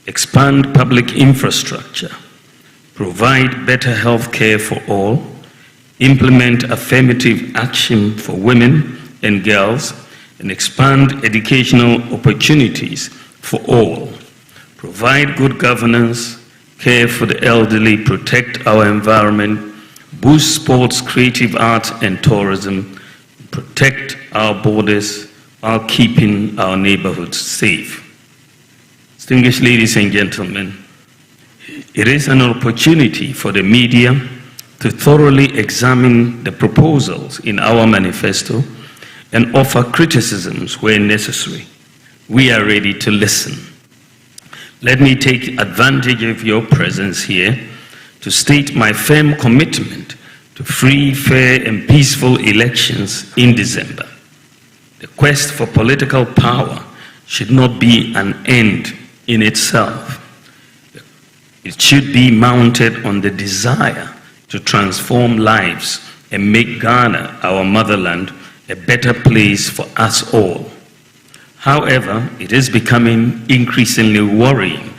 expand public infrastructure, provide better health care for all, implement affirmative action for women and girls, and expand educational opportunities for all, provide good governance, care for the elderly, protect our environment, boost sports, creative arts, and tourism, protect our borders while keeping our neighborhoods safe. Distinguished ladies and gentlemen, it is an opportunity for the media to thoroughly examine the proposals in our manifesto and offer criticisms where necessary. We are ready to listen. Let me take advantage of your presence here to state my firm commitment to free, fair, and peaceful elections in December. The quest for political power should not be an end in itself. It should be mounted on the desire to transform lives and make Ghana, our motherland, a better place for us all. However, it is becoming increasingly worrying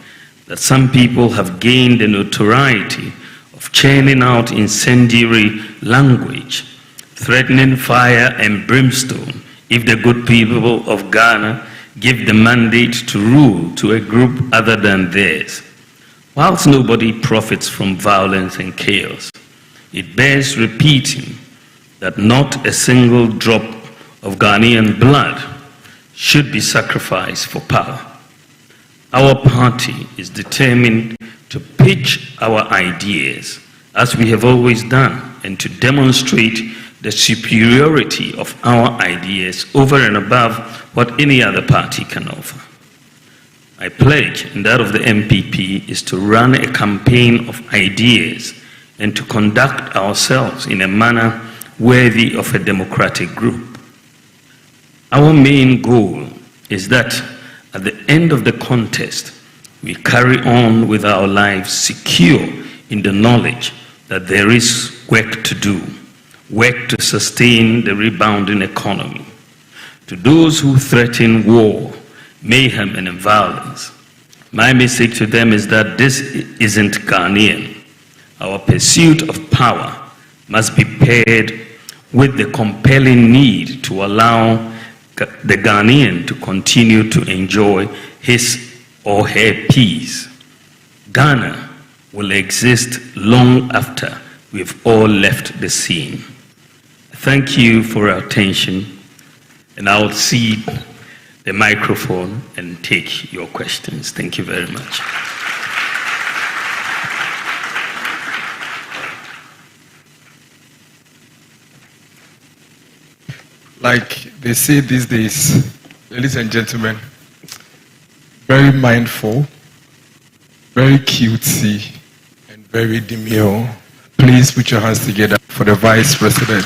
that some people have gained the notoriety of churning out incendiary language, threatening fire and brimstone if the good people of Ghana give the mandate to rule to a group other than theirs. Whilst nobody profits from violence and chaos, it bears repeating that not a single drop of Ghanaian blood should be sacrificed for power. Our party is determined to pitch our ideas, as we have always done, and to demonstrate the superiority of our ideas over and above what any other party can offer. My pledge, and that of the MPP, is to run a campaign of ideas and to conduct ourselves in a manner worthy of a democratic group. Our main goal is that at the end of the contest, we carry on with our lives secure in the knowledge that there is work to do, work to sustain the rebounding economy. To those who threaten war, mayhem, and violence, my message to them is that this isn't Ghanaian. Our pursuit of power must be paired with the compelling need to allow the Ghanaian to continue to enjoy his or her peace. Ghana will exist long after we've all left the scene. Thank you for your attention, and I'll cede the microphone and take your questions. Thank you very much. Like they say these days, ladies and gentlemen, very mindful, very cutesy, and very demure. Please put your hands together for the Vice President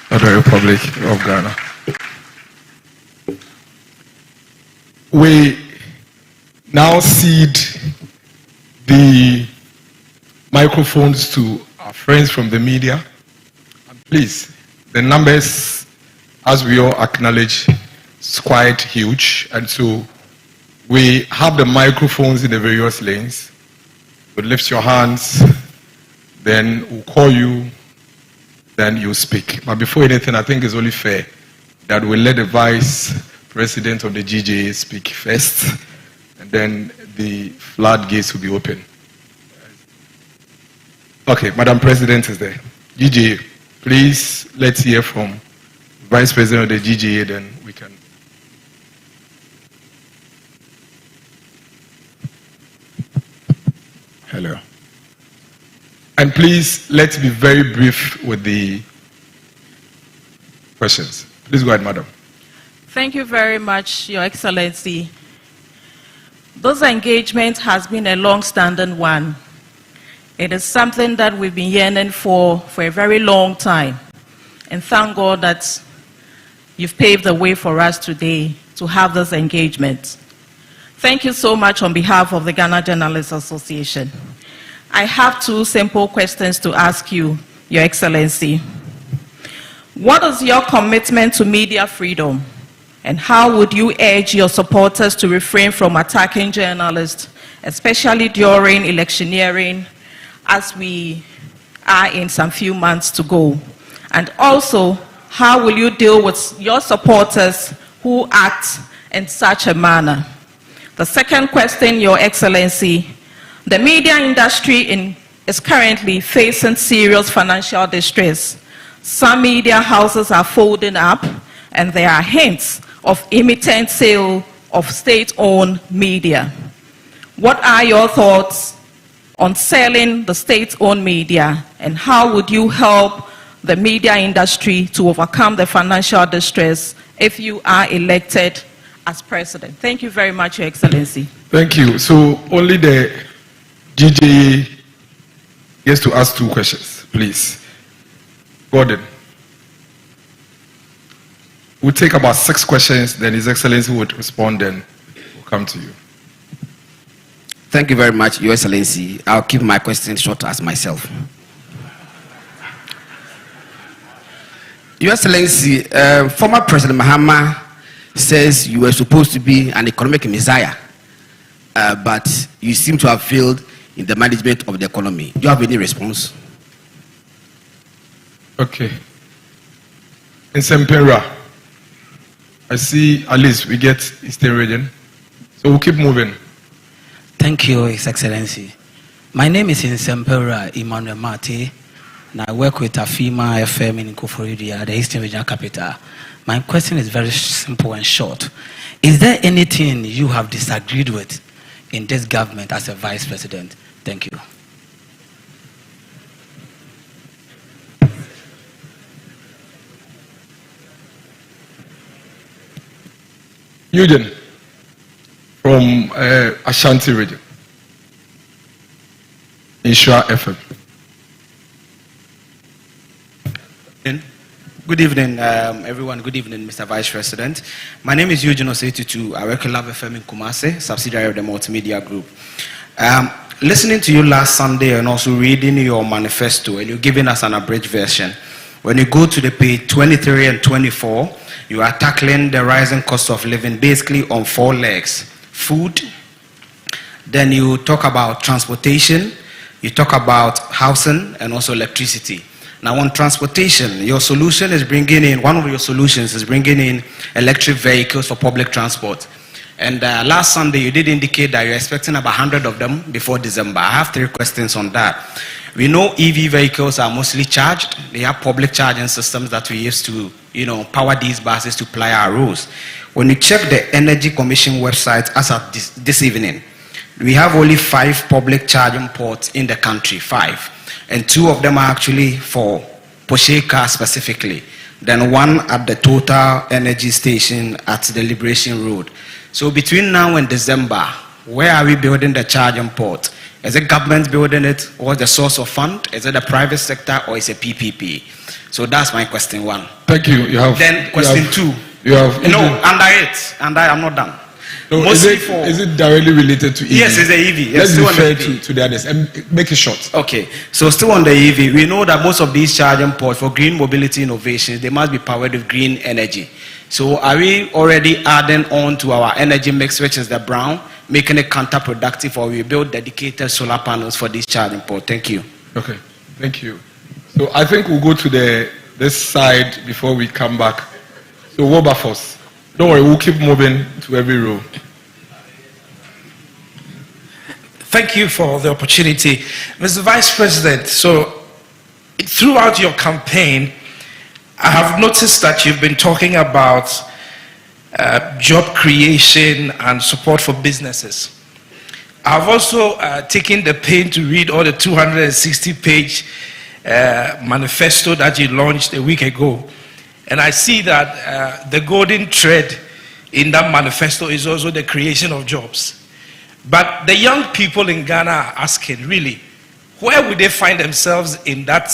of the Republic of Ghana. We now cede the microphones to our friends from the media. And please, the numbers, as we all acknowledge, is quite huge. And so we have the microphones in the various lanes. You lift your hands, then we'll call you, then you speak. But before anything, I think it's only fair that we let the Vice President of the GJA speak first, and then the floodgates will be open. Okay, Madam President is there. GJA, please, let's hear from Vice President of the GJA, then we can. Hello. And please, let's be very brief with the questions. Please go ahead, Madam. Thank you very much, Your Excellency. This engagement has been a long-standing one. It is something that we've been yearning for a very long time. And thank God that you've paved the way for us today to have this engagement. Thank you so much on behalf of the Ghana Journalists Association. I have two simple questions to ask you, Your Excellency. What is your commitment to media freedom? And how would you urge your supporters to refrain from attacking journalists, especially during electioneering, as we are in some few months to go? And also, how will you deal with your supporters who act in such a manner? The second question, Your Excellency, the media industry is currently facing serious financial distress. Some media houses are folding up, and there are hints of imminent sale of state-owned media. What are your thoughts on selling the state-owned media, and how would you help the media industry to overcome the financial distress if you are elected as president? Thank you very much, Your Excellency. Thank you. So only the GJA gets to ask 2 questions, please. Gordon. We'll take about 6 questions, then His Excellency would respond, then we'll come to you. Thank you very much, Your Excellency. I'll keep my questions short as myself. Your Excellency, former President Mahama says you were supposed to be an economic messiah, but you seem to have failed in the management of the economy. Do you have any response? Okay. In Sempera, I see at least we get Eastern region. So we'll keep moving. Thank you, His Excellency. My name is Insempera Emmanuel Mate, and I work with Afima FM in Koforidia, the Eastern Regional Capital. My question is very simple and short. Is there anything you have disagreed with in this government as a Vice President? Thank you. Eugene from Ashanti region, Insura FM. Good evening, everyone. Good evening, Mr. Vice President. My name is Eugene Osetutu. I work at Love FM in Kumasi, subsidiary of the Multimedia Group. Listening to you last Sunday and also reading your manifesto, and you're giving us an abridged version. When you go to the page 23 and 24, you are tackling the rising cost of living basically on 4 legs. Food, then you talk about transportation, you talk about housing, and also electricity. Now on transportation, your solution is bringing in, one of your solutions is bringing in electric vehicles for public transport. And last Sunday, you did indicate that you're expecting about 100 of them before December. I have 3 questions on that. We know EV vehicles are mostly charged. They have public charging systems that we use to, power these buses to ply our roads. When you check the Energy Commission website as of this evening, we have only 5 public charging ports in the country, 5. And 2 of them are actually for Porsche cars specifically. Then 1 at the Total Energy Station at the Liberation Road. So between now and December, where are we building the charging port? Is it government building it? What's the source of fund? Is it the private sector or is it PPP? So that's my question 1. Thank you. You have. Then question 2. You have. No, under it. And I'm not done. No, is it directly related to EV? Yes, it's the EV. Yes, let's refer to the others and make it short. Okay, so still on the EV, we know that most of these charging ports for green mobility innovations, they must be powered with green energy. So are we already adding on to our energy mix, which is the brown, making it counterproductive, or we build dedicated solar panels for these charging ports? Thank you. Okay, thank you. So I think we'll go to this side before we come back. So Wilberforce. Don't worry, we'll keep moving to every row. Thank you for the opportunity. Mr. Vice President, so throughout your campaign, I have noticed that you've been talking about job creation and support for businesses. I've also taken the pain to read all the 260-page manifesto that you launched a week ago. And I see that the golden thread in that manifesto is also the creation of jobs. But the young people in Ghana are asking, really, where would they find themselves in that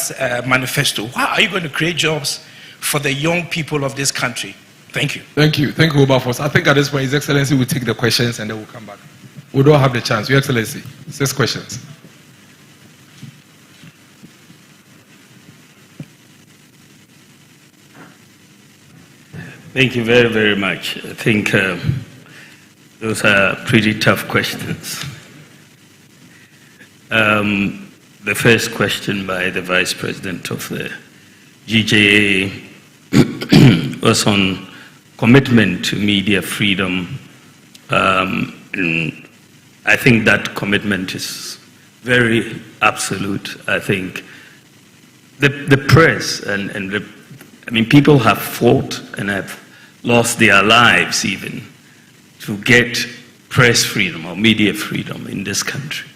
manifesto? How are you going to create jobs for the young people of this country? Thank you. Thank you. Thank you, Wilberforce. I think at this point, His Excellency will take the questions and then we'll come back. We don't have the chance. Your Excellency, 6 questions. Thank you very, very much. I think those are pretty tough questions. The first question by the Vice President of the GJA was on commitment to media freedom. And I think that commitment is very absolute. I think the press and people have fought and have lost their lives even to get press freedom or media freedom in this country.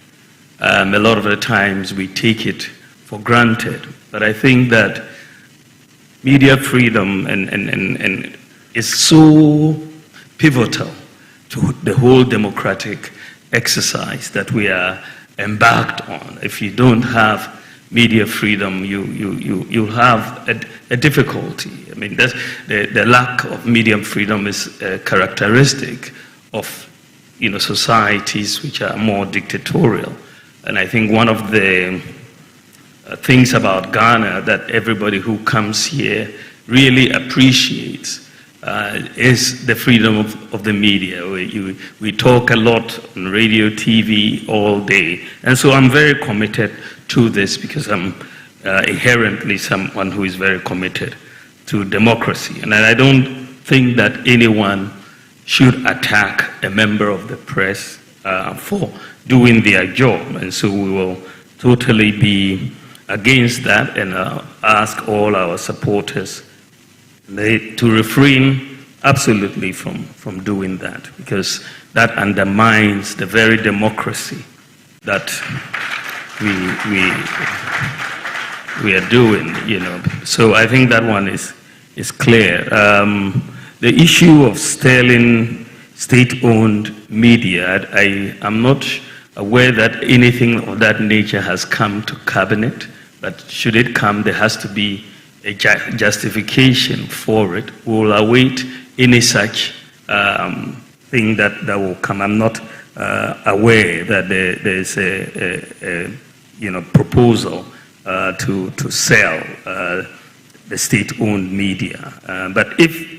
A lot of the times we take it for granted, but I think that media freedom and is so pivotal to the whole democratic exercise that we are embarked on. If you don't have media freedom, you'll have a difficulty. I mean, the lack of media freedom is a characteristic of societies which are more dictatorial. And I think one of the things about Ghana that everybody who comes here really appreciates is the freedom of the media. We talk a lot on radio, TV all day. And so I'm very committed to this because I'm inherently someone who is very committed to democracy. And I don't think that anyone should attack a member of the press for doing their job. And so we will totally be against that and ask all our supporters to refrain absolutely from doing that, because that undermines the very democracy that we are doing, So I think that one is clear. The issue of sterling state-owned media, I am not aware that anything of that nature has come to cabinet, but should it come, there has to be a justification for it. We will await any such thing that will come. I'm not aware that there's a proposal to sell the state-owned media. But if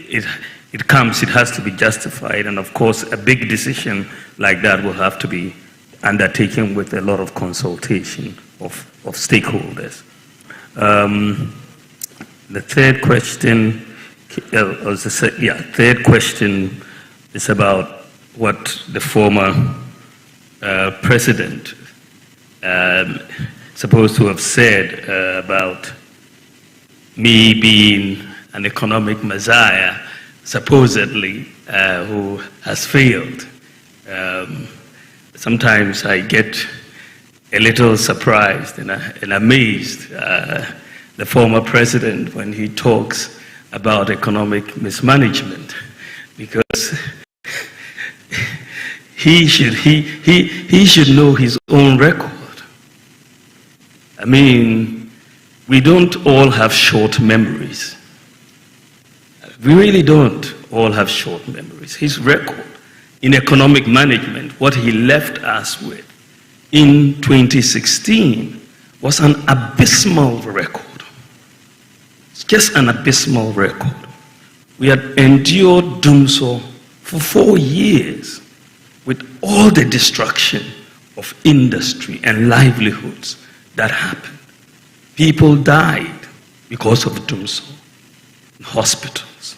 it comes, it has to be justified, and of course, a big decision like that will have to be undertaken with a lot of consultation of stakeholders. The third question, third question is about what the former president supposed to have said about me being an economic messiah, supposedly, who has failed. Sometimes I get a little surprised and amazed the former president when he talks about economic mismanagement, because he should know his own record. I mean, we don't all have short memories. We really don't all have short memories. His record in economic management, what he left us with in 2016 was an abysmal record. It's just an abysmal record. We had endured doomsday for 4 years with all the destruction of industry and livelihoods that happened. People died because of doomsday in hospitals.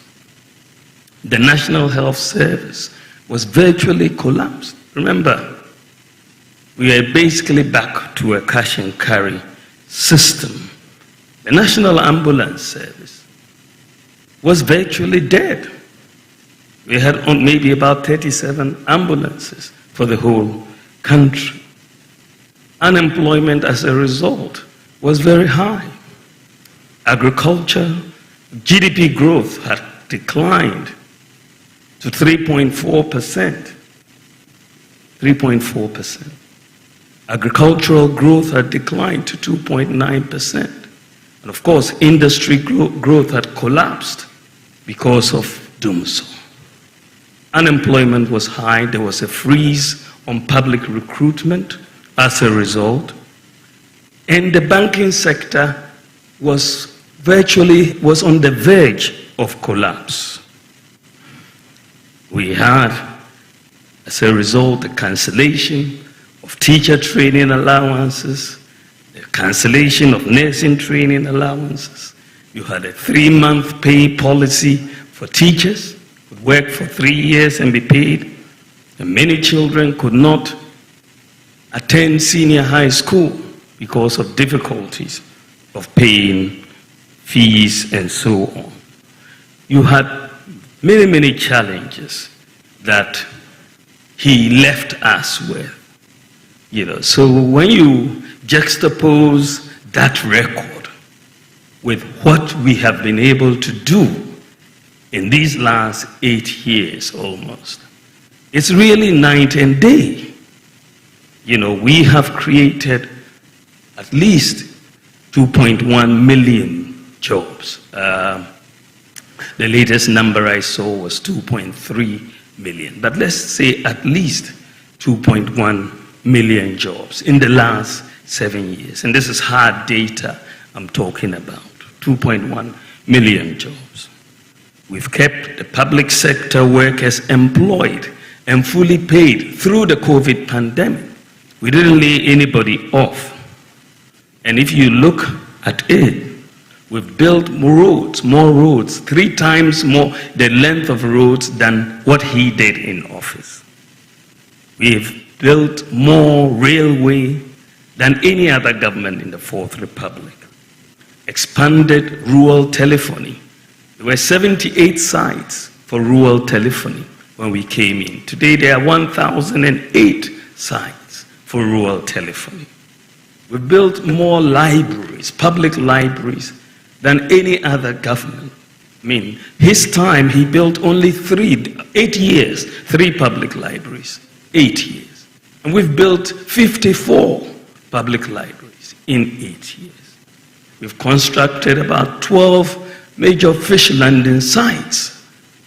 The National Health Service was virtually collapsed. Remember, we are basically back to a cash and carry system. The National Ambulance Service was virtually dead. We had maybe about 37 ambulances for the whole country. Unemployment as a result was very high. Agriculture, GDP growth had declined to 3.4%. 3.4%. Agricultural growth had declined to 2.9%. And of course, industry growth had collapsed because of doomsday. Unemployment was high. There was a freeze on public recruitment as a result. And the banking sector was on the verge of collapse. We had, as a result, the cancellation of teacher training allowances, the cancellation of nursing training allowances. You had a 3-month pay policy for teachers, could work for 3 years and be paid. And many children could not attend senior high school because of difficulties of paying fees and so on. You had many, many challenges that he left us with. So when you juxtapose that record with what we have been able to do in these last 8 years almost, it's really night and day. We have created at least 2.1 million jobs. The latest number I saw was 2.3 million. But let's say at least 2.1 million jobs in the last 7 years. And this is hard data I'm talking about. 2.1 million jobs. We've kept the public sector workers employed and fully paid through the COVID pandemic. We didn't lay anybody off. And if you look at it, we've built more roads, 3 times more the length of roads than what he did in office. We've built more railway than any other government in the Fourth Republic. Expanded rural telephony. There were 78 sites for rural telephony when we came in. Today there are 1,008 sites for rural telephony. We built more libraries, public libraries, than any other government. His time, he built only 8 years, 3 public libraries, 8 years. And we've built 54 public libraries in 8 years. We've constructed about 12 major fish landing sites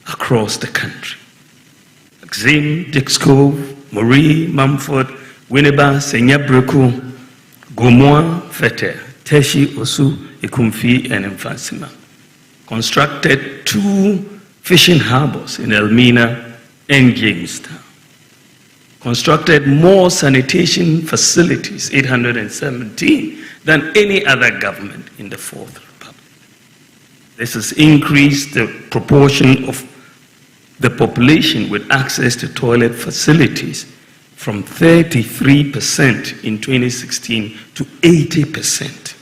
across the country. Axim, Dix Cove, Moree, Mumford, Winneba, Senyabreku, Gomoa, Fete, Teshi, Osu, Ikumfi, and Mfasima. Constructed 2 fishing harbors in Elmina and Jamestown. Constructed more sanitation facilities, 817, than any other government in the Fourth Republic. This has increased the proportion of the population with access to toilet facilities from 33% in 2016 to 80%.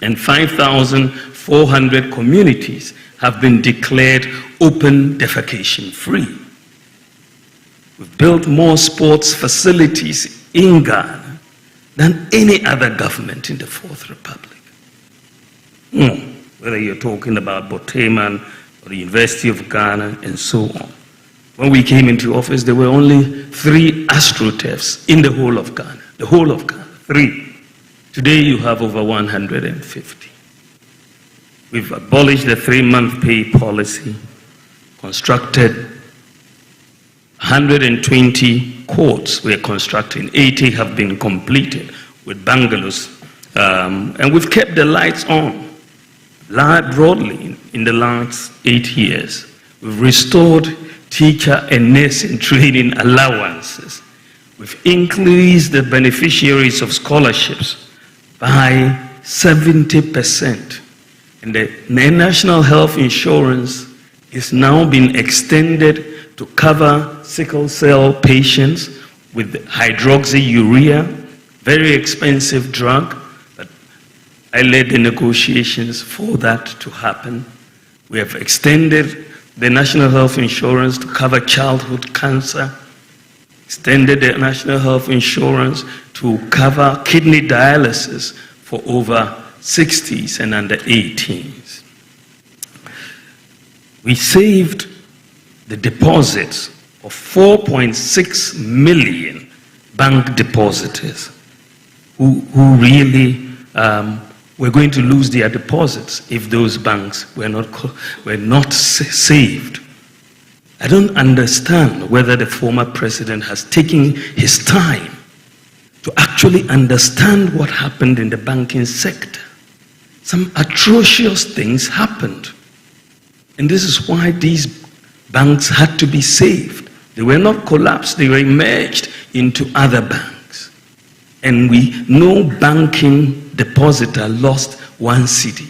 And 5,400 communities have been declared open defecation free. We've built more sports facilities in Ghana than any other government in the Fourth Republic. Whether you're talking about Boteman or the University of Ghana and so on. When we came into office, there were only 3 astroturfs in the whole of Ghana. The whole of Ghana, 3. Today you have over 150. We've abolished the 3-month pay policy, constructed 120 courts we're constructing, 80 have been completed with bungalows, and we've kept the lights on broadly in the last 8 years. We've restored teacher and nursing training allowances. We've increased the beneficiaries of scholarships by 70%. And the national health insurance is now being extended to cover sickle cell patients with hydroxyurea, very expensive drug, but I led the negotiations for that to happen. We have extended the national health insurance to cover childhood cancer, extended the national health insurance to cover kidney dialysis for over 60s and under 18s. We saved the deposits of 4.6 million bank depositors who really were going to lose their deposits if those banks were not saved. I don't understand whether the former president has taken his time to actually understand what happened in the banking sector. Some atrocious things happened. And this is why these banks had to be saved. They were not collapsed, they were merged into other banks. And we know banking depositor lost 1 cedi.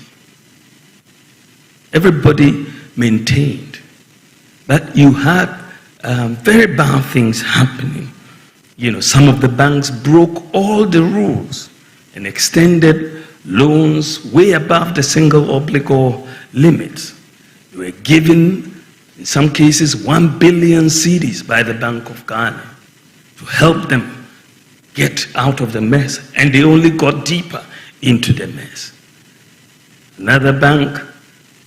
Everybody maintained. But you had very bad things happening. Some of the banks broke all the rules and extended loans way above the single obligor limits. They were given, in some cases, 1 billion cedis by the Bank of Ghana to help them get out of the mess. And they only got deeper into the mess. Another bank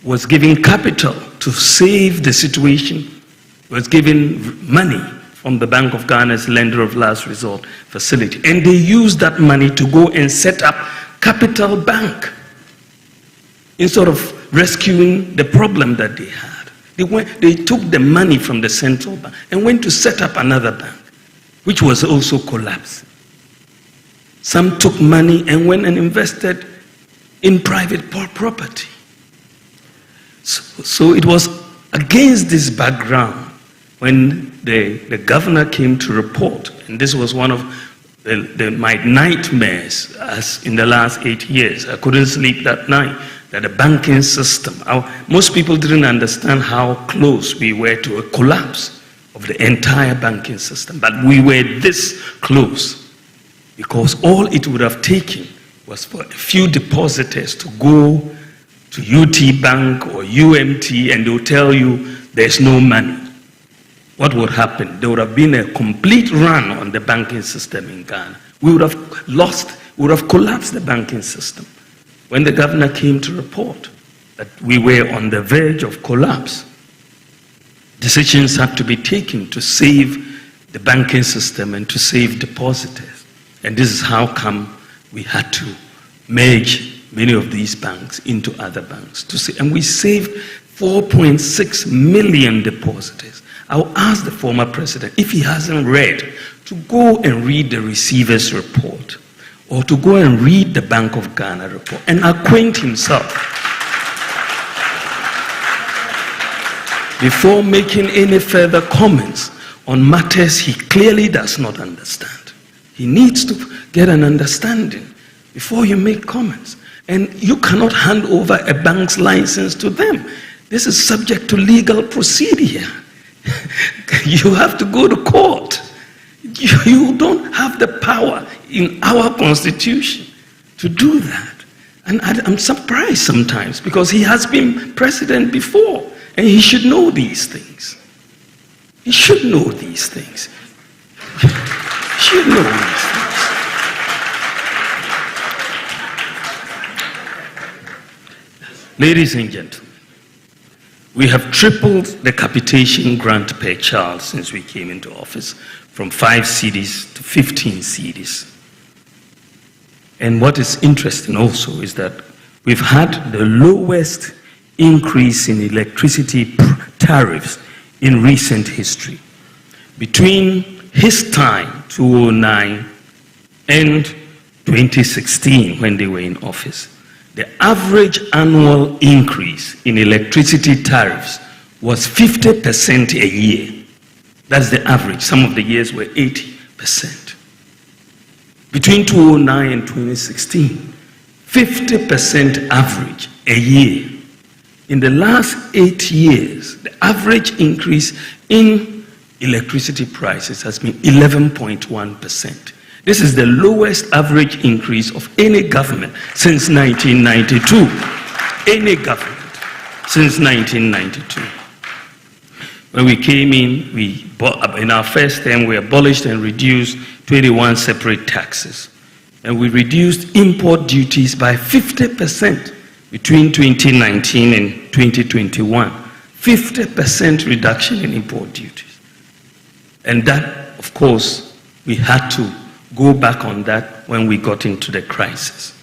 was giving capital to save the situation, was giving money from the Bank of Ghana's lender of last resort facility. And they used that money to go and set up Capital Bank instead of rescuing the problem that they had. They took the money from the central bank and went to set up another bank, which was also collapsed. Some took money and went and invested in private property. So it was against this background when the governor came to report, and this was one of my nightmares as in the last 8 years. I couldn't sleep that night, that the banking system, most people didn't understand how close we were to a collapse of the entire banking system, but we were this close because all it would have taken was for a few depositors to go to UT Bank or UMT and they'll tell you there's no money. What would happen? There would have been a complete run on the banking system in Ghana. We would have collapsed the banking system. When the governor came to report that we were on the verge of collapse, decisions had to be taken to save the banking system and to save depositors. And this is how come we had to merge many of these banks into other banks. And we saved 4.6 million depositors. I'll ask the former president, if he hasn't read, to go and read the receiver's report or to go and read the Bank of Ghana report and acquaint himself before making any further comments on matters he clearly does not understand. He needs to get an understanding before you make comments. And you cannot hand over a bank's license to them. This is subject to legal procedure. You have to go to court. You don't have the power in our constitution to do that. And I'm surprised sometimes because he has been president before and he should know these things. He should know these things. He should know these things. Ladies and gentlemen, we have tripled the capitation grant per child since we came into office, from 5 cedis to 15 cedis. And what is interesting also is that we've had the lowest increase in electricity tariffs in recent history. Between his time, 2009, and 2016, when they were in office, the average annual increase in electricity tariffs was 50% a year. That's the average. Some of the years were 80%. Between 2009 and 2016, 50% average a year. In the last 8 years, the average increase in electricity prices has been 11.1%. This is the lowest average increase of any government since 1992. Any government since 1992. When we came in our first term, we abolished and reduced 21 separate taxes. And we reduced import duties by 50% between 2019 and 2021. 50% reduction in import duties. And that, of course, we had to go back on that when we got into the crisis.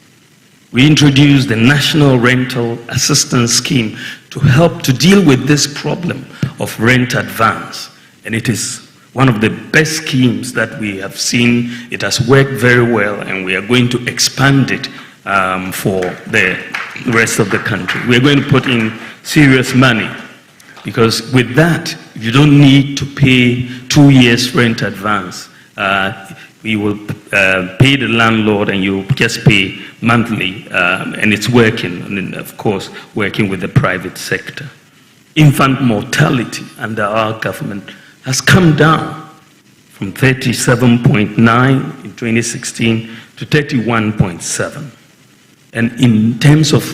We introduced the National Rental Assistance Scheme to help to deal with this problem of rent advance. And it is one of the best schemes that we have seen. It has worked very well, and we are going to expand it for the rest of the country. We are going to put in serious money Because with that, you don't need to pay 2 years rent advance. We will pay the landlord and you just pay monthly, and it's working, and of course, working with the private sector. Infant mortality under our government has come down from 37.9 in 2016 to 31.7. And in terms of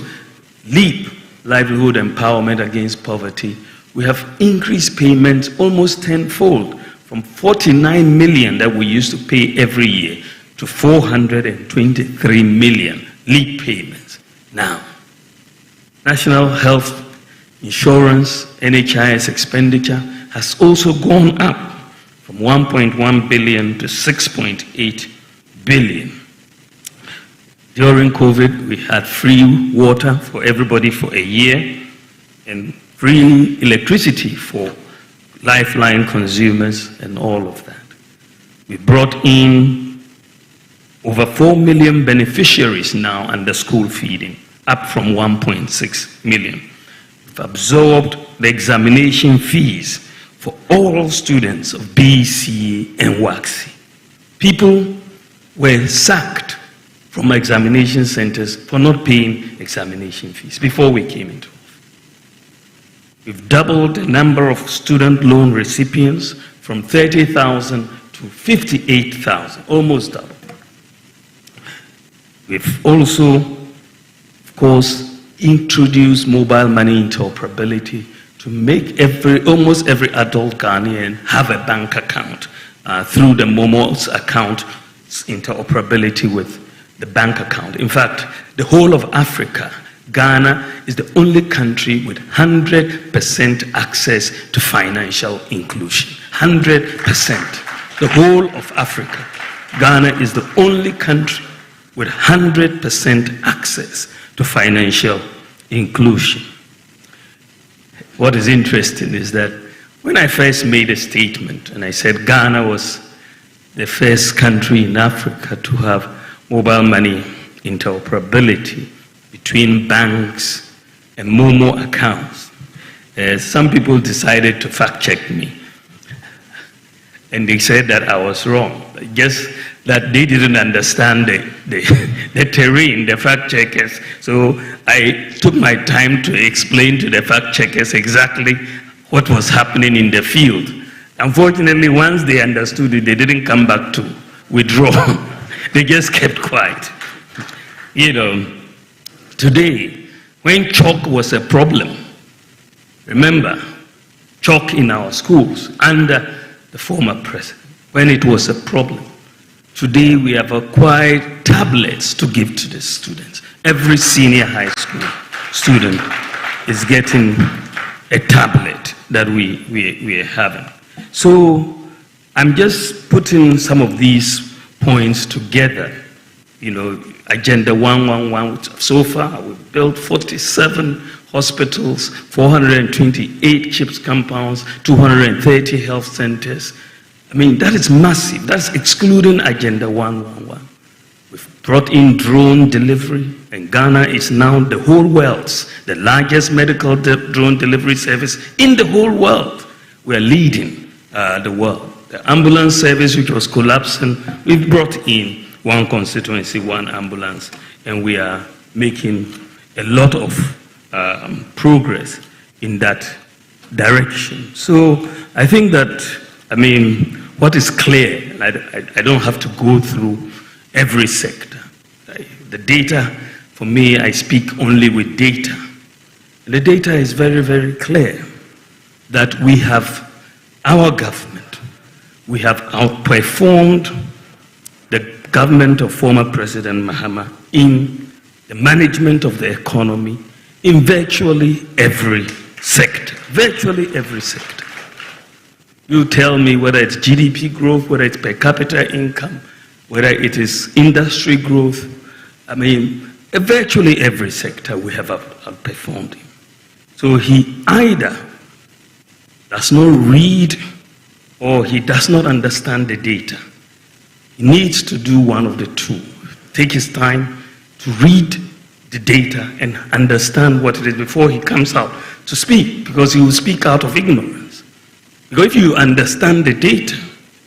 LEAP, livelihood empowerment against poverty, we have increased payments almost tenfold, from 49 million that we used to pay every year to 423 million LEAP payments. Now, National Health Insurance, NHIS expenditure has also gone up from 1.1 billion to 6.8 billion. During COVID, we had free water for everybody for a year and free electricity for lifeline consumers and all of that. We brought in over 4 million beneficiaries now under school feeding, up from 1.6 million. We've absorbed the examination fees for all students of BC and WACC. People were sacked from examination centers for not paying examination fees before we came into office. We've doubled the number of student loan recipients from 30,000 to 58,000, almost double. We've also, of course, introduced mobile money interoperability to make almost every adult Ghanaian have a bank account through the Momo's account interoperability with the bank account. In fact, the whole of Africa, Ghana is the only country with 100% access to financial inclusion. 100%. The whole of Africa. Ghana is the only country with 100% access to financial inclusion. What is interesting is that when I first made a statement and I said Ghana was the first country in Africa to have mobile money interoperability between banks and Momo accounts, some people decided to fact check me. And they said that I was wrong. Just that they didn't understand the terrain, the fact checkers. So I took my time to explain to the fact checkers exactly what was happening in the field. Unfortunately, once they understood it, they didn't come back to withdraw. They just kept quiet. You know, today, when chalk was a problem, remember, chalk in our schools under the former president, when it was a problem. Today we have acquired tablets to give to the students. Every senior high school student is getting a tablet that we are having. So I'm just putting some of these points together. You know, Agenda 111, so far we've built 47 hospitals, 428 CHIPS compounds, 230 health centers. I mean, that is massive. That's excluding Agenda 111. We've brought in drone delivery, and Ghana is now the whole world's, the largest medical drone delivery service in the whole world. We're leading the world. The ambulance service, which was collapsing, we've brought in one constituency, one ambulance, and we are making a lot of progress in that direction. So I think that, I mean, what is clear, and I don't have to go through every sector. The data, for me, I speak only with data. And the data is very, very clear that we have, our government, we have outperformed the government of former President Mahama in the management of the economy in virtually every sector. Virtually every sector. You tell me whether it's GDP growth, whether it's per capita income, whether it is industry growth. I mean, virtually every sector we have outperformed him. So he either does not read or he does not understand the data. He needs to do one of the two. Take his time to read the data and understand what it is before he comes out to speak, because he will speak out of ignorance. Because if you understand the data,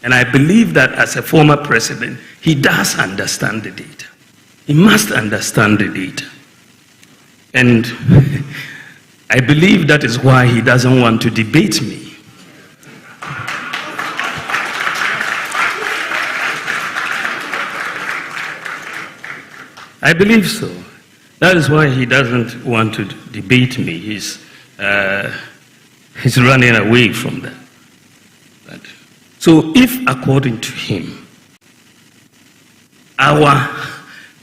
and I believe that as a former president, he does understand the data. He must understand the data. And I believe that is why he doesn't want to debate me. I believe so. That is why he doesn't want to debate me. He's running away from that. So if, according to him,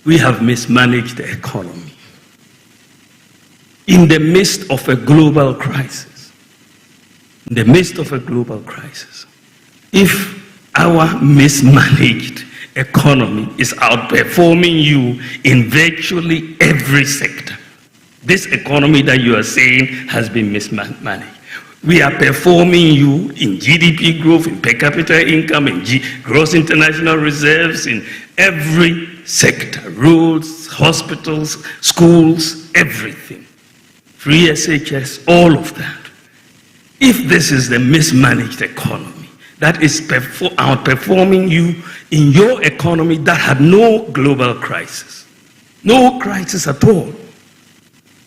we have mismanaged the economy in the midst of a global crisis, if our mismanaged economy is outperforming you in virtually every sector, this economy that you are saying has been mismanaged. We are performing you in GDP growth, in per capita income, in gross international reserves, in every sector, roads, hospitals, schools, everything. Free SHS, all of that. If this is the mismanaged economy that is outperforming you in your economy that had no global crisis, no crisis at all,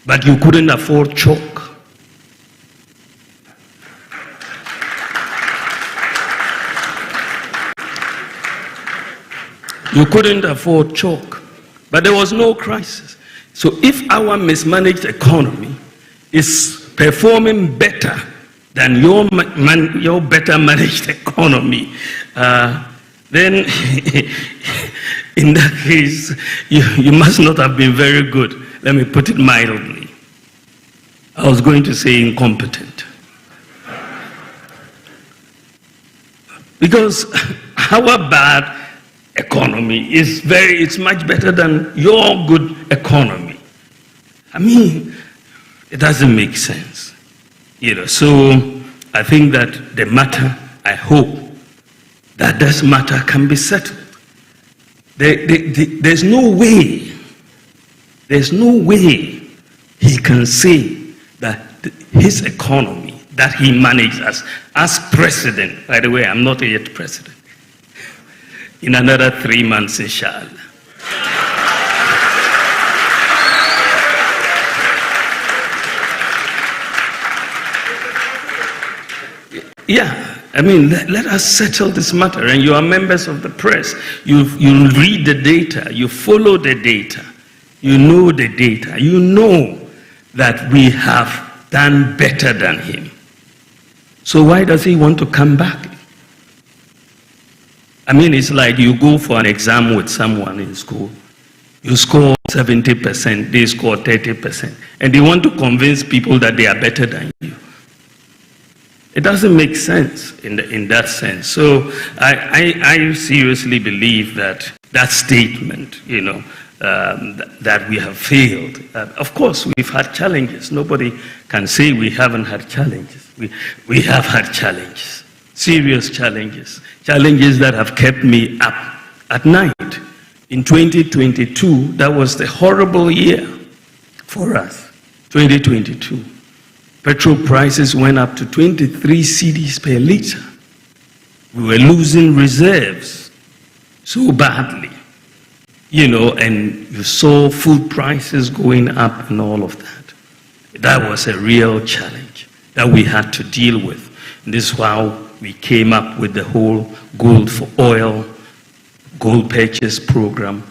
but you couldn't afford chalk. You couldn't afford chalk, but there was no crisis. So if our mismanaged economy is performing better than your better managed economy, then in that case, you must not have been very good. Let me put it mildly. I was going to say incompetent. Because our bad economy it's much better than your good economy. I mean, it doesn't make sense. So I think that the matter, I hope that this matter can be settled. There's no way he can say that his economy that he managed as president, by the way, I'm not yet president, in another 3 months, inshallah. Yeah, I mean, let us settle this matter. And you are members of the press. You read the data. You follow the data. You know the data. You know that we have done better than him. So why does he want to come back? I mean, it's like you go for an exam with someone in school. You score 70%, they score 30%. And they want to convince people that they are better than you. It doesn't make sense in that sense. So I seriously believe that statement, that we have failed. Of course, we've had challenges. Nobody can say we haven't had challenges. We have had challenges, serious challenges that have kept me up at night. In 2022, that was the horrible year for us, 2022. Petrol prices went up to 23 cedis per liter. We were losing reserves so badly, and you saw food prices going up and all of that. That was a real challenge that we had to deal with. And this is how we came up with the whole gold for oil, gold purchase program,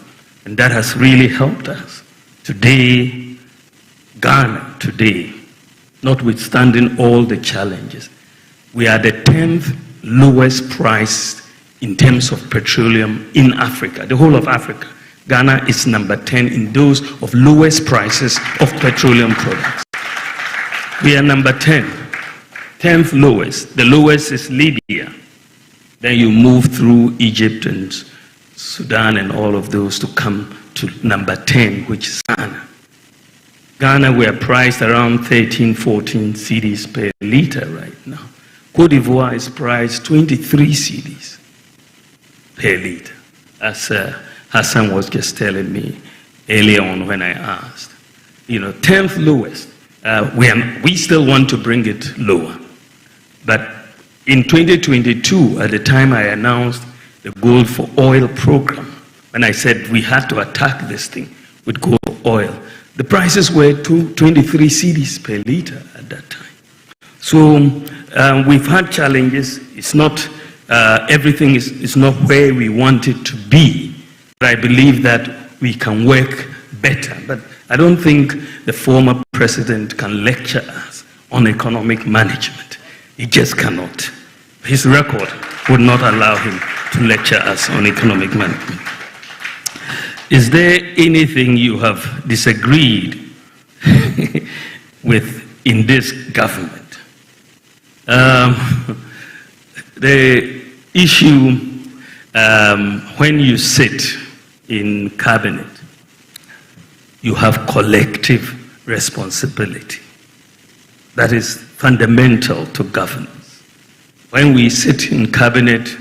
and that has really helped us. Today, Ghana, notwithstanding all the challenges, we are the 10th lowest price in terms of petroleum in Africa, the whole of Africa. Ghana is number 10 in those of lowest prices of petroleum products. We are number 10, 10th lowest. The lowest is Libya. Then you move through Egypt and Sudan and all of those to come to number 10, which is Ghana. Ghana, we are priced around 13, 14 cedis per liter right now. Cote d'Ivoire is priced 23 cedis per liter, as Hassan was just telling me earlier on when I asked. 10th lowest. We still want to bring it lower. But in 2022, at the time I announced the Gold for Oil program, when I said we had to attack this thing with gold for oil, the prices were 23 cedis per liter at that time. So we've had challenges. It's not, everything is not where we want it to be. But I believe that we can work better. But I don't think the former president can lecture us on economic management. He just cannot. His record would not allow him to lecture us on economic management. Is there anything you have disagreed with in this government? The issue when you sit in cabinet, you have collective responsibility. That is fundamental to governance. When we sit in cabinet,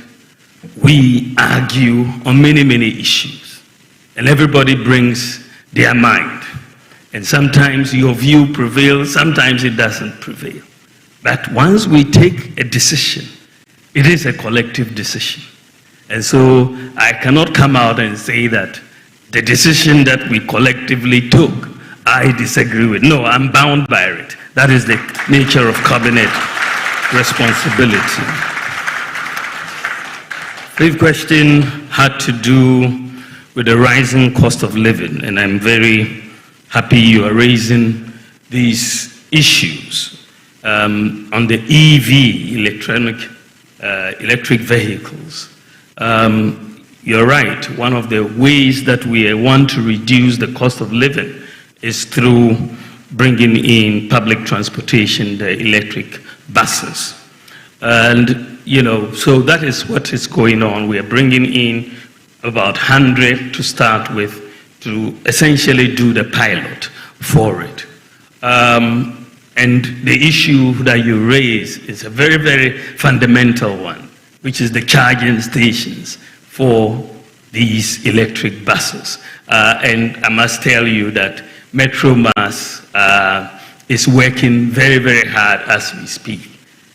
we argue on many, many issues, and everybody brings their mind. And sometimes your view prevails, sometimes it doesn't prevail. But once we take a decision, it is a collective decision. And so I cannot come out and say that the decision that we collectively took, I disagree with. No, I'm bound by it. That is the nature of cabinet responsibility. Fifth question had to do with the rising cost of living, and I'm very happy you are raising these issues on the EV, electric vehicles. You're right, one of the ways that we want to reduce the cost of living is through bringing in public transportation, the electric buses. And, so that is what is going on. We are bringing in about 100 to start with to essentially do the pilot for it. And the issue that you raise is a very, very fundamental one, which is the charging stations for these electric buses. And I must tell you that Metromass is working very, very hard as we speak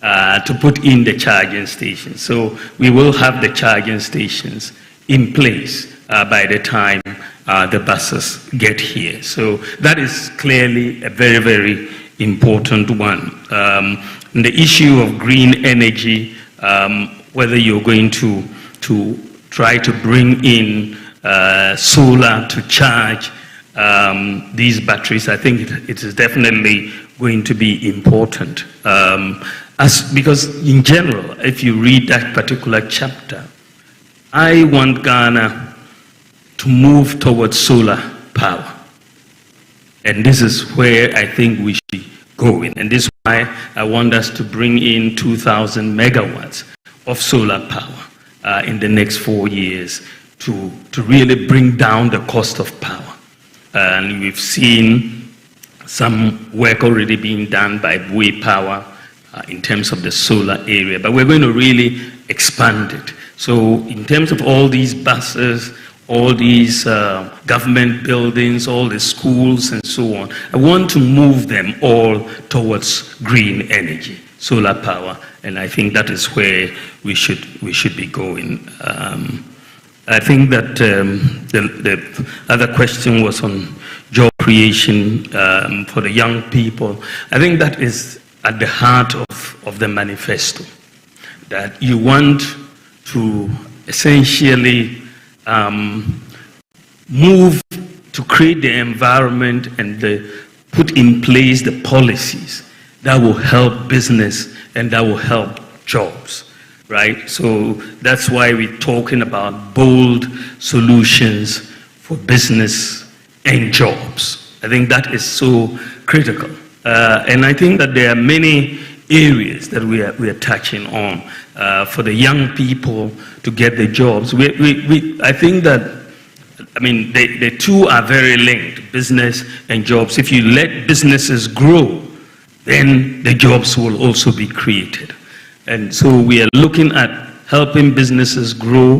to put in the charging stations. So we will have the charging stations in place by the time the buses get here. So that is clearly a very, very important one. The issue of green energy, whether you're going to try to bring in solar to charge these batteries, I think it is definitely going to be important. Because in general, if you read that particular chapter, I want Ghana to move towards solar power. And this is where I think we should be going. And this is why I want us to bring in 2,000 megawatts of solar power in the next 4 years to really bring down the cost of power. And we've seen some work already being done by Bawumia Power in terms of the solar area, but we're going to really expand it. So in terms of all these buses, all these government buildings, all the schools and so on, I want to move them all towards green energy, solar power, and I think that is where we should be going. I think that the other question was on job creation for the young people. I think that is at the heart of the manifesto, that you want to essentially move to create the environment and put in place the policies that will help business and that will help jobs. Right? So that's why we're talking about bold solutions for business and jobs. I think that is so critical. And I think that there are many areas that we are touching on for the young people to get the jobs. I think that, the two are very linked, business and jobs. If you let businesses grow, then the jobs will also be created. And so we are looking at helping businesses grow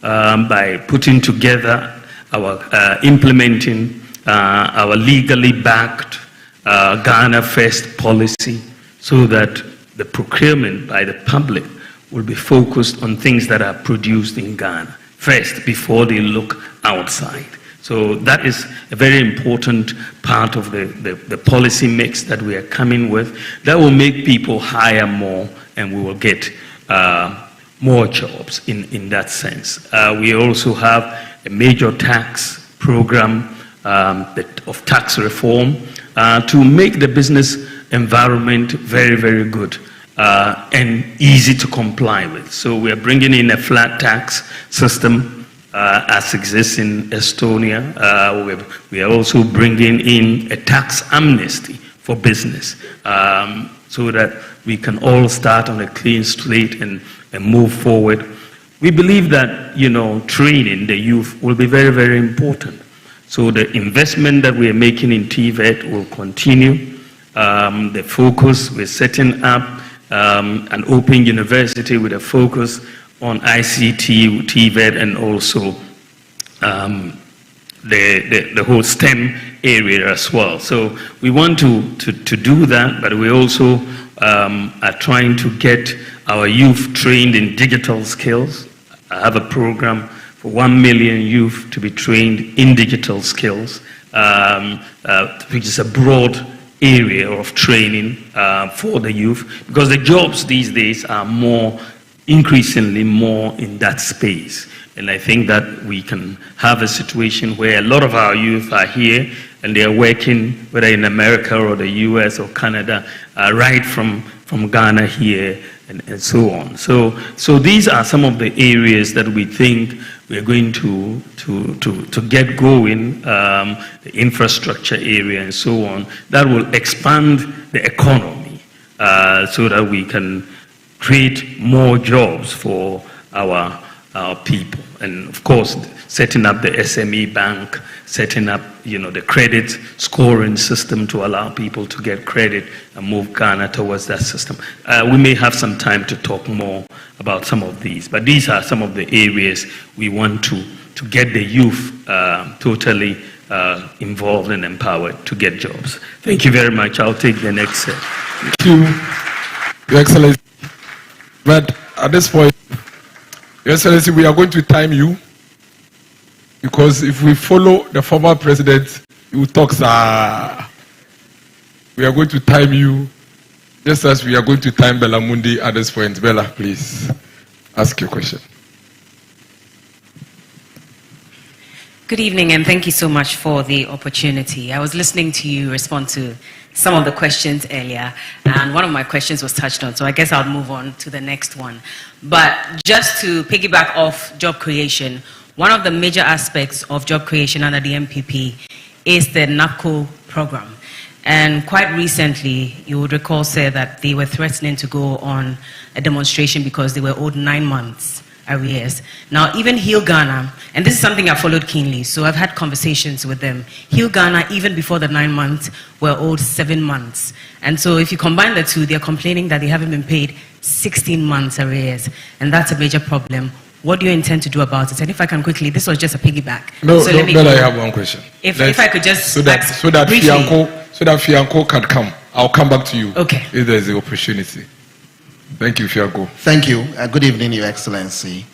by putting together implementing our legally backed Ghana First policy, so that the procurement by the public will be focused on things that are produced in Ghana first before they look outside. So that is a very important part of the policy mix that we are coming with. That will make people hire more, and we will get more jobs in that sense. We also have a major tax program of tax reform to make the business environment very, very good and easy to comply with. So we are bringing in a flat tax system as exists in Estonia. We are also bringing in a tax amnesty for business so that we can all start on a clean slate and move forward. We believe that, training the youth will be very, very important. So the investment that we are making in TVET will continue. The focus, we're setting up an open university with a focus on ICT, TVET, and also the whole STEM area as well. So we want to do that, but we also are trying to get our youth trained in digital skills. I have a program for 1 million youth to be trained in digital skills, which is a broad area of training for the youth, because the jobs these days are increasingly more in that space. And I think that we can have a situation where a lot of our youth are here and they are working, whether in America or the US or Canada, right from Ghana here and so on. So these are some of the areas that we think we're going to get going, the infrastructure area and so on, that will expand the economy so that we can create more jobs for our people. And of course, setting up the SME bank, setting up the credit scoring system to allow people to get credit and move Ghana towards that system. We may have some time to talk more about some of these, but these are some of the areas we want to get the youth totally involved and empowered to get jobs. Thank you very much. I'll take the next set. Thank you, Your Excellency. But at this point, Your Excellency, we are going to time you, because if we follow the former president who talks, we are going to time you just as we are going to time Bella Mundi at this point. Bella, please ask your question. Good evening, and thank you so much for the opportunity. I was listening to you respond to some of the questions earlier, and one of my questions was touched on, so I guess I'll move on to the next one. But just to piggyback off job creation, one of the major aspects of job creation under the MPP is the NAPCO program. And quite recently, you would recall, sir, that they were threatening to go on a demonstration because they were owed 9 months arrears. Now, even Heal Ghana, and this is something I followed keenly, so I've had conversations with them. Heal Ghana, even before the 9 months, were owed 7 months. And so if you combine the two, they're complaining that they haven't been paid 16 months arrears. And that's a major problem. What do you intend to do about it? And if I can quickly, this was just a piggyback. No, I have one question. If I could just so that Fianco can come. I'll come back to you. Okay. If there's the opportunity. Thank you, Fianco. Thank you. Good evening, Your Excellency.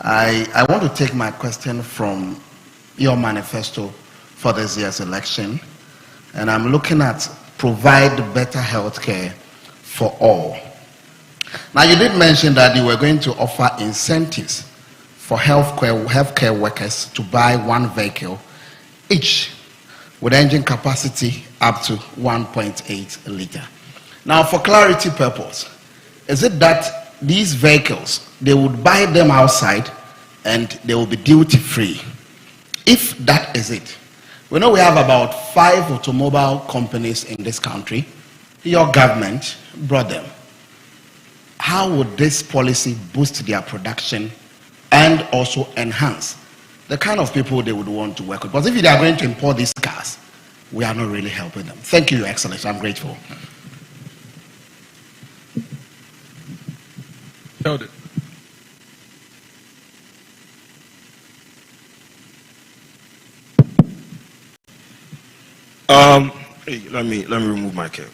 I want to take my question from your manifesto for this year's election, and I'm looking at provide better health care for all. Now, you did mention that you were going to offer incentives for healthcare workers to buy 1 vehicle each with engine capacity up to 1.8 liter. Now, for clarity purpose, is it that these vehicles, they would buy them outside and they will be duty free? If that is it, we know we have about 5 automobile companies in this country. Your government brought them. How would this policy boost their production and also enhance the kind of people they would want to work with? Because if they are going to import these cars, we are not really helping them. Thank you, Your Excellency. I'm grateful. Let me remove my cap.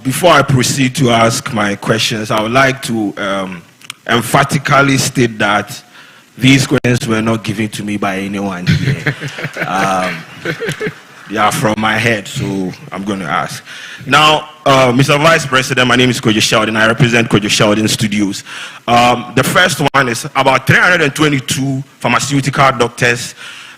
Before I proceed to ask my questions, I would like to emphatically state that these questions were not given to me by anyone here. They are from my head, so I'm going to ask. Now, Mr. Vice President, my name is Kojo Sheldon. I represent Kojo Sheldon Studios. The first one is about 322 pharmaceutical doctors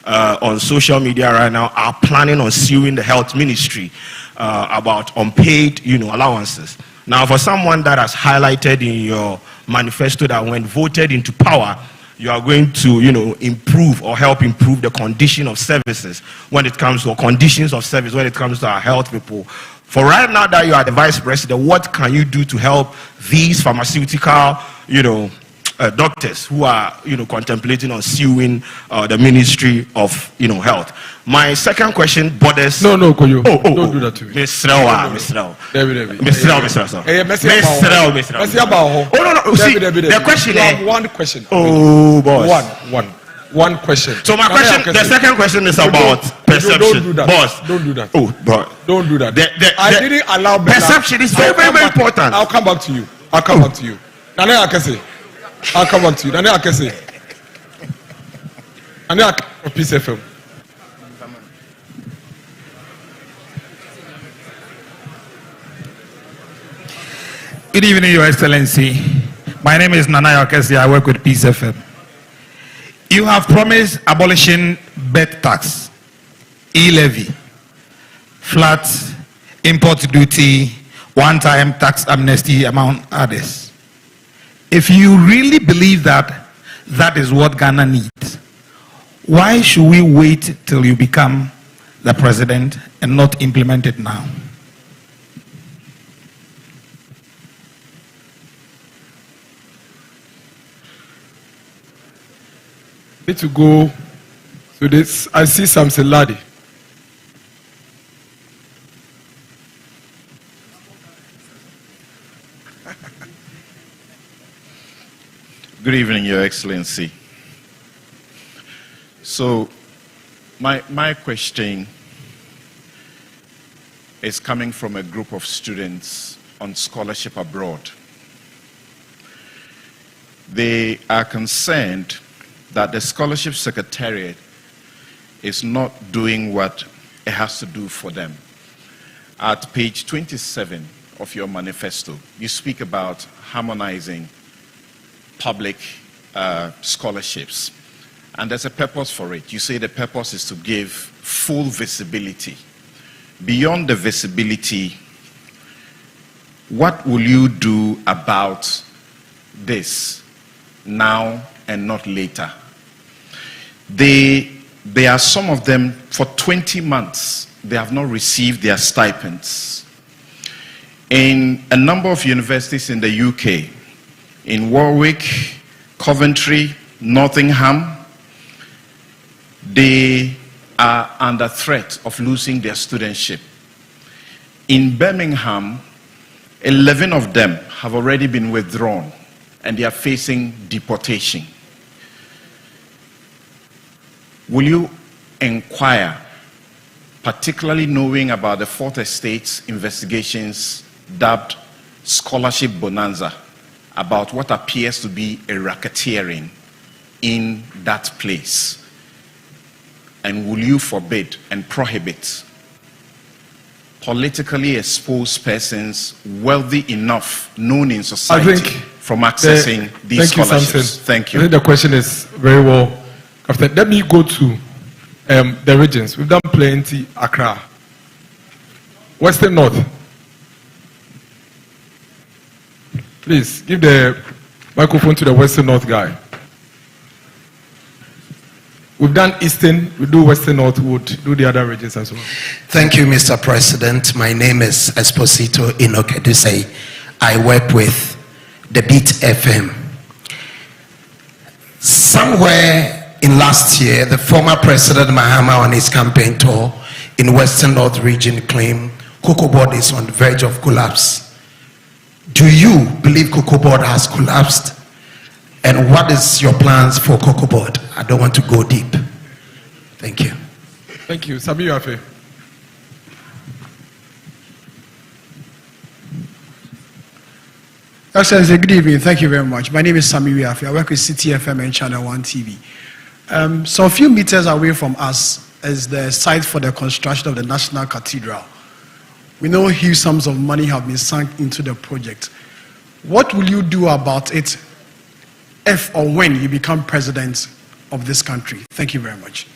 on social media right now are planning on suing the health ministry about unpaid, allowances. Now, for someone that has highlighted in your manifesto that when voted into power, you are going to, improve or help improve the condition of services when it comes to conditions of service when it comes to our health people. For right now that you are the vice president, what can you do to help these pharmaceutical, doctors who are, contemplating on suing the Ministry of, Health? My second question borders. No, Koyo. Don't do that to me. Mr. Oh, no. See, the question is one question. Oh, boss. One question. So my question, the second question is about perception. Don't do that. Boss. Don't do that. Oh, bro. Don't do that. I didn't allow perception is very, very important. I'll come back to you. I'll come back to you. Nane Akese. I'll come back to you. Nane Akese. Nane Akese. Peace FM. Good evening, Your Excellency. My name is Nana Akese. I work with Peace FM. You have promised abolishing bed tax, e-levy, flat import duty, one-time tax amnesty, among others. If you really believe that that is what Ghana needs, why should we wait till you become the president and not implement it now? To go to this. I see Samson Ladi. Good evening, Your Excellency. So, my question is coming from a group of students on scholarship abroad. They are concerned that the Scholarship Secretariat is not doing what it has to do for them. At page 27 of your manifesto, you speak about harmonizing public scholarships. And there's a purpose for it. You say the purpose is to give full visibility. Beyond the visibility, what will you do about this now and not later? There are some of them, for 20 months, they have not received their stipends. In a number of universities in the UK, in Warwick, Coventry, Nottingham, they are under threat of losing their studentship. In Birmingham, 11 of them have already been withdrawn and they are facing deportation. Will you inquire, particularly knowing about the Fourth Estate's investigations dubbed Scholarship Bonanza, about what appears to be a racketeering in that place? And will you forbid and prohibit politically exposed persons wealthy enough, known in society, from accessing these scholarships? Thank you. I think the question is very well. Let me go to the regions. We've done plenty. Accra, Western North. Please give the microphone to the Western North guy. We've done Eastern, we do Western North, we would do the other regions as well. Thank you, Mr. President. My name is Esposito Inokedusei. I work with the Beat FM. Somewhere in last year, the former President Mahama on his campaign tour in Western North region claimed Cocoa Board is on the verge of collapse. Do you believe Cocoa Board has collapsed? And what is your plans for Cocoa Board? I don't want to go deep. Thank you. Thank you. Sami Yafe. Excellency, good evening. Thank you very much. My name is Sami Yafe. I work with CTFM and Channel 1 TV. So a few meters away from us is the site for the construction of the National Cathedral. We know huge sums of money have been sunk into the project. What will you do about it if or when you become president of this country? Thank you very much.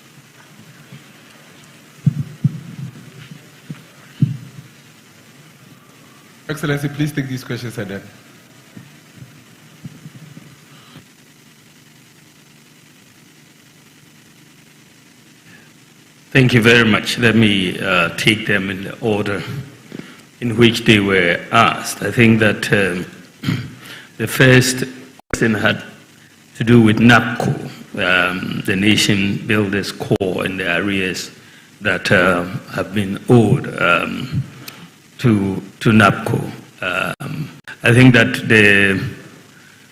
Excellency, please take these questions and then. Thank you very much. Let me take them in the order in which they were asked. I think that the first question had to do with NAPCO, the Nation Builders Corps, and the arrears that have been owed to NAPCO. I think that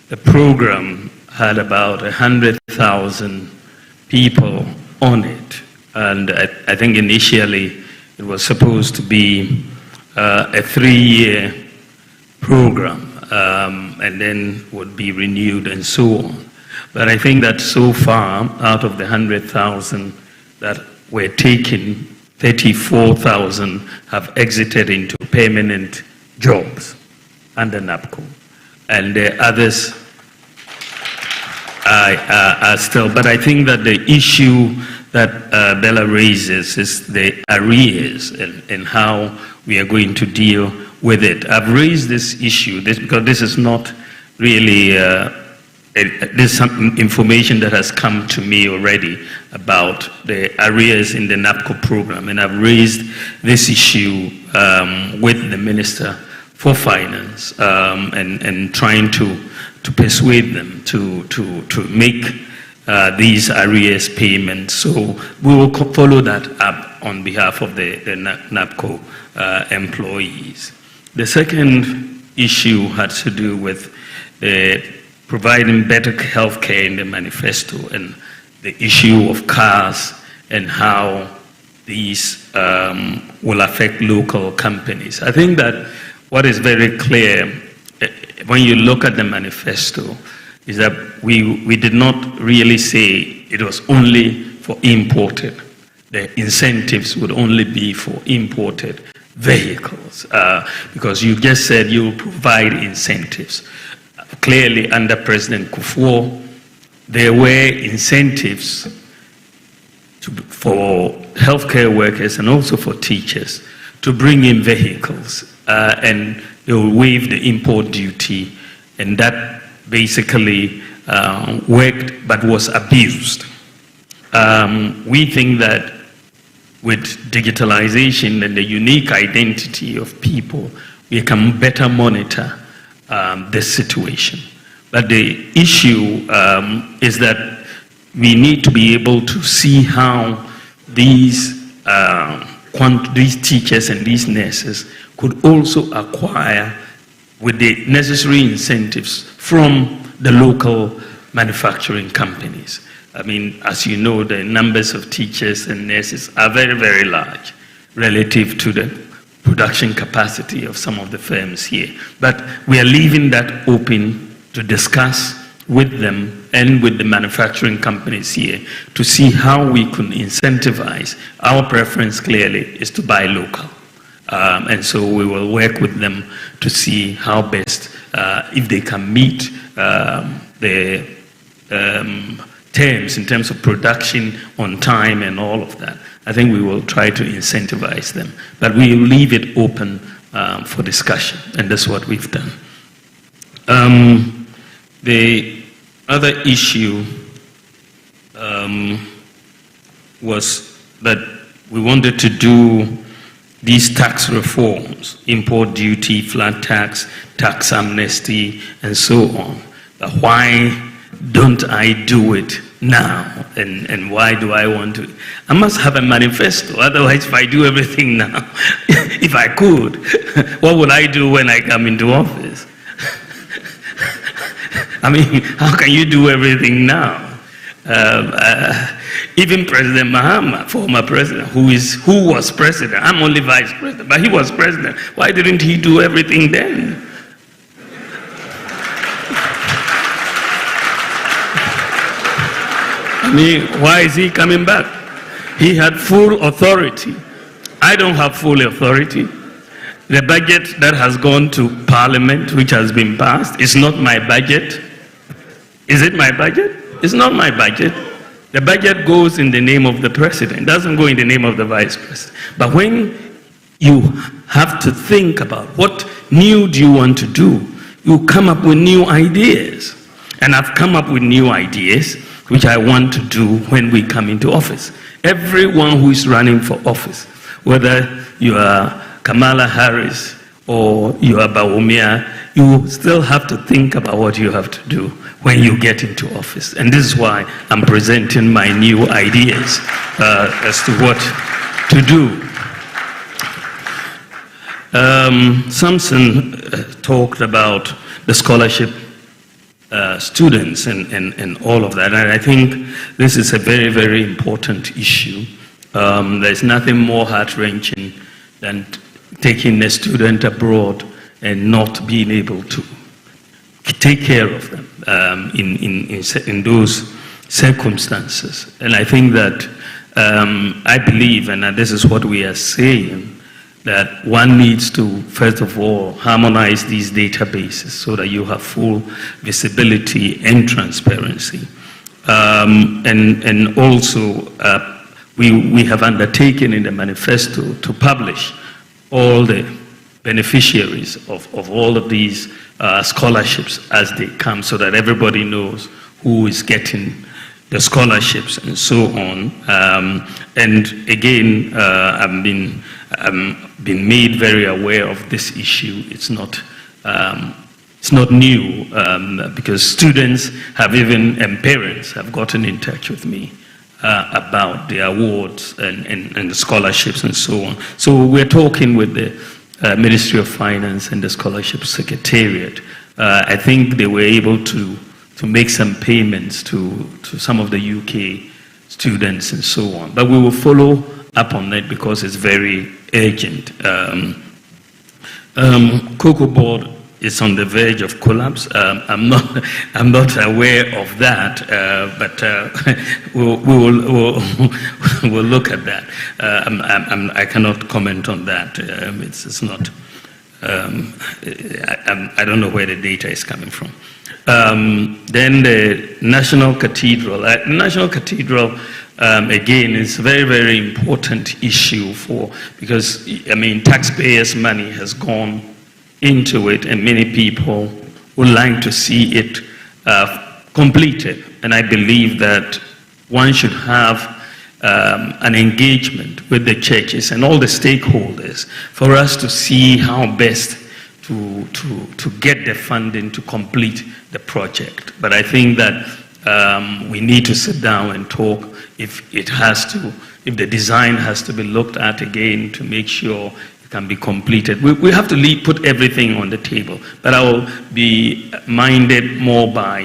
the program had about 100,000 people on it. And I think initially it was supposed to be a 3-year program and then would be renewed and so on. But I think that so far, out of the 100,000 that were taken, 34,000 have exited into permanent jobs under NAPCO. And the others are still. But I think that the issue that Bella raises is the arrears and how we are going to deal with it. I've raised this issue because this is not really, there's some information that has come to me already about the arrears in the NAPCO program, and I've raised this issue with the Minister for Finance and trying to persuade them to make these arrears payments. So we will follow that up on behalf of the NAPCO employees. The second issue had to do with providing better health care in the manifesto and the issue of cars and how these will affect local companies. I think that what is very clear when you look at the manifesto is that we did not really say it was only for imported. The incentives would only be for imported vehicles because you just said you will provide incentives. Clearly, under President Kufuor, there were incentives for healthcare workers and also for teachers to bring in vehicles and they will waive the import duty, and that basically worked but was abused. We think that with digitalization and the unique identity of people, we can better monitor this situation. But the issue is that we need to be able to see how these teachers and these nurses could also acquire with the necessary incentives from the local manufacturing companies. I mean, as you know, the numbers of teachers and nurses are very, very large relative to the production capacity of some of the firms here. But we are leaving that open to discuss with them and with the manufacturing companies here to see how we can incentivize. Our preference clearly is to buy local. And so we will work with them to see how best, if they can meet the terms in terms of production on time and all of that. I think we will try to incentivize them. But we will leave it open for discussion, and that's what we've done. The other issue was that we wanted to do these tax reforms, import duty, flat tax, tax amnesty, and so on. But why don't I do it now? And why do I want to? I must have a manifesto. Otherwise, if I do everything now, if I could, what would I do when I come into office? I mean, how can you do everything now? Even President Mahama, former president, who was president, I'm only vice president, but he was president. Why didn't he do everything then? I mean, why is he coming back? He had full authority. I don't have full authority. The budget that has gone to Parliament, which has been passed, is not my budget. Is it my budget? It's not my budget. The budget goes in the name of the president. It doesn't go in the name of the vice president. But when you have to think about what new do you want to do, you come up with new ideas. And I've come up with new ideas, which I want to do when we come into office. Everyone who is running for office, whether you are Kamala Harris or you are Bawumia, you still have to think about what you have to do when you get into office. And this is why I'm presenting my new ideas as to what to do. Samson talked about the scholarship students and all of that. And I think this is a very, very important issue. There's nothing more heart-wrenching than taking a student abroad and not being able to take care of them in those circumstances. And I think that I believe, and this is what we are saying, that one needs to, first of all, harmonize these databases so that you have full visibility and transparency. And also, we have undertaken in the manifesto to publish all the beneficiaries of all of these scholarships as they come, so that everybody knows who is getting the scholarships and so on. And again, I've been made very aware of this issue. It's not new, because students have and parents have gotten in touch with me about the awards and the scholarships and so on. So we're talking with the Ministry of Finance and the Scholarship Secretariat. I think they were able to make some payments to some of the UK students and so on. But we will follow up on it because it's very urgent. Cocoa Board is on the verge of collapse. I'm not aware of that, but we'll look at that. I cannot comment on that. It's not. I don't know where the data is coming from. Then the National Cathedral. National Cathedral, again, is a very, very important issue because, I mean, taxpayers' money has gone into it, and many people would like to see it completed. And I believe that one should have an engagement with the churches and all the stakeholders for us to see how best to get the funding to complete the project. But I think that we need to sit down and talk if the design has to be looked at again to make sure it can be completed. We have to put everything on the table, but I will be minded more by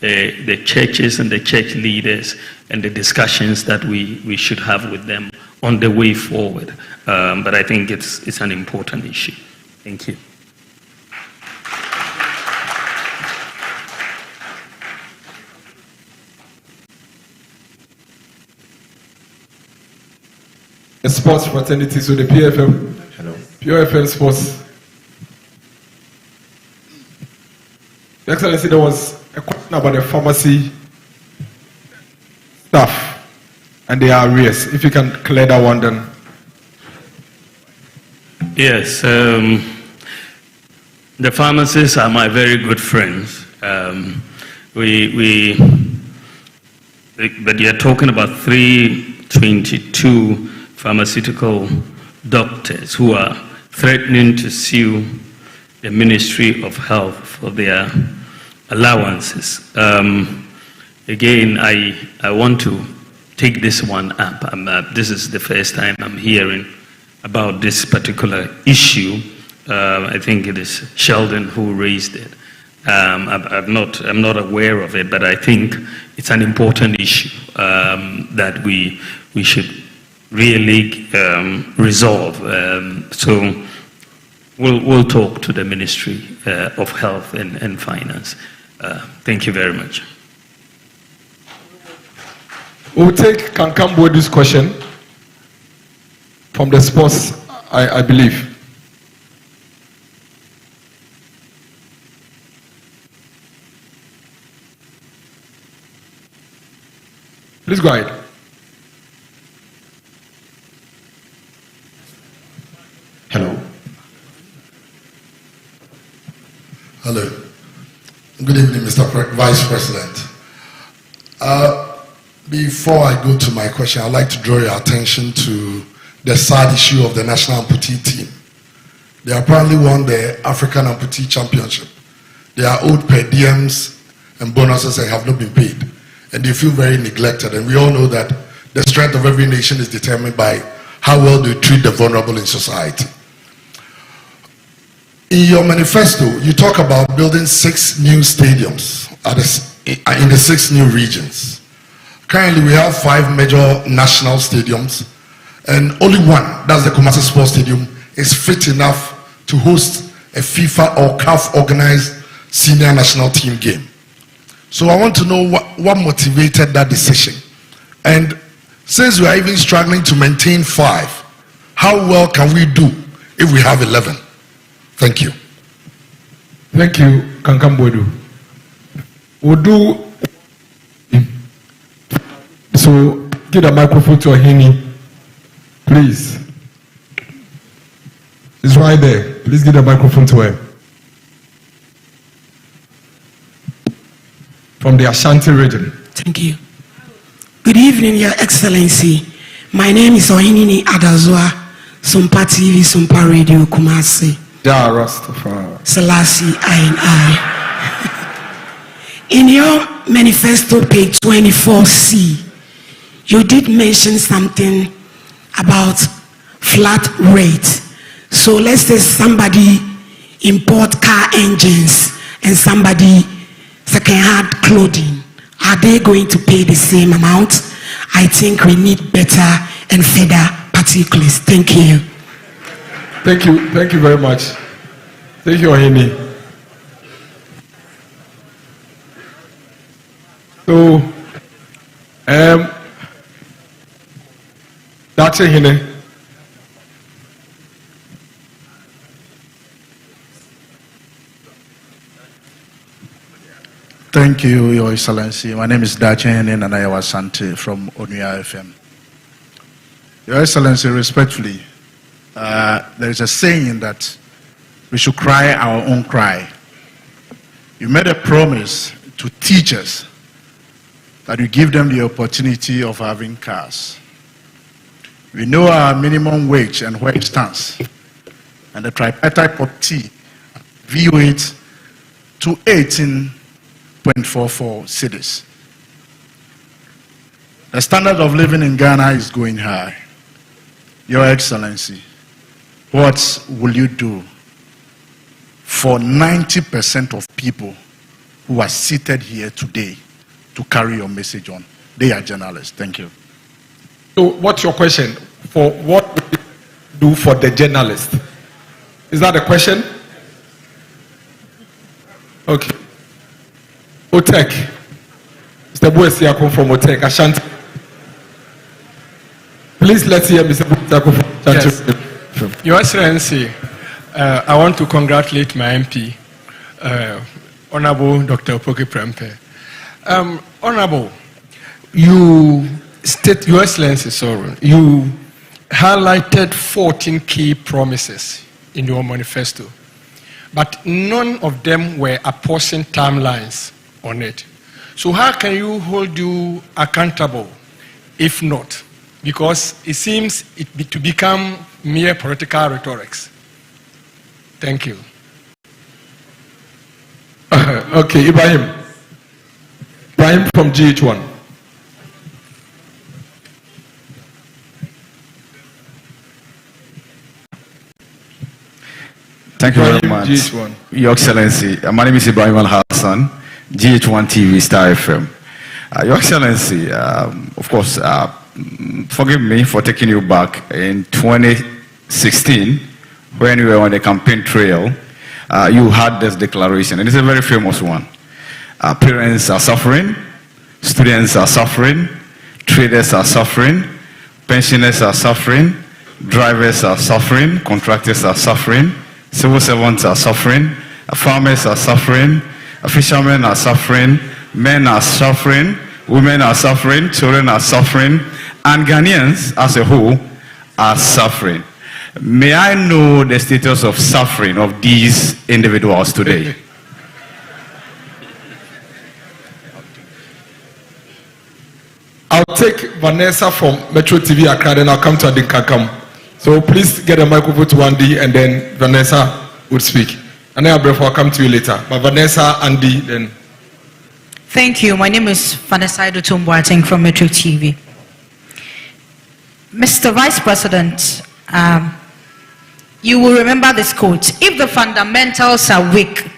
the churches and the church leaders and the discussions that we should have with them on the way forward. But I think it's an important issue. Thank you. The sports fraternity, so the PFM. Hello. PFM Sports. Your Excellency, there was a question about the pharmacy staff and their arrears. If you can clear that one, then. Yes, the pharmacists are my very good friends. But you're talking about 322 pharmaceutical doctors who are threatening to sue the Ministry of Health for their allowances. Again, I want to take this one up. This is the first time I'm hearing about this particular issue. I think it is Sheldon who raised it. I'm not aware of it, but I think it's an important issue that we should really resolve. So we'll talk to the Ministry of Health and Finance. Thank you very much. We'll take Kankambodu's question from the sports, I believe. Please go ahead. Hello. Hello. Good evening, Mr. Vice President. Before I go to my question, I'd like to draw your attention to the sad issue of the national amputee team. They apparently won the African Amputee Championship. They are owed per diems and bonuses and have not been paid. And they feel very neglected. And we all know that the strength of every nation is determined by how well they treat the vulnerable in society. In your manifesto, you talk about building 6 new stadiums in the 6 new regions. Currently, we have 5 major national stadiums, and only one, that's the Kumasi Sports Stadium, is fit enough to host a FIFA or CAF organized senior national team game. So I want to know what motivated that decision. And since we are even struggling to maintain 5, how well can we do if we have 11? Thank you. Thank you, Kankambodu. We'll do. So, give the microphone to Ohini, please. It's right there. Please give the microphone to him. From the Ashanti region. Thank you. Good evening, Your Excellency. My name is Ohini Adazwa, Sumpa TV, Sumpa Radio, Kumasi. Ja, Rastafari. Selassie, I. In your manifesto, page 24C, you did mention something about flat rate. So let's say somebody import car engines and somebody second-hand clothing. Are they going to pay the same amount? I think we need better and further particulars. Thank you. Thank you very much. Thank you, Ohini. So, that's Ohini. Thank you, Your Excellency. My name is Dachen Nanayawa Sante from Onuya FM. Your Excellency, respectfully, there is a saying that we should cry our own cry. You made a promise to teachers that you give them the opportunity of having cars. We know our minimum wage and where it stands. And the tripartite committee view it to 18.44 cities. The standard of living in Ghana is going high. Your Excellency, what will you do for 90% of people who are seated here today to carry your message on? They are journalists. Thank you. So what's your question? For what will you do for the journalist? Is that the question? Okay. Otek. Mr. Buesiakon from Otek, Ashanti. Please let's hear Mr. Buesiakon from Ashanti. Yes. Your Excellency, I want to congratulate my MP, Honorable Dr. Opoki Prempeh. Honorable, Your Excellency, you highlighted 14 key promises in your manifesto, but none of them were apportioned timelines on it. So how can you hold you accountable if not? Because it seems to become mere political rhetorics. Thank you. Okay, Ibrahim. Ibrahim from GH1. Thank you very much. GH1. Your Excellency, my name is Ibrahim Al Hassan, GH1 TV, Star FM. Your Excellency, of course, forgive me for taking you back in 2016 when you were on the campaign trail. You had this declaration, and it's a very famous one. Parents are suffering, students are suffering, traders are suffering, pensioners are suffering, drivers are suffering, contractors are suffering, civil servants are suffering, farmers are suffering, fishermen are suffering, men are suffering, women are suffering, children are suffering, and Ghanaians as a whole are suffering. May I know the status of suffering of these individuals today? I'll take Vanessa from Metro TV Accra, then I'll come to Adinkakam. So please get a microphone to Andy, and then Vanessa would speak. And then I'll come to you later. But Vanessa, Andy, then. Thank you. My name is Vanessa Idotumboateng from Metro TV. Mr. Vice President, you will remember this quote: if the fundamentals are weak,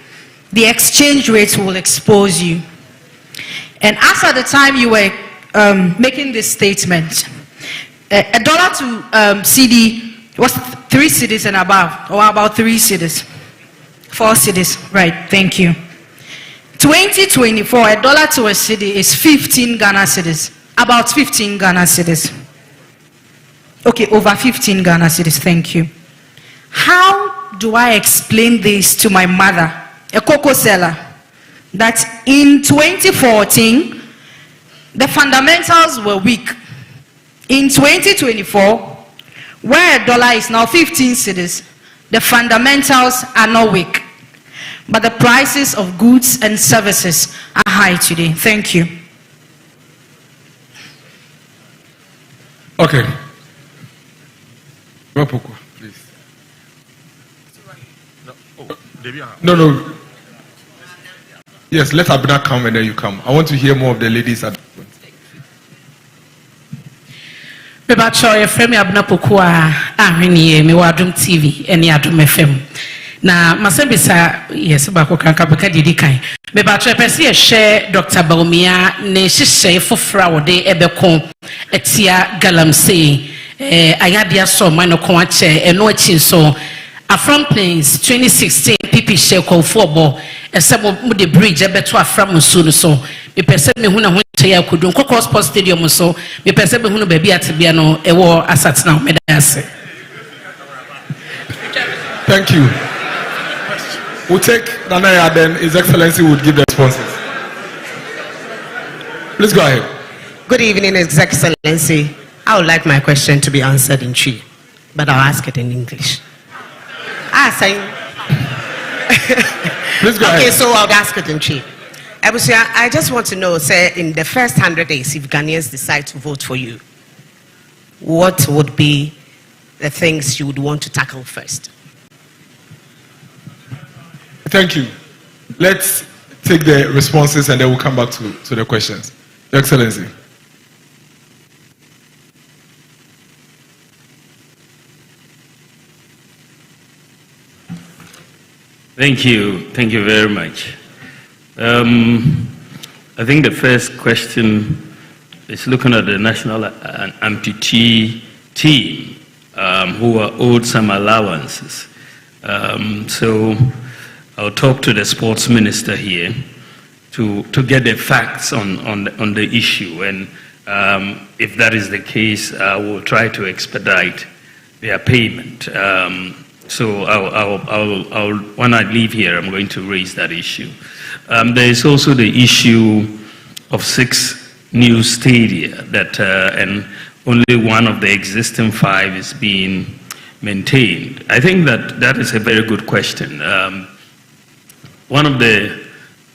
the exchange rate will expose you. And as at the time you were making this statement, a dollar to CD was 3 cedis and above, or about 3 cedis, 4 cedis, right? Thank you. 2024, a dollar to a cedi is 15 Ghana cedis, about 15 Ghana cedis. Okay, over 15 Ghana cedis. Thank you. How do I explain this to my mother, a cocoa seller, that in 2014 the fundamentals were weak? In 2024, where a dollar is now 15 cedis, the fundamentals are not weak, but the prices of goods and services are high today. Thank you. Okay. Please. No. Yes, let Abina come and then you come. I want to hear more of the ladies at Mebacho FM Abna Pokua ahwenie me wadum TV ene adum FM. Na masembisa yes ba ko kanka beka didi kan. Mebacho pese ye share Dr. Bawumia ne hihye fofra wode ebeko etia galamsey ayadia so man ko ache eno achi so Afram Plains 2016 PP share call for bo esebo mu the bridge ebeto Afram nsu so me pese me hu na ho ya kudun Kokos Sports Stadium so me pese me hu no ba bi atebia no ewo asatena me da ase. Thank you. We'll take Nanaya, then His Excellency would give the responses. Please go ahead. Good evening, His Excellency. I would like my question to be answered in Twi, but I'll ask it in English. Please go ahead. Okay, so I'll ask it in Twi. I just want to know, say, in the first 100 days, if Ghanaians decide to vote for you, what would be the things you would want to tackle first? Thank you. Let's take the responses and then we'll come back to the questions. Your Excellency. Thank you. Thank you very much. I think the first question is looking at the national amputee team who are owed some allowances. So I'll talk to the sports minister here to get the facts on the issue, and if that is the case, I will try to expedite their payment. So I'll when I leave here, I'm going to raise that issue. There is also the issue of 6 new stadia that, and only one of the existing 5 is being maintained. I think that is a very good question. One of the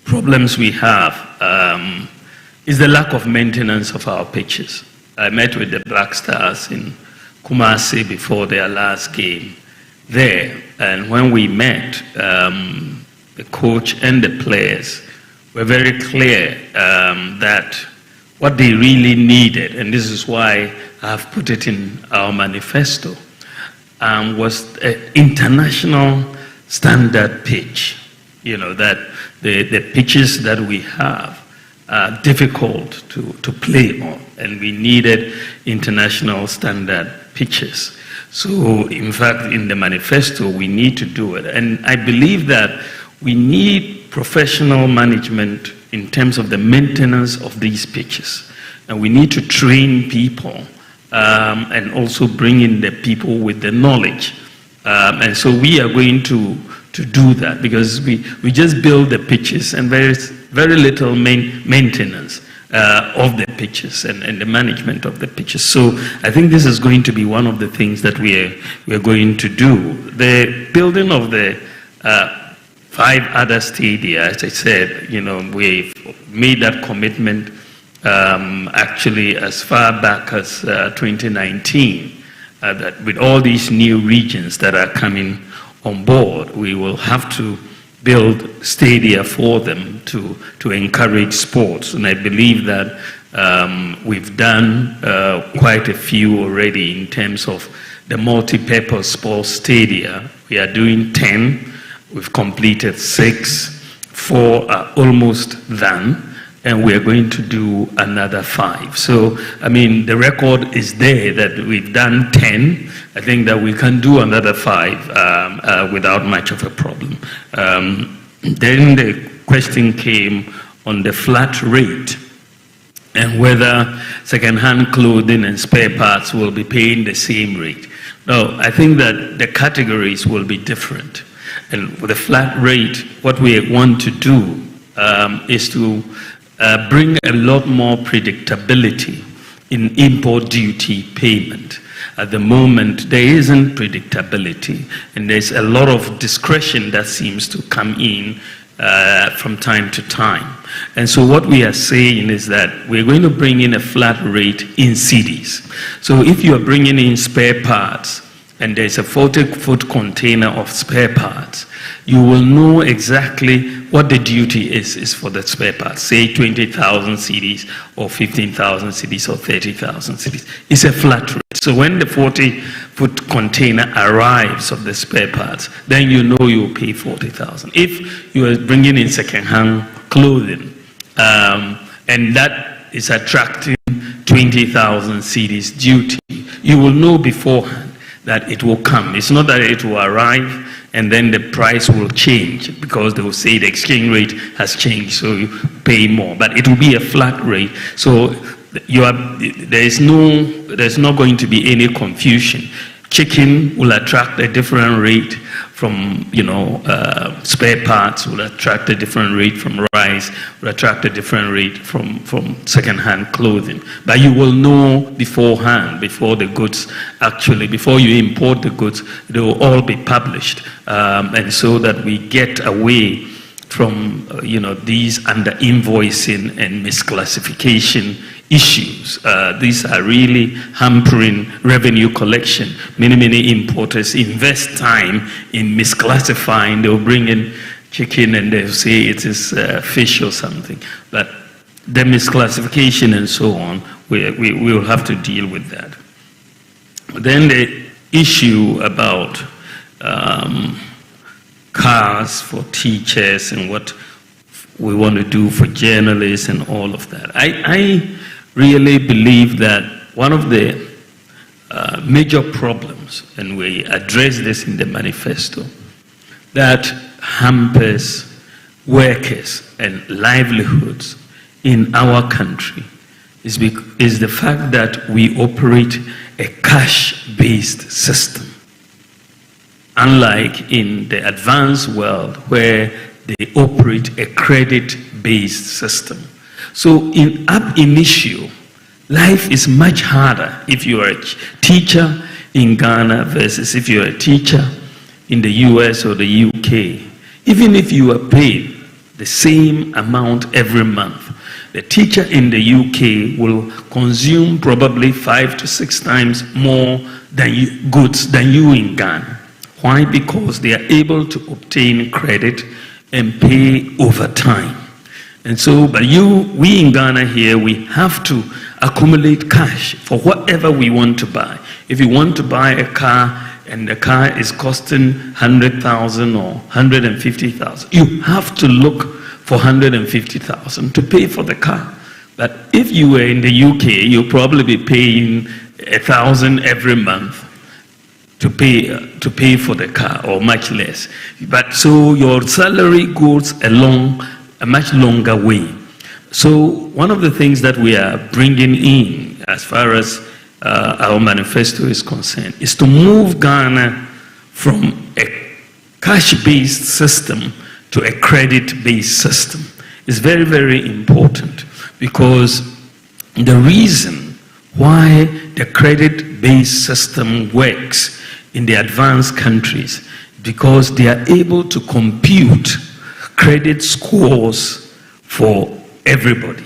problems we have is the lack of maintenance of our pitches. I met with the Black Stars in Kumasi before their last game there, and when we met, the coach and the players were very clear that what they really needed, and this is why I've put it in our manifesto, was international standard pitch. You know, that the pitches that we have are difficult to play on, and we needed international standard pitches. So, in fact, in the manifesto, we need to do it. And I believe that we need professional management in terms of the maintenance of these pitches. And we need to train people and also bring in the people with the knowledge. And so we are going to do that, because we just build the pitches and there's very little maintenance of the pitches and the management of the pitches. So I think this is going to be one of the things that we're going to do. The building of the 5 other stadia, as I said, you know, we've made that commitment actually as far back as 2019, that with all these new regions that are coming on board, we will have to build stadia for them to encourage sports. And I believe that we've done quite a few already in terms of the multi-purpose sports stadia. We are doing 10. We've completed 6. 4 are almost done. And we are going to do another 5. So, I mean, the record is there that we've done 10. I think that we can do another 5 without much of a problem. Then the question came on the flat rate and whether second-hand clothing and spare parts will be paying the same rate. No, I think that the categories will be different. And with the flat rate, what we want to do is to bring a lot more predictability in import duty payment. At the moment, there isn't predictability, and there's a lot of discretion that seems to come in from time to time. And so what we are saying is that we're going to bring in a flat rate in cities. So if you are bringing in spare parts, and there's a 40-foot container of spare parts, you will know exactly what the duty is for the spare parts, say 20,000 cedis or 15,000 cedis or 30,000 cedis. It's a flat rate. So when the 40-foot container arrives of the spare parts, then you know you'll pay 40,000. If you are bringing in second-hand clothing, and that is attracting 20,000 cedis duty, you will know beforehand that it will come. It's not that it will arrive and then the price will change, because they will say the exchange rate has changed, so you pay more. But it will be a flat rate. So there's not going to be any confusion. Chicken will attract a different rate from, spare parts will attract a different rate from rice, will attract a different rate from second-hand clothing. But you will know beforehand, before the goods before you import the goods, they will all be published. And so that we get away from, these under-invoicing and misclassification issues. These are really hampering revenue collection. Many importers invest time in misclassifying. They'll bring in chicken and they'll say it is fish or something. But the misclassification and so on, we will have to deal with that. Then the issue about cars for teachers and what we want to do for journalists and all of that. I really believe that one of the major problems, and we address this in the manifesto, that hampers workers and livelihoods in our country is the fact that we operate a cash-based system. Unlike in the advanced world where they operate a credit-based system. So ab initio, life is much harder if you are a teacher in Ghana versus if you're a teacher in the US or the UK. Even if you are paid the same amount every month, the teacher in the UK will consume probably 5 to 6 times more goods than you in Ghana. Why? Because they are able to obtain credit and pay over time. And so, we in Ghana here, we have to accumulate cash for whatever we want to buy. If you want to buy a car, and the car is costing 100,000 or 150,000, you have to look for 150,000 to pay for the car. But if you were in the UK, you'll probably be paying 1,000 every month to pay for the car, or much less. But so your salary goes along a much longer way. So one of the things that we are bringing in, as far as our manifesto is concerned, is to move Ghana from a cash-based system to a credit-based system. It's very, very important, because the reason why the credit-based system works in the advanced countries, because they are able to compute credit scores for everybody.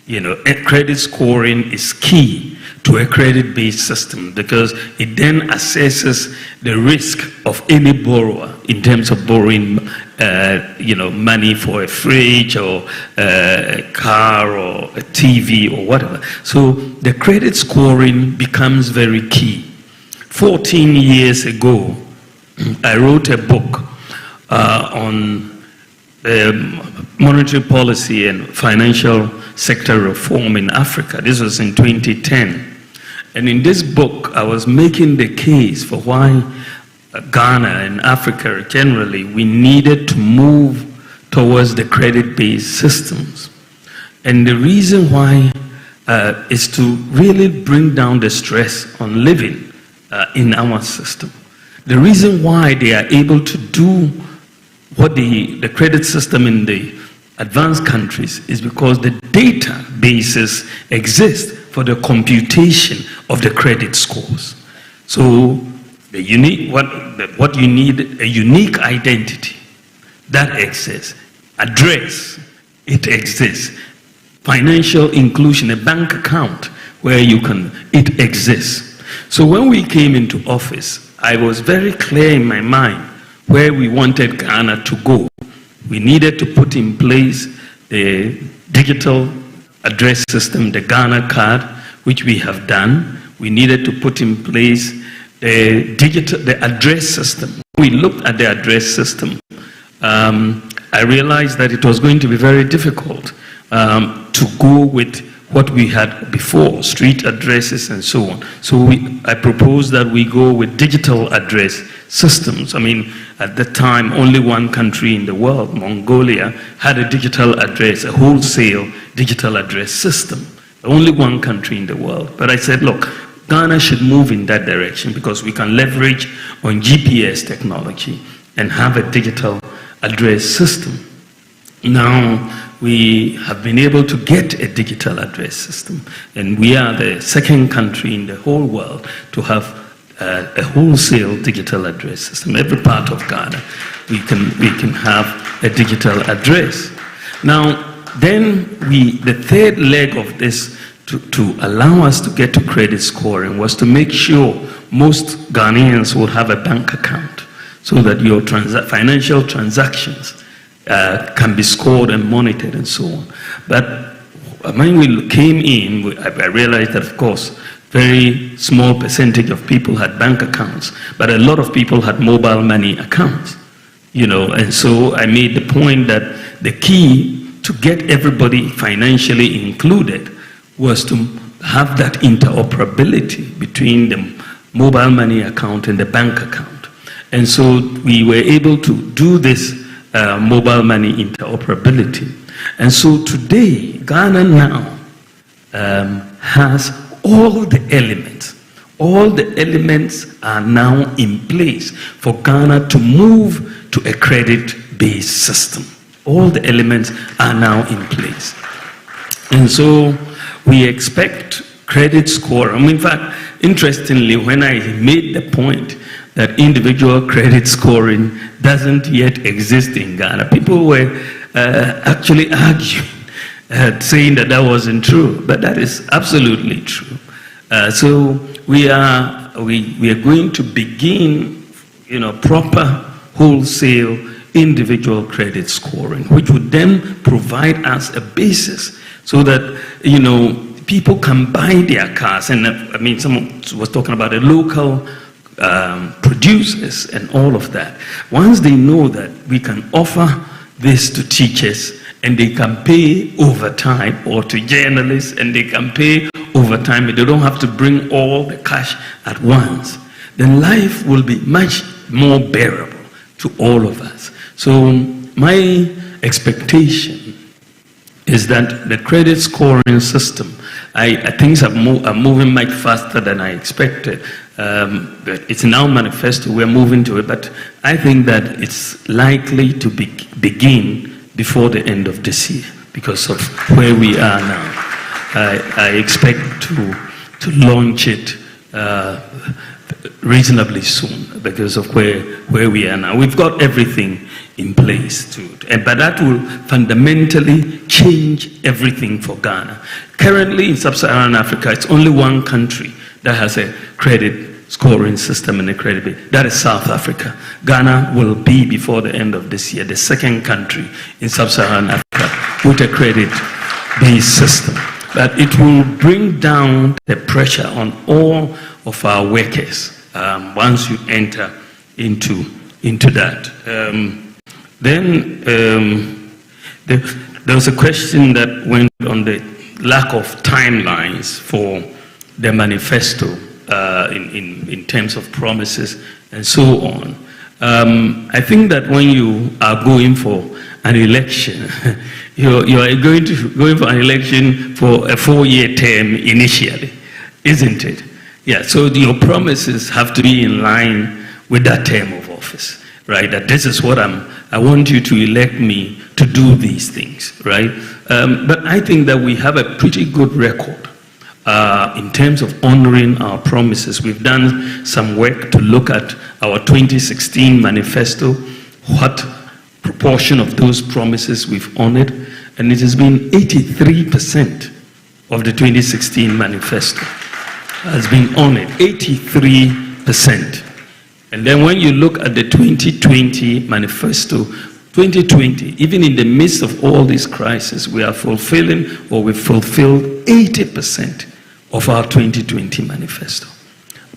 You know, credit scoring is key to a credit-based system, because it then assesses the risk of any borrower in terms of borrowing, money for a fridge or a car or a TV or whatever. So the credit scoring becomes very key. 14 years ago, I wrote a book on monetary policy and financial sector reform in Africa. This was in 2010. And in this book, I was making the case for why Ghana and Africa generally, we needed to move towards the credit-based systems. And the reason why is to really bring down the stress on living in our system. The reason why they are able to do what the credit system in the advanced countries is because the databases exist for the computation of the credit scores. So the unique, what you need, a unique identity, that exists. Address, it exists. Financial inclusion, a bank account where you can, it exists. So when we came into office, I was very clear in my mind where we wanted Ghana to go. We needed to put in place the digital address system, the Ghana card, which we have done. We needed to put in place the address system. We looked at the address system. I realized that it was going to be very difficult to go with what we had before, street addresses and so on. So I proposed that we go with digital address systems. I mean, at the time, only one country in the world, Mongolia, had a digital address, a wholesale digital address system. Only one country in the world. But I said, look, Ghana should move in that direction because we can leverage on GPS technology and have a digital address system. Now, we have been able to get a digital address system, and we are the second country in the whole world to have a wholesale digital address system. Every part of Ghana, we can have a digital address. Now, then the third leg of this to allow us to get to credit scoring was to make sure most Ghanaians would have a bank account so that your financial transactions can be scored and monitored and so on. But when we came in, I realized that, of course, very small percentage of people had bank accounts, but a lot of people had mobile money accounts, and so I made the point that the key to get everybody financially included was to have that interoperability between the mobile money account and the bank account. And so we were able to do this mobile money interoperability. And so today, Ghana now has all the elements. All the elements are now in place for Ghana to move to a credit-based system. All the elements are now in place. And so we expect credit score. In fact, interestingly, when I made the point that individual credit scoring doesn't yet exist in Ghana, people were actually arguing, saying that that wasn't true, but that is absolutely true. So we are going to begin, proper wholesale individual credit scoring, which would then provide us a basis so that, people can buy their cars. And someone was talking about a local producers and all of that. Once they know that we can offer this to teachers and they can pay overtime, or to journalists and they can pay overtime, and they don't have to bring all the cash at once, then life will be much more bearable to all of us. So my expectation is that the credit scoring system, things are moving much faster than I expected. But it's now manifesto, we're moving to it, but I think that it's likely to begin before the end of this year because of where we are now. I expect to launch it reasonably soon because of where we are now. We've got everything in place but that will fundamentally change everything for Ghana. Currently in Sub-Saharan Africa, it's only one country that has a credit scoring system and a credit base. That is South Africa. Ghana will be, before the end of this year, the second country in Sub-Saharan Africa with a credit-based system. But it will bring down the pressure on all of our workers once you enter into that. There was a question that went on the lack of timelines for the manifesto in terms of promises and so on. I think that when you are going for an election, you are going for an election for a 4-year term initially, isn't it? Yeah, so your promises have to be in line with that term of office, right? That this is what I want you to elect me to do these things, right? But I think that we have a pretty good record in terms of honoring our promises. We've done some work to look at our 2016 manifesto, what proportion of those promises we've honored, and it has been 83% of the 2016 manifesto has been honored, 83%. And then when you look at the 2020 manifesto, 2020, even in the midst of all this crisis, we are fulfilling, or we've fulfilled 80% of our 2020 manifesto.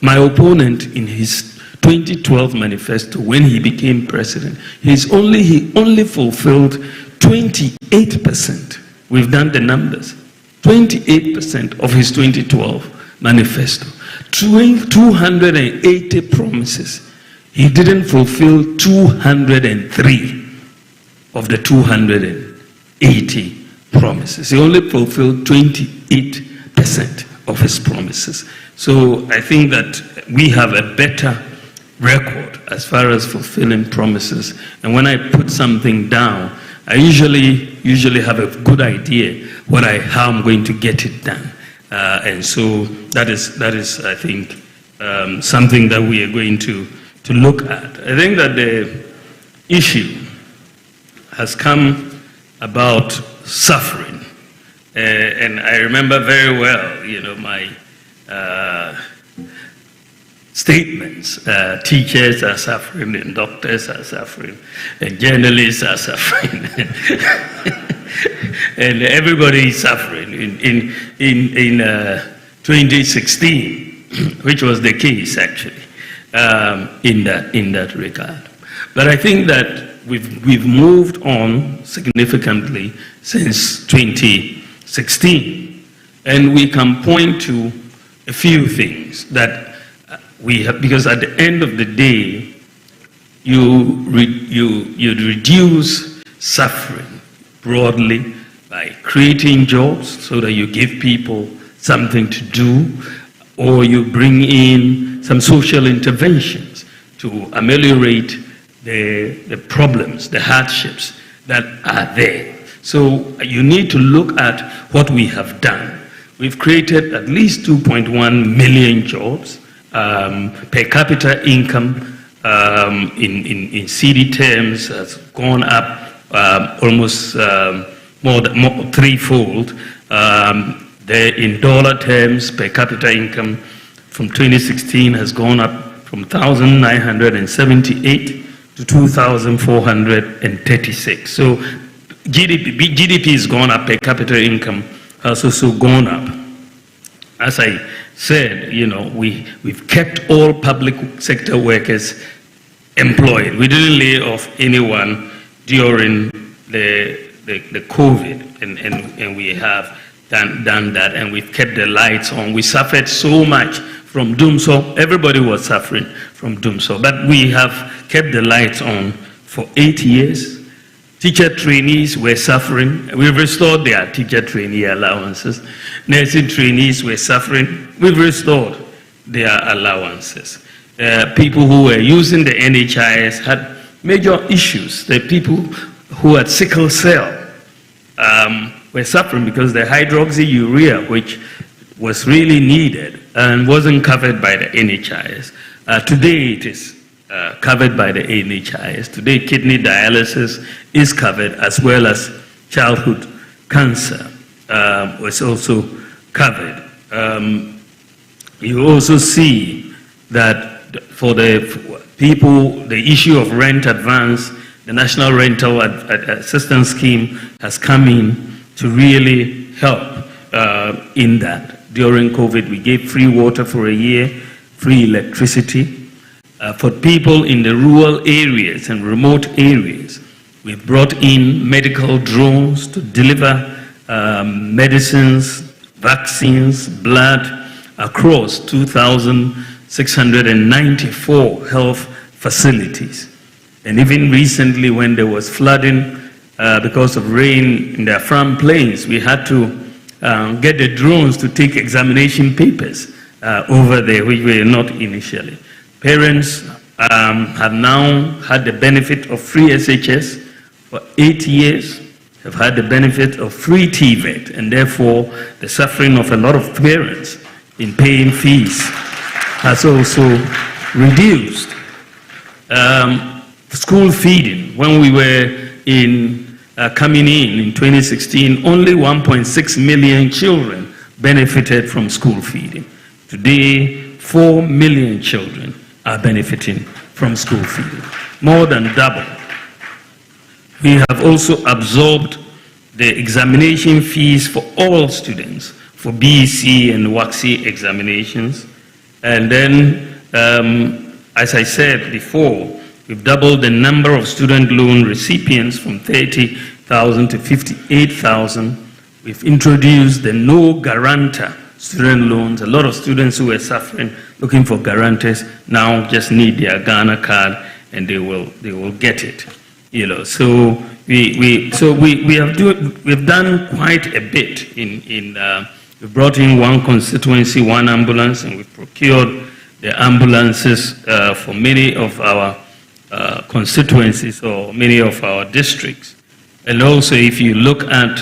My opponent in his 2012 manifesto, when he became president, he only fulfilled 28%. We've done the numbers. 28% of his 2012 manifesto. 280 promises. He didn't fulfill 203 of the 280 promises. He only fulfilled 28% of his promises. So I think that we have a better record as far as fulfilling promises. And when I put something down, I usually have a good idea how I'm going to get it done. And so that is I think, something that we are going to look at. I think that the issue has come about suffering. And I remember very well, my statements. Teachers are suffering, and doctors are suffering, and journalists are suffering. And everybody is suffering in 2016, which was the case actually, in that regard. But I think that we've moved on significantly since 2016, and we can point to a few things that we have, because at the end of the day, you reduce suffering broadly by creating jobs so that you give people something to do, or you bring in some social interventions to ameliorate the problems, the hardships that are there. So you need to look at what we have done. We've created at least 2.1 million jobs. Per capita income in CD terms has gone up almost more threefold. In dollar terms, per capita income from 2016 has gone up from 1,978 to 2,436. So GDP has gone up, per capita income has also gone up. As I said, you know, we've kept all public sector workers employed. We didn't lay off anyone during the COVID, and we have done that, and we've kept the lights on. We suffered so much from doomsday. Everybody was suffering from doomsday, but we have kept the lights on for 8 years. Teacher trainees were suffering. We've restored their teacher trainee allowances. Nursing trainees were suffering. We've restored their allowances. People who were using the NHIS had major issues. The people who had sickle cell were suffering because the hydroxyurea, which was really needed and wasn't covered by the NHIS. Today it is covered by the NHIS. Today kidney dialysis is covered, as well as childhood cancer was also covered. You also see that for the people, the issue of rent advance, the National Rental Assistance Scheme has come in to really help in that. During COVID, we gave free water for a year, free electricity. For people in the rural areas and remote areas, we brought in medical drones to deliver medicines, vaccines, blood across 2,694 health facilities. And even recently, when there was flooding because of rain in the Afram Plains, we had to get the drones to take examination papers over there, which were not initially. Parents have now had the benefit of free SHS for 8 years, have had the benefit of free TVET, and therefore the suffering of a lot of parents in paying fees has also reduced. School feeding, when we were coming in 2016, only 1.6 million children benefited from school feeding. Today, 4 million children are benefiting from school feeding, more than double. We have also absorbed the examination fees for all students for BEC and WACSI examinations. And then, as I said before, we've doubled the number of student loan recipients from 30,000 to 58,000. We've introduced the no guarantor student loans. A lot of students who were suffering, looking for guarantors, now just need their Ghana card and they will get it. You know, so we've done quite a bit we brought in one constituency, one ambulance, and we've procured the ambulances for many of our constituencies or many of our districts. And also, if you look at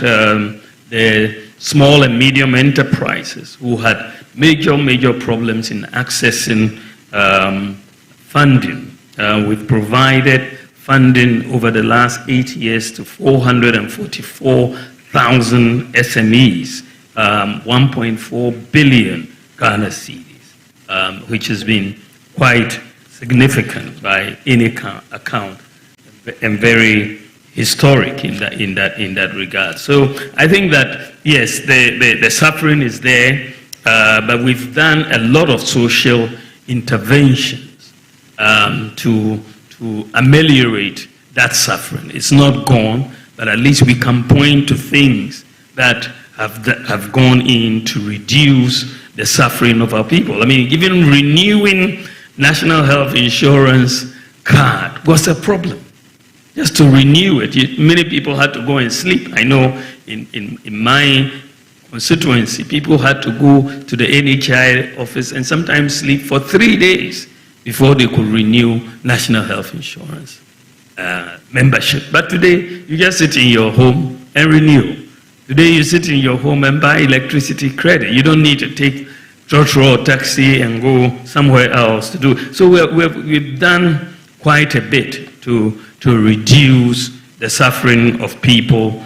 the small and medium enterprises who had major problems in accessing funding, we've provided funding over the last 8 years to 444,000 SMEs, 1.4 billion Ghana cedis, which has been quite significant by any account and very historic in that regard. So I think that yes, the suffering is there, but we've done a lot of social interventions to ameliorate that suffering. It's not gone, but at least we can point to things that have gone in to reduce the suffering of our people. I mean, even renewing National Health Insurance card was a problem. Just to renew it, many people had to go and sleep. I know in my constituency, people had to go to the NHI office and sometimes sleep for 3 days before they could renew National Health Insurance membership. But today, you just sit in your home and renew. Today, you sit in your home and buy electricity credit. You don't need to take trotro or taxi and go somewhere else to do it. So we've done quite a bit to reduce the suffering of people,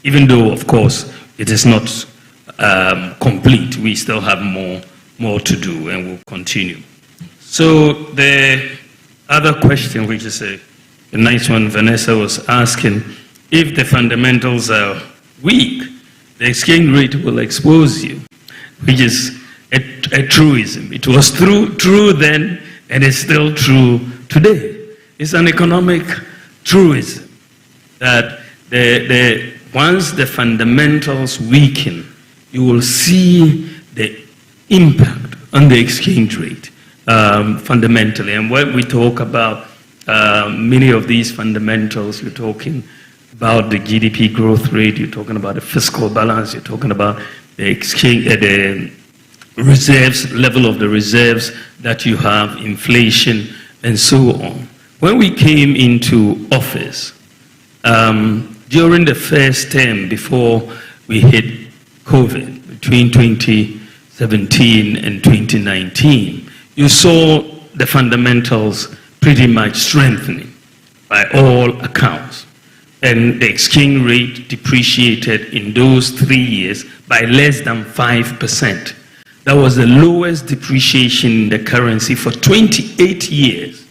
even though, of course, it is not complete. We still have more to do, and we'll continue. So the other question, which is a nice one, Vanessa was asking, if the fundamentals are weak, the exchange rate will expose you, which is a truism. It was true then, and it's still true today. It's an economic truism that once the fundamentals weaken, you will see the impact on the exchange rate fundamentally. And when we talk about many of these fundamentals, you're talking about the GDP growth rate, you're talking about the fiscal balance, you're talking about the exchange, the reserves, level of the reserves that you have, inflation, and so on. When we came into office, during the first term before we hit COVID, between 2017 and 2019, you saw the fundamentals pretty much strengthening by all accounts. And the exchange rate depreciated in those 3 years by less than 5%. That was the lowest depreciation in the currency for 28 years.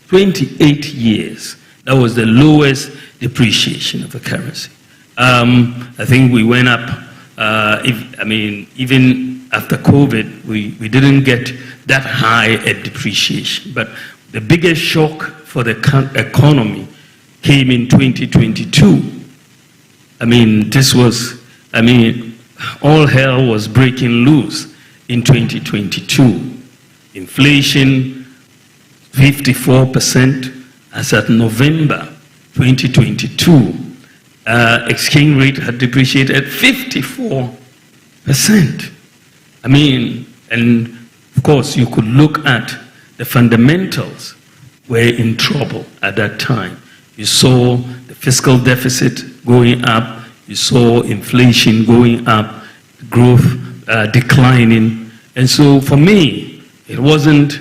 28 years. That was the lowest depreciation of the currency. I think we went up, even after COVID, we didn't get that high a depreciation. But the biggest shock for the economy came in 2022. All hell was breaking loose in 2022. Inflation, 54%, as at November 2022. Exchange rate had depreciated at 54%. And of course, you could look at the fundamentals were in trouble at that time. You saw the fiscal deficit going up, you saw inflation going up, growth declining. And so for me, it wasn't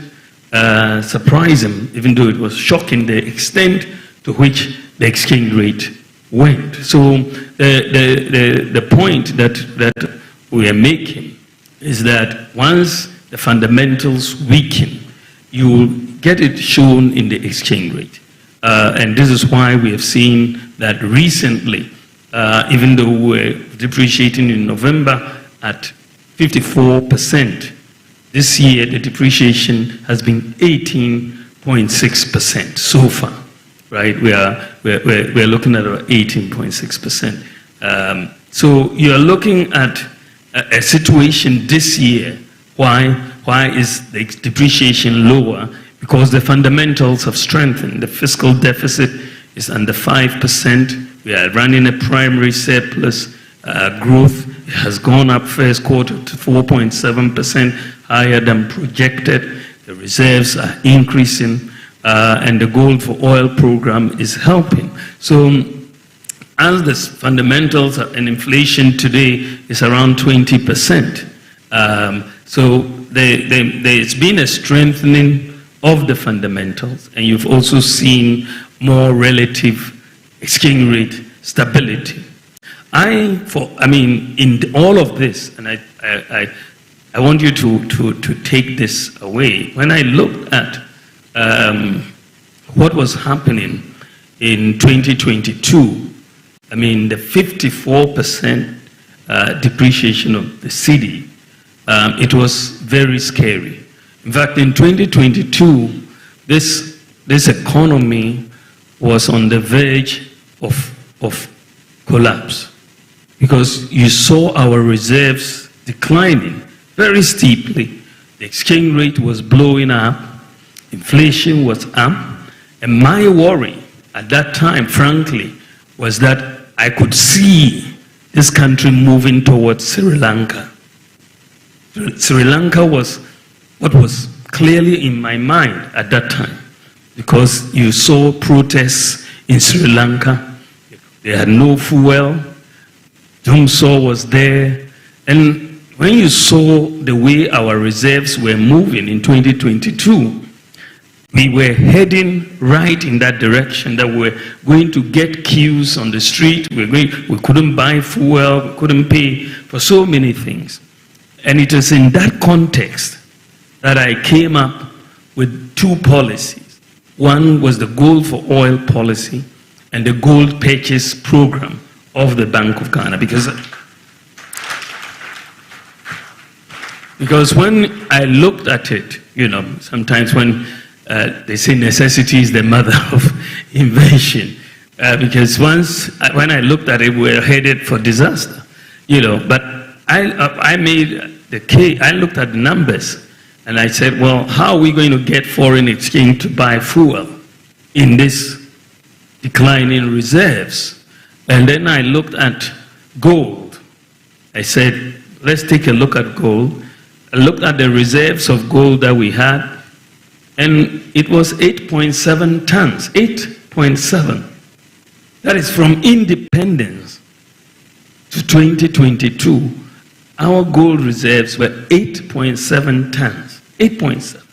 surprising, even though it was shocking, the extent to which the exchange rate went. So the point that we are making is that once the fundamentals weaken, you will get it shown in the exchange rate. And this is why we have seen that recently, even though we're depreciating in November at 54%, this year the depreciation has been 18.6% so far, right? We're looking at about 18.6%. So you're looking at a situation this year. Why is the depreciation lower? Because the fundamentals have strengthened. The fiscal deficit is under 5%. We are running a primary surplus. Growth has gone up first quarter to 4.7%, higher than projected. The reserves are increasing, and the gold for oil program is helping. So as the fundamentals and inflation today is around 20%. So there's been a strengthening of the fundamentals, and you've also seen more relative exchange rate stability. In all of this, and I want you to take this away. When I looked at what was happening in 2022, the 54% depreciation of the cedi, it was very scary. In fact, in 2022, this economy was on the verge of collapse, because you saw our reserves declining very steeply. The exchange rate was blowing up, inflation was up, and my worry at that time, frankly, was that I could see this country moving towards Sri Lanka. Sri Lanka was what was clearly in my mind at that time, because you saw protests in Sri Lanka. They had no fuel. Jumso was there. And when you saw the way our reserves were moving in 2022, we were heading right in that direction, that we were going to get queues on the street. We couldn't buy fuel, we couldn't pay for so many things. And it is in that context that I came up with two policies. One was the gold for oil policy and the gold purchase program of the Bank of Ghana, because Because when I looked at it, you know, sometimes when they say necessity is the mother of invention, because when I looked at it, we were headed for disaster, you know. But I made the case. I looked at the numbers, and I said, well, how are we going to get foreign exchange to buy fuel in this declining reserves? And then I looked at gold. I said, let's take a look at gold. I looked at the reserves of gold that we had, and it was 8.7 tons, 8.7. That is from independence to 2022. Our gold reserves were 8.7 tons, 8.7.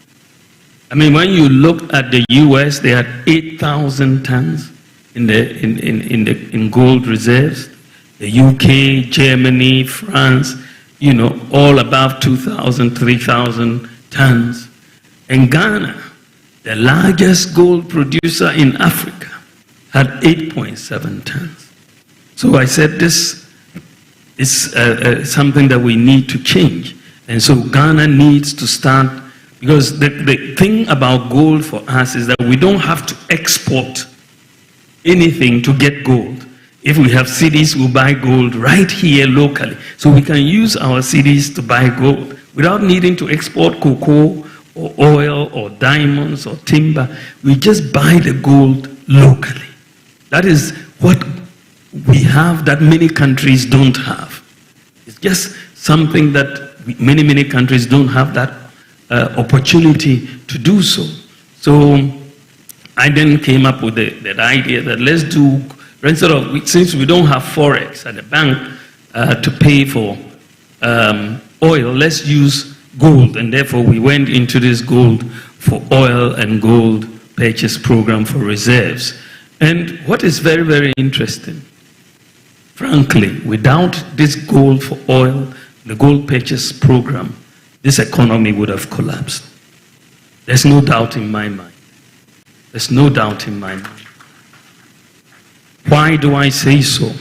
I mean, when you look at the US, they had 8,000 tons in gold reserves. The UK, Germany, France, you know, all above 2,000, 3,000 tons. And Ghana, the largest gold producer in Africa, had 8.7 tons. So I said this is something that we need to change. And so Ghana needs to start, because the thing about gold for us is that we don't have to export anything to get gold. If we have cities, we'll buy gold right here locally. So we can use our cities to buy gold without needing to export cocoa or oil or diamonds or timber. We just buy the gold locally. That is what we have that many countries don't have. It's just something that many countries don't have that opportunity to do so. So I then came up with that idea that let's do, instead of, since we don't have forex at the bank to pay for oil, let's use gold. And therefore we went into this gold for oil and gold purchase program for reserves. And what is very, very interesting, frankly, without this gold for oil, the gold purchase program, this economy would have collapsed. There's no doubt in my mind. There's no doubt in my mind. Why do I say so?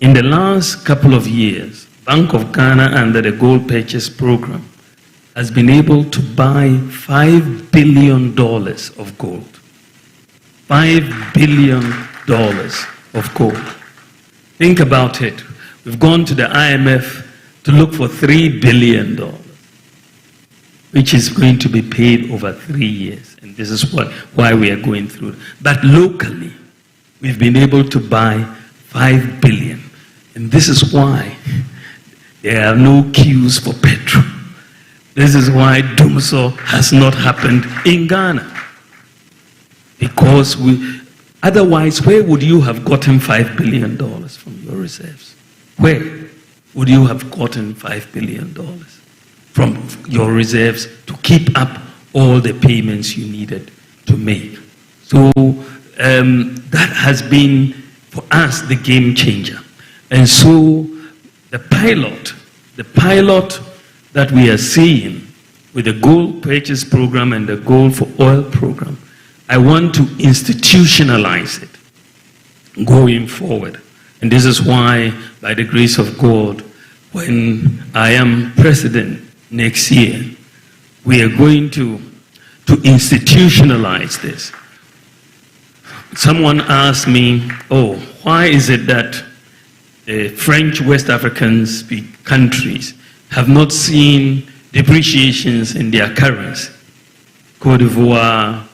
In the last couple of years, Bank of Ghana under the gold purchase program has been able to buy $5 billion of gold. $5 billion of gold. Think about it. We've gone to the IMF to look for $3 billion, which is going to be paid over 3 years. And this is why we are going through it. But locally, we've been able to buy $5 billion. And this is why there are no queues for petrol. This is why Dumso has not happened in Ghana. Because otherwise, where would you have gotten $5 billion from your reserves? Where would you have gotten $5 billion from your reserves to keep up all the payments you needed to make? So that has been, for us, the game changer. And so the pilot that we are seeing with the gold purchase program and the gold for oil program, I want to institutionalize it going forward. And this is why, by the grace of God, when I am president next year, we are going to institutionalize this. Someone asked me, oh, why is it that the French West African countries have not seen depreciations in their currency? Cote d'Ivoire,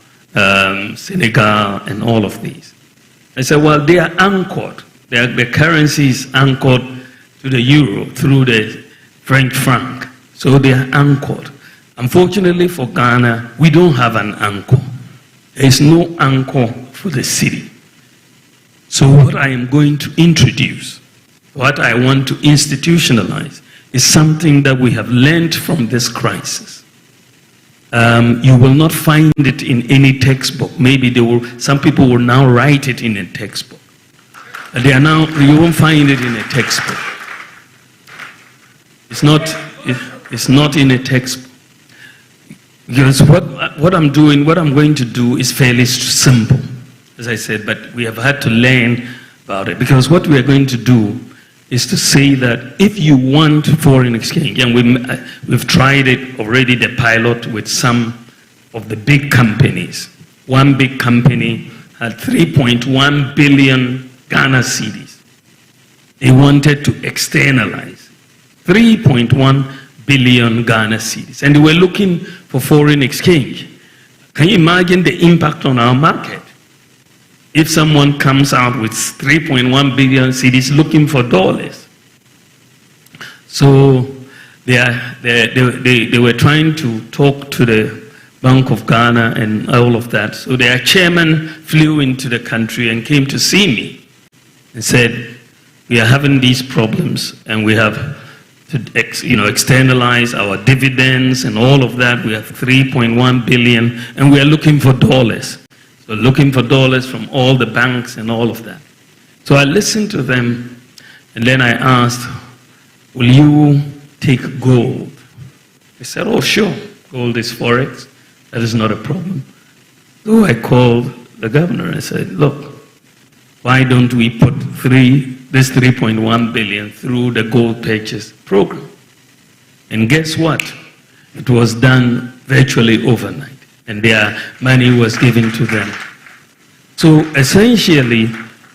Senegal, and all of these. I said, well, they are anchored. The currency is anchored to the euro through the French franc. So they are anchored. Unfortunately for Ghana, we don't have an anchor. There is no anchor for the city. So what I am going to introduce, what I want to institutionalize, is something that we have learned from this crisis. You will not find it in any textbook. Maybe some people will now write it in a textbook. You won't find it in a textbook. It's not in a textbook. Because what I'm going to do is fairly simple, as I said, but we have had to learn about it. Because what we are going to do is to say that if you want foreign exchange, and we've tried it already, the pilot with some of the big companies. One big company had 3.1 billion Ghana cedis. They wanted to externalize 3.1 billion Ghana cedis, and they were looking for foreign exchange. Can you imagine the impact on our market? If someone comes out with 3.1 billion cedis looking for dollars. So they were trying to talk to the Bank of Ghana and all of that. So their chairman flew into the country and came to see me and said, we are having these problems and we have to externalize our dividends and all of that. We have 3.1 billion and we are looking for dollars. So looking for dollars from all the banks and all of that. So I listened to them and then I asked, will you take gold? They said, oh sure, gold is forex. That is not a problem. So I called the governor and said, look, why don't we put this 3.1 billion through the gold purchase program? And guess what? It was done virtually overnight, and their money was given to them. So essentially,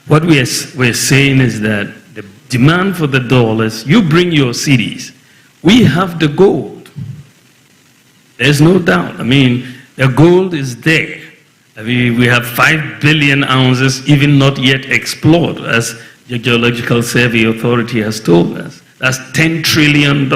what we're saying is that the demand for the dollars, you bring your cedis, we have the gold. There's no doubt. I mean, the gold is there. I mean, we have 5 billion ounces even not yet explored, as the Geological Survey Authority has told us. That's $10 trillion.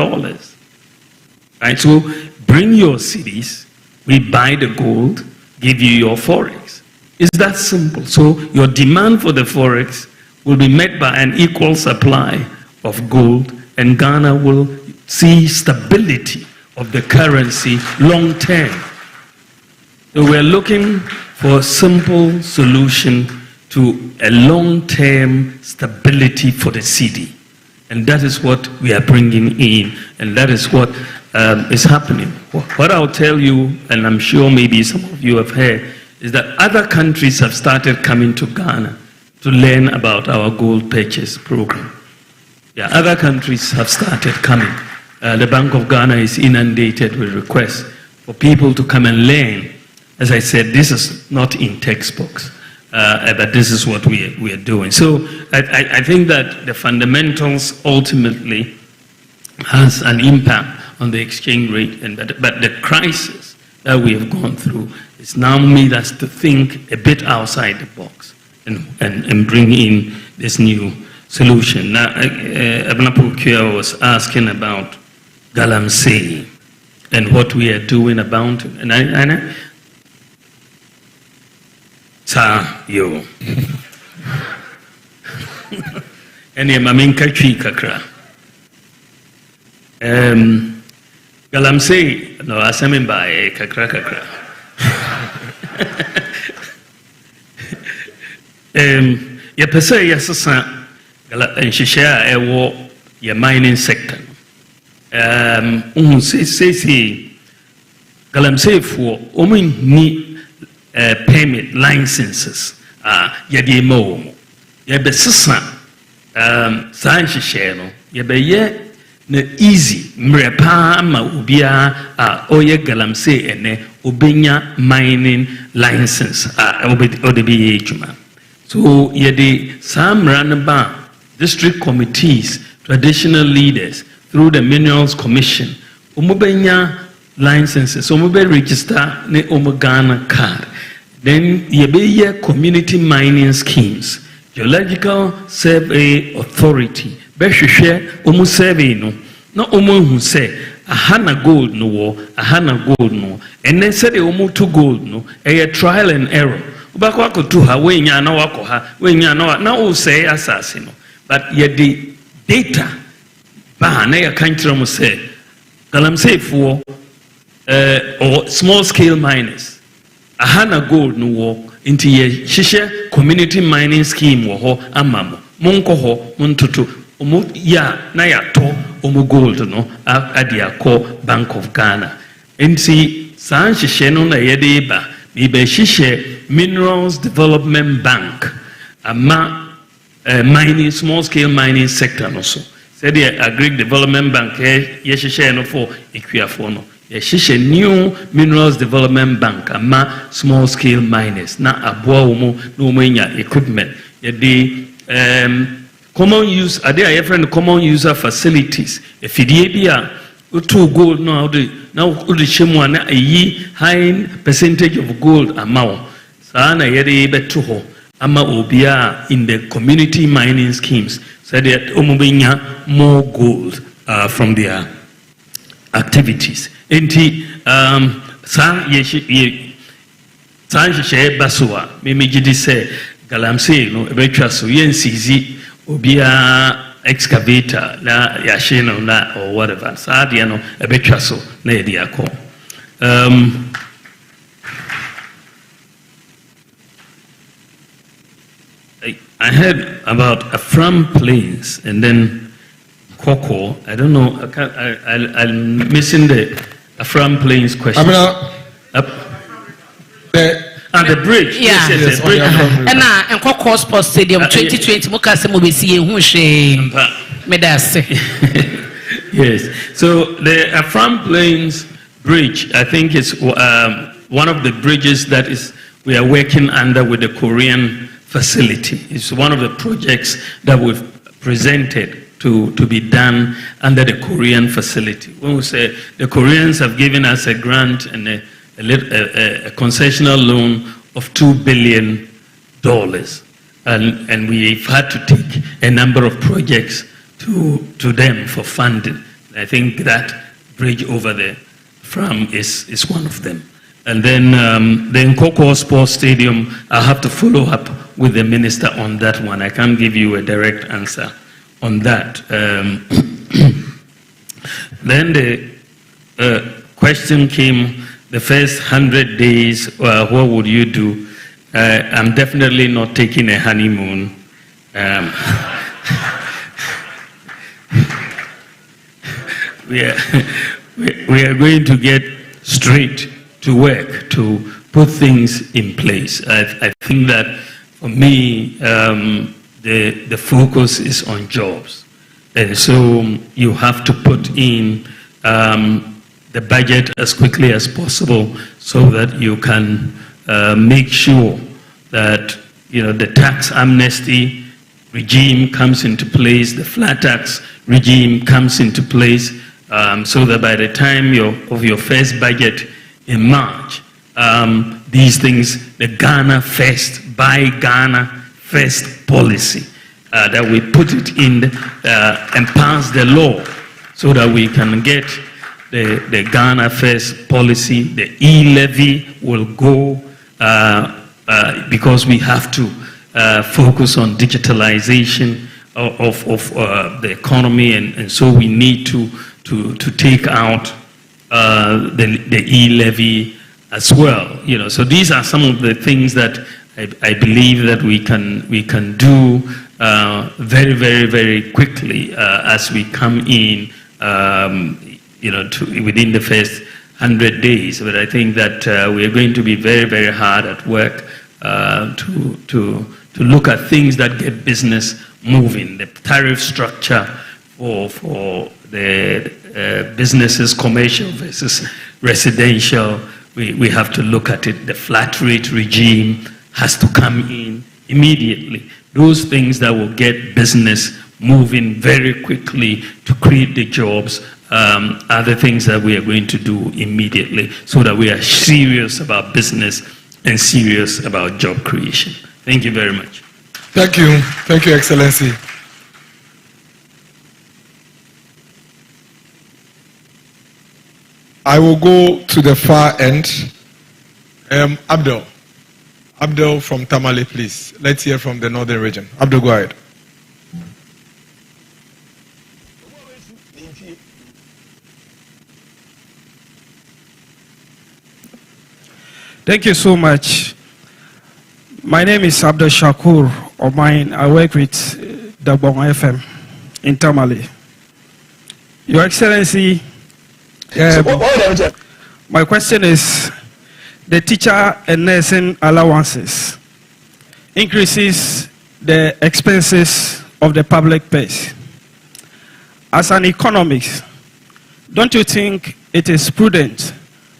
Right? So bring your cedis, we buy the gold, give you your forex. It's that simple. So your demand for the forex will be met by an equal supply of gold, and Ghana will see stability of the currency long term. So we're looking for a simple solution to a long-term stability for the city. And that is what we are bringing in, and that is what is happening. What I'll tell you, and I'm sure maybe some of you have heard, is that other countries have started coming to Ghana to learn about our gold purchase program. Yeah, other countries have started coming. The Bank of Ghana is inundated with requests for people to come and learn. As I said, this is not in textbooks, but this is what we are doing. So I think that the fundamentals ultimately has an impact on the exchange rate, but the crisis that we have gone through has now made us to think a bit outside the box and bring in this new solution. Now, Abnapukia was asking about Galamsey and what we are doing about it. And I yo. Ene maminka chui kakra. Galamsey no asamin ba kakra kakra. Ya pese ya sasa nhyehyɛ a ɛwɔ yɛ mining sector. Say Galamsey for ni permit licenses yɛde ma wɔ mu yɛbɛsesa saa nhyehyɛ no yɛbɛyɛ na easy mmerɛ paa ama obiara a ɔyɛ Galamsey ɛnɛ obɛnya mining license ɔde bɛyɛ adwuma. So yɛde saa mmara no ba district committees, traditional leaders through the Minerals Commission ɔmobɛnya licenses, register ne Ghana card. Then yebeye community mining schemes. Geological Survey Authority behwehwe survey no na hu say ahana gold no wo ahana gold no ene say de to gold no a trial and error. Ubakwa akotu ha wenya na wako ha wenya na o say asase no. But yedi data ba na ya kankyere mo say Galamsey for or small scale miners. Ahana gold no wo inti ye hihye community mining scheme wo ho amamo. Monko ho montoto omo ya na ya to omo gold no ade akọ Bank of Ghana. Inti san hihye no na ye de ba bi be hihye Minerals Development Bank ama mining, small-scale mining sector also. Said the Agri Development Bank, yeshishe no for Equiafor no. Yeshishe new minerals development bank, ama small-scale miners. Na abua umo no mwenya equipment. The common use, are there different common user facilities? If it to gold now the shemwa na high percentage of gold amount. Sana yede betuho ama obia in the community mining schemes. So that umubenya more gold from their activities. Enti sa ye basua mimi jidi se galamse no ebetwa so yensizi obia excavator na yashino na or whatever. Sa dia no ebetwa so na yedi akọ. I heard about Afram Plains and then Cocoa. I don't know. I'm missing the Afram Plains question. The bridge. Yeah. Yes, the bridge. And Cocoa Sports Stadium 2020. Yes. So the Afram Plains Bridge, I think, is one of the bridges that we are working under with the Korean facility. It's one of the projects that we've presented to be done under the Korean facility. When we say the Koreans have given us a grant and a concessional loan of $2 billion, and we've had to take a number of projects to them for funding. I think that bridge over there is one of them. And then the Nkoko Sports Stadium, I'll have to follow up with the minister on that one. I can't give you a direct answer on that. Then the question came, the first 100 days, what would you do? I'm definitely not taking a honeymoon. We are going to get straight to work to put things in place. I think that for me, the focus is on jobs. And so you have to put in the budget as quickly as possible so that you can make sure that the tax amnesty regime comes into place, the flat tax regime comes into place, so that by the time of your first budget in March, these things, the Ghana First, Buy Ghana First policy, that we put it in and pass the law so that we can get the Ghana First policy. The e-levy will go because we have to focus on digitalization of the economy, and so we need to take out the e-levy as well. So these are some of the things that I believe that we can do very, very, very quickly as we come in, within the first 100 days. But I think that we are going to be very, very hard at work to look at things that get business moving. The tariff structure for the businesses, commercial versus residential, we have to look at it. The flat rate regime has to come in immediately. Those things that will get business moving very quickly to create the jobs are the things that we are going to do immediately so that we are serious about business and serious about job creation. Thank you very much. Thank you. Thank you, Excellency. I will go to the far end. Abdul from Tamale, please. Let's hear from the northern region. Abdul, go ahead. Thank you so much. My name is Abdul Shakur Omain. I work with the Bawumia FM in Tamale. Your Excellency, my question is, the teacher and nursing allowances increases the expenses of the public purse. As an economist, don't you think it is prudent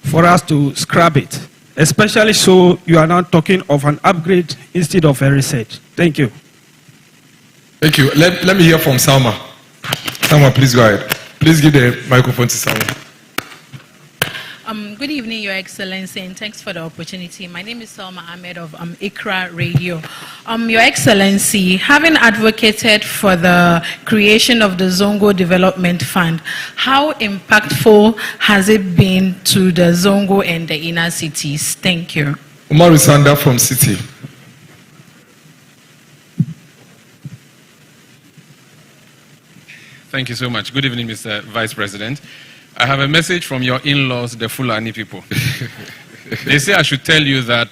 for us to scrap it? Especially so you are now talking of an upgrade instead of a reset. Thank you. Thank you. Let me hear from Salma. Salma, please go ahead. Please give the microphone to Salma. Good evening, Your Excellency, and thanks for the opportunity. My name is Salma Ahmed of ICRA Radio. Your Excellency, having advocated for the creation of the Zongo Development Fund, how impactful has it been to the Zongo and the inner cities? Thank you. Umaru Sanda from City. Thank you so much. Good evening, Mr. Vice President. I have a message from your in-laws, the Fulani people. They say I should tell you that,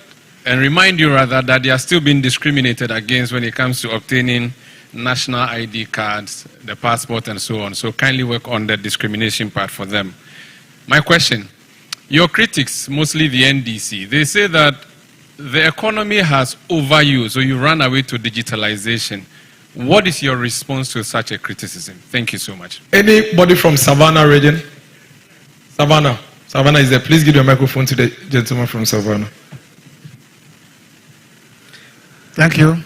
and remind you rather, that they are still being discriminated against when it comes to obtaining national ID cards, the passport, and so on. So kindly work on the discrimination part for them. My question, your critics, mostly the NDC, they say that the economy has overused, so you run away to digitalization. What is your response to such a criticism? Thank you so much. Anybody from Savannah region? Savannah is there. Please give your microphone to the gentleman from Savannah. Thank you.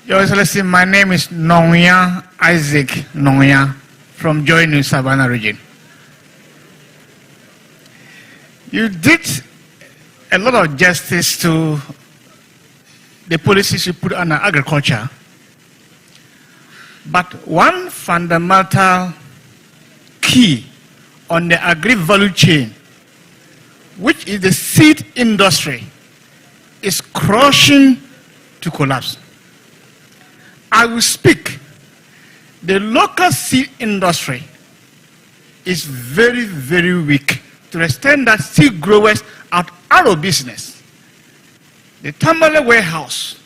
Your Excellency, my name is Nongya Isaac Nongya from Joy New Savannah region. You did a lot of justice to the policies you put on agriculture, but one fundamental key on the agri-value chain, which is the seed industry, is crushing to collapse. I will speak. The local seed industry is very, very weak to the extent that seed growers are out of business. The Tamale warehouse,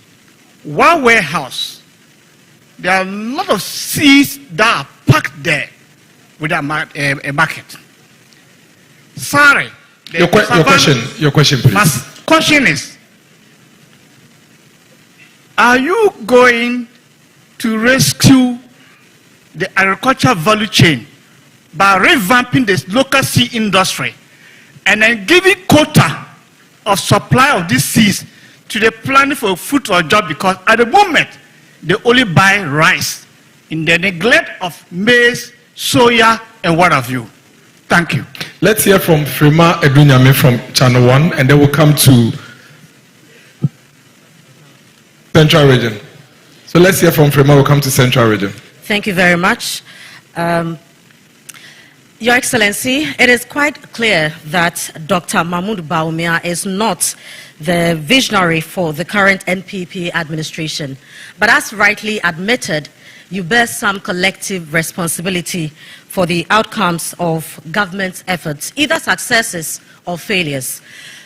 one warehouse, there are a lot of seeds that are packed there with a market. Sorry. Your question, please. My question is, are you going to rescue the agricultural value chain by revamping the local seed industry and then giving quota of supply of these seeds to the planning for food or job, because at the moment they only buy rice in the neglect of maize, soya, and what have you. Thank you. Let's hear from Frima Edunyame from Channel 1, and then we'll come to Central Region. So let's hear from Frima, we'll come to Central Region. Thank you very much. Your Excellency, it is quite clear that Dr. Mahmoud Bawumia is not the visionary for the current NPP administration. But as rightly admitted, you bear some collective responsibility for the outcomes of government's efforts, either successes or failures.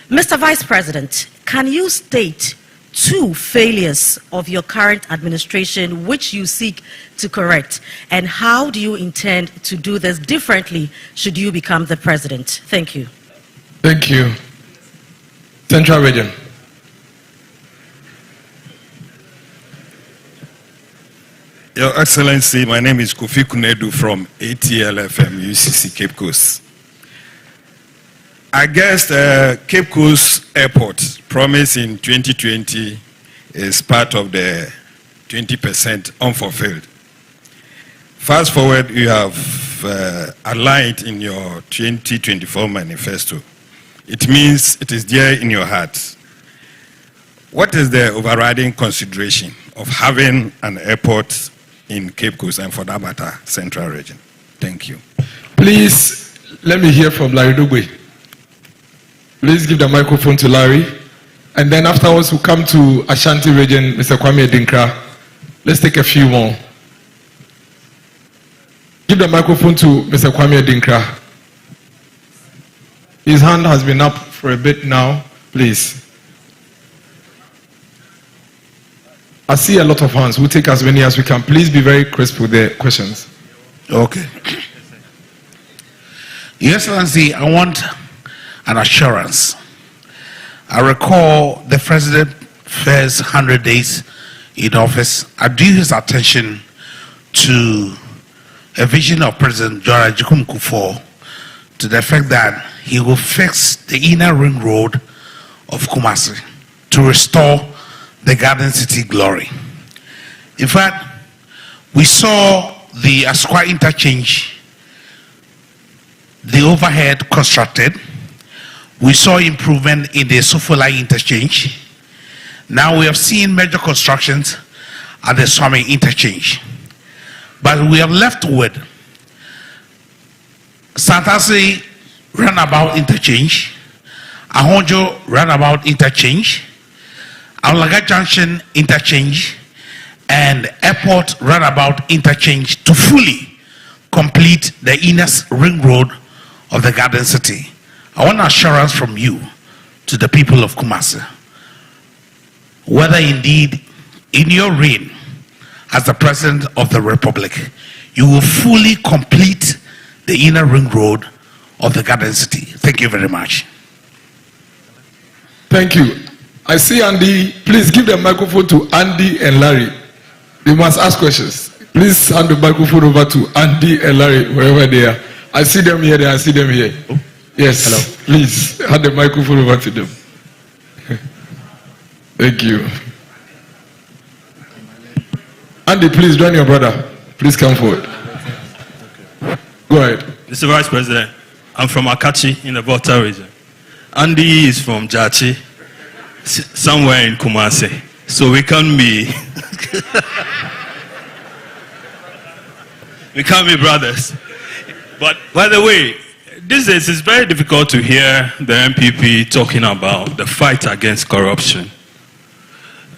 Mr. Vice President, can you state 2 failures of your current administration which you seek to correct, and how do you intend to do this differently should you become the president? Thank you. Thank you. Central Region. Your Excellency, my name is Kofi Kunedu from ATL FM, UCC Cape Coast. I guess Cape Coast Airport promise in 2020 is part of the 20% unfulfilled. Fast forward, you have aligned in your 2024 manifesto. It means it is there in your heart. What is the overriding consideration of having an airport in Cape Coast and, for that matter, Central Region? Thank you. Please, let me hear from Larry Dugwe. Please give the microphone to Larry. And then afterwards, we'll come to Ashanti Region, Mr. Kwame Dinkra. Let's take a few more. Give the microphone to Mr. Kwame Dinkra. His hand has been up for a bit now. Please. I see a lot of hands. We'll take as many as we can. Please be very crisp with the questions. Okay. Your Excellency, I want an assurance. I recall the President's first 100 days in office, I drew his attention to a vision of President John Ajikun Kufuor to the effect that he will fix the inner ring road of Kumasi to restore the Garden City glory. In fact, we saw the Asqua interchange, the overhead constructed. We saw improvement in the Sofolai interchange. Now we have seen major constructions at the Swami interchange. But we have left with Santasi roundabout interchange, Ahonjo roundabout interchange, Aulaga Junction interchange, and Airport roundabout interchange to fully complete the inner ring road of the Garden City. I want assurance from you to the people of Kumasi, whether indeed in your reign as the President of the Republic, you will fully complete the inner ring road of the Garden City. Thank you very much. Thank you. I see Andy. Please give the microphone to Andy and Larry. They must ask questions. Please hand the microphone over to Andy and Larry, wherever they are. I see them here, I see them here. Yes. Hello. Please hand the microphone over to them. Thank you. Andy, please join your brother. Please come forward. Go ahead. Mr. Vice President, I'm from Akachi in the Volta region. Andy is from Jachi, somewhere in Kumasi. So we can't be we can't be brothers. But by the way, these days it's very difficult to hear the MPP talking about the fight against corruption.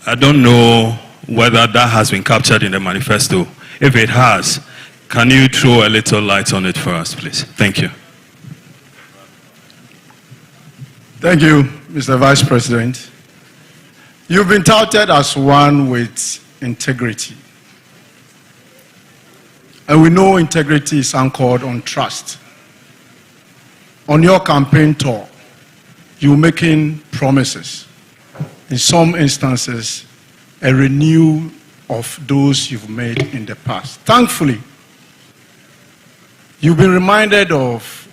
I don't know whether that has been captured in the manifesto. If it has, can you throw a little light on it for us, please? Thank you. Thank you, Mr. Vice President. You've been touted as one with integrity. And we know integrity is anchored on trust. On your campaign tour, you're making promises. In some instances, a renewal of those you've made in the past. Thankfully, you've been reminded of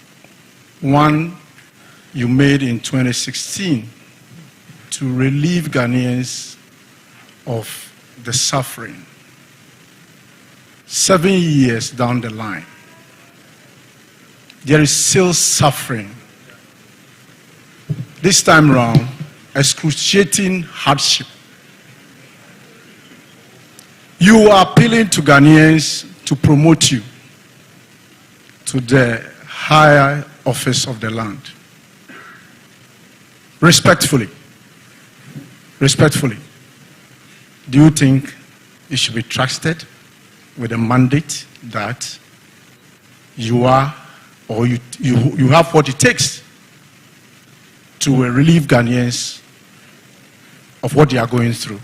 one you made in 2016 to relieve Ghanaians of the suffering. 7 years down the line, there is still suffering. This time around, excruciating hardship. You are appealing to Ghanaians to promote you to the higher office of the land. Respectfully, do you think you should be trusted with a mandate that you are, or you have what it takes to relieve Ghanaians of what they are going through?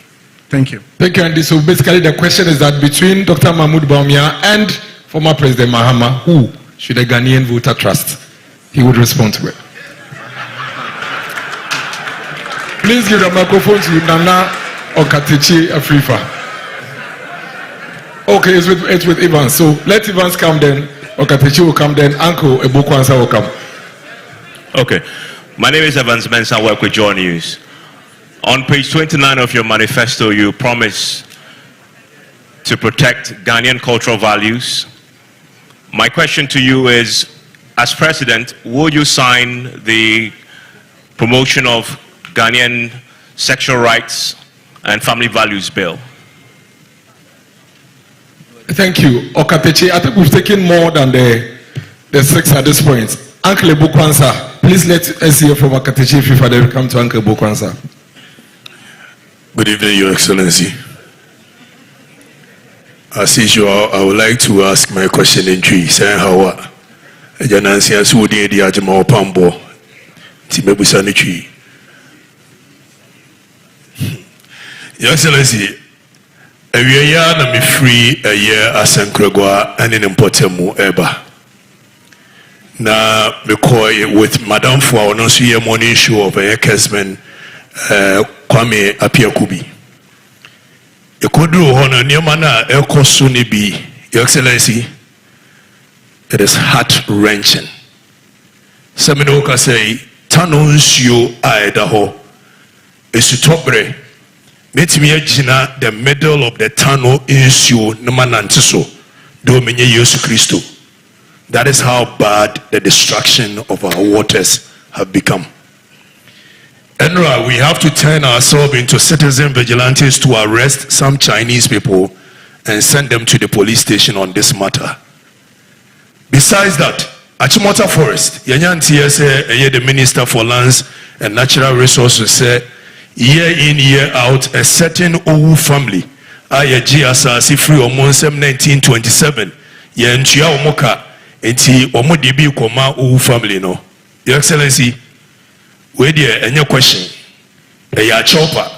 Thank you. Thank you, Andy. So basically the question is that between Dr. Mahmoud Bawumia and former President Mahama, who should a Ghanaian voter trust? He would respond to it. Please give the microphone to Nana Okatechi Afrifa. Okay, it's with Evans. So let Evans come then. Okatechi will come then. Uncle Ebokwansa will come. Okay. My name is Evans Benson. I work with Joy News. On page 29 of your manifesto, you promise to protect Ghanaian cultural values. My question to you is, as president, will you sign the promotion of Ghanaian sexual rights and family values bill? Thank you. Okatechi, I think we've taken more than the 6 at this point. Uncle Ebokwansa, please let us hear from Okatechi if you father come to Uncle Ebokwansa. Good evening, Your Excellency. As usual, I would like to ask my question in three. Saying how Janansi as would the Ajama Pambo Timebusani tree. Your Excellency, a year na me free a year as Sankregua and in Impotemu Eba. Na me call with Madame Fua no see a morning show of a Kesman Kwame Apia Kubi. Ekodru hono niomana ekosuni bi, Your Excellency, it is heart-wrenching. Seminoka say, Tanonsio Idaho, Esutopre, Metimia Jina, the middle of the Tano Insio Namanantiso, Domine Yesu Christo. That is how bad the destruction of our waters have become. Enra, we have to turn ourselves into citizen vigilantes to arrest some Chinese people and send them to the police station on this matter. Besides that, Achimota Forest, Yanyantia say, the Minister for Lands and Natural Resources say, year in, year out, a certain Owu family, Aya Giasa, free on 1927, Yantia Omoka, enti Omodibi Koma Owu family, no. Your Excellency, where there any question? A chopper.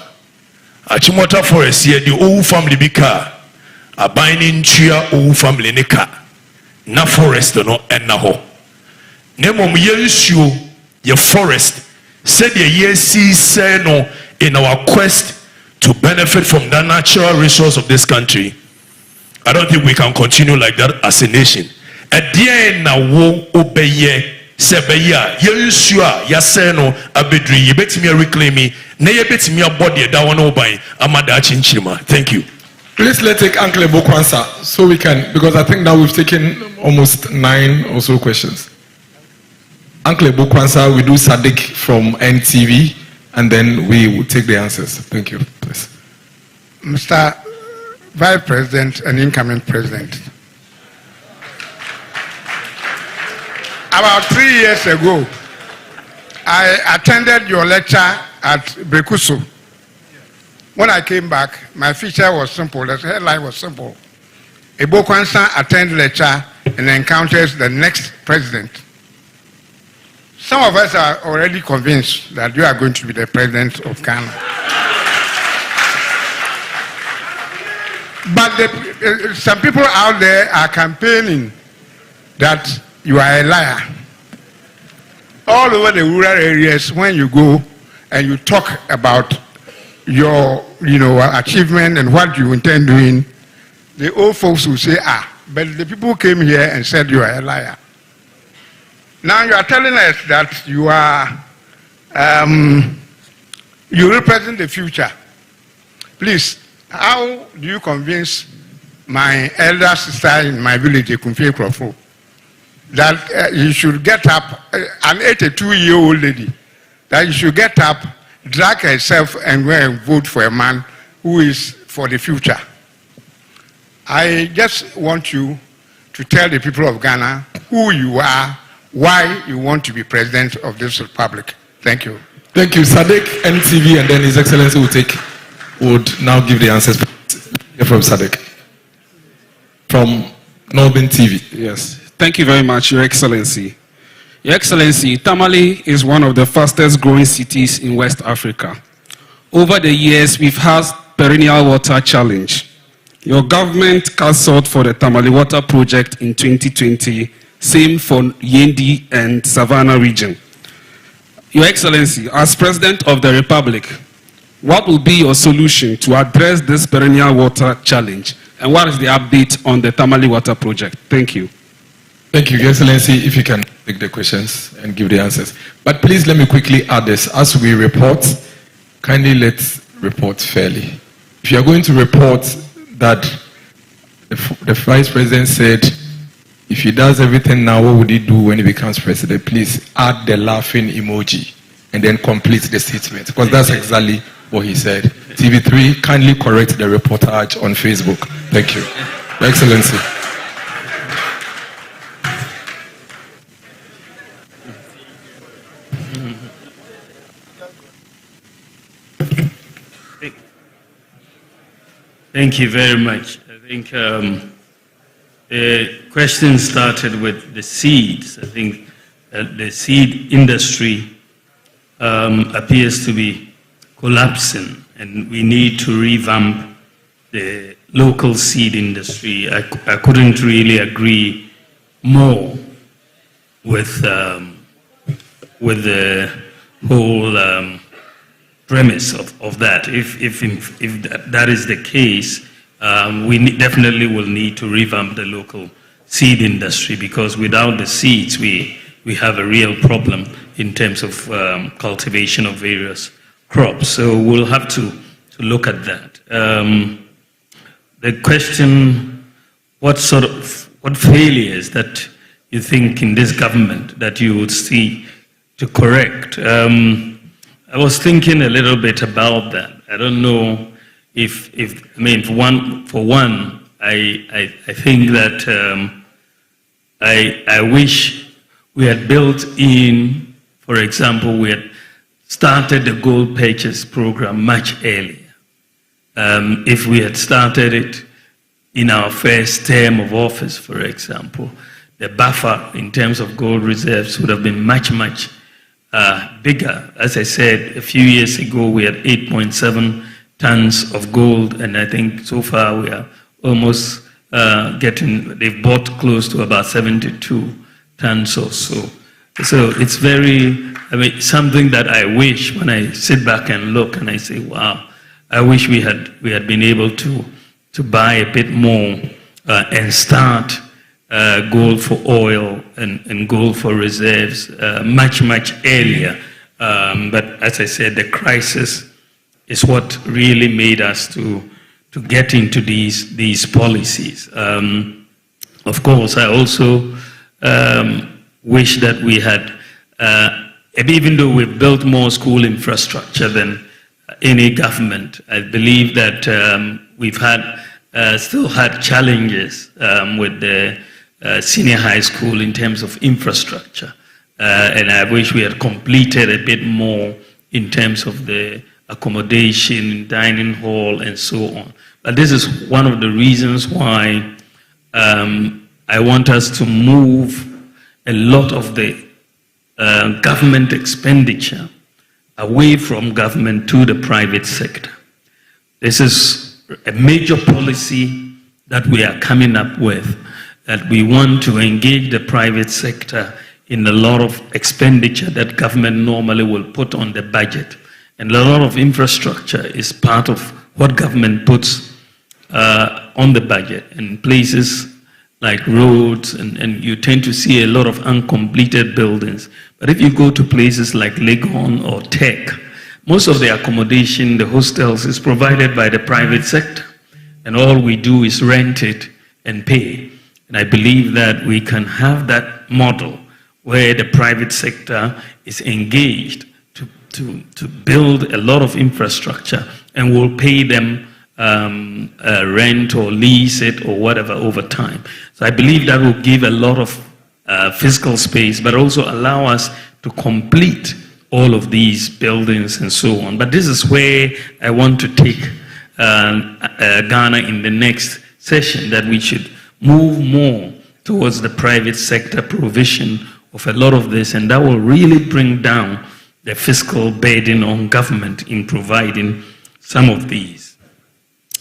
Achimota Forest, here the Owu family bika, a binding chia Owu family nika, na forest no and na ho. Nemo issue your forest said the year say no in our quest to benefit from the natural resource of this country. I don't think we can continue like that as a nation. At the end now wo obeye sebeya yesua yaseno abedri yebetimi reclaim na yebetimi abode da won oban amada chinchima. Thank you. Please let's take Uncle Bokwansa so we can, because I think now we've taken almost 9 or so questions. Uncle Bokwansa, we do Sadiq from NTV, and then we will take the answers. Thank you. Please. Mr. Vice President and incoming President, about 3 years ago, I attended your lecture at Brekusu. When I came back, my feature was simple, the headline was simple. Ebo Kwansa attends lecture and encounters the next president. Some of us are already convinced that you are going to be the president of Ghana. But some people out there are campaigning that you are a liar. All over the rural areas, when you go and you talk about your achievement and what you intend doing, the old folks will say, but the people came here and said you are a liar. Now you are telling us that you are you represent the future. Please, how do you convince my elder sister in my village, Ekumfe Krofo, that you should get up, an 82-year-old lady, that you should get up, drag herself and go and vote for a man who is for the future? I just want you to tell the people of Ghana who you are, why you want to be president of this republic. Thank you. Thank you. Sadiq, NTV, and then His Excellency would now give the answers from Sadiq. From Northern TV. Yes. Thank you very much, Your Excellency. Your Excellency, Tamale is one of the fastest growing cities in West Africa. Over the years, we've had perennial water challenge. Your government cancelled for the Tamale Water Project in 2020, same for Yendi and Savannah region. Your Excellency, as President of the Republic, what will be your solution to address this perennial water challenge? And what is the update on the Tamale Water Project? Thank you. Thank you, Your Excellency. If you can take the questions and give the answers. But please let me quickly add this. As we report, kindly let's report fairly. If you are going to report that the Vice President said, if he does everything now, what would he do when he becomes president? Please add the laughing emoji and then complete the statement, because that's exactly what he said. TV3, kindly correct the reportage on Facebook. Thank you. Your Excellency. Thank you very much. I think the question started with the seeds. I think the seed industry appears to be collapsing, and we need to revamp the local seed industry. I couldn't really agree more with the whole premise of that. If that is the case, we definitely will need to revamp the local seed industry, because without the seeds, we have a real problem in terms of cultivation of various crops. So we'll have to look at that. The question, what failures that you think in this government that you would see to correct? I was thinking a little bit about that. I don't know if I mean, for one, I think that I wish we had built in, for example, we had started the gold purchase program much earlier. If we had started it in our first term of office, for example, the buffer in terms of gold reserves would have been much bigger. As I said, a few years ago, we had 8.7 tons of gold, and I think so far we are almost they've bought close to about 72 tons or so. So it's something that I wish, when I sit back and look and I say, wow, I wish we had been able to buy a bit more and start gold for oil and gold for reserves much earlier. But as I said, the crisis is what really made us to get into these policies. Of course, I also wish that we had, even though we've built more school infrastructure than any government, I believe that we've still had challenges with the senior high school in terms of infrastructure. And I wish we had completed a bit more in terms of the accommodation, dining hall, and so on. But this is one of the reasons why I want us to move a lot of the government expenditure away from government to the private sector. This is a major policy that we are coming up with, that we want to engage the private sector in a lot of expenditure that government normally will put on the budget. And a lot of infrastructure is part of what government puts on the budget. And places like roads, and you tend to see a lot of uncompleted buildings. But if you go to places like Legon or Tech, most of the accommodation, the hostels, is provided by the private sector. And all we do is rent it and pay. And I believe that we can have that model where the private sector is engaged to build a lot of infrastructure, and will pay them rent or lease it or whatever over time. So I believe that will give a lot of fiscal space, but also allow us to complete all of these buildings and so on. But this is where I want to take Ghana in the next session, that we should move more towards the private sector provision of a lot of this, and that will really bring down the fiscal burden on government in providing some of these.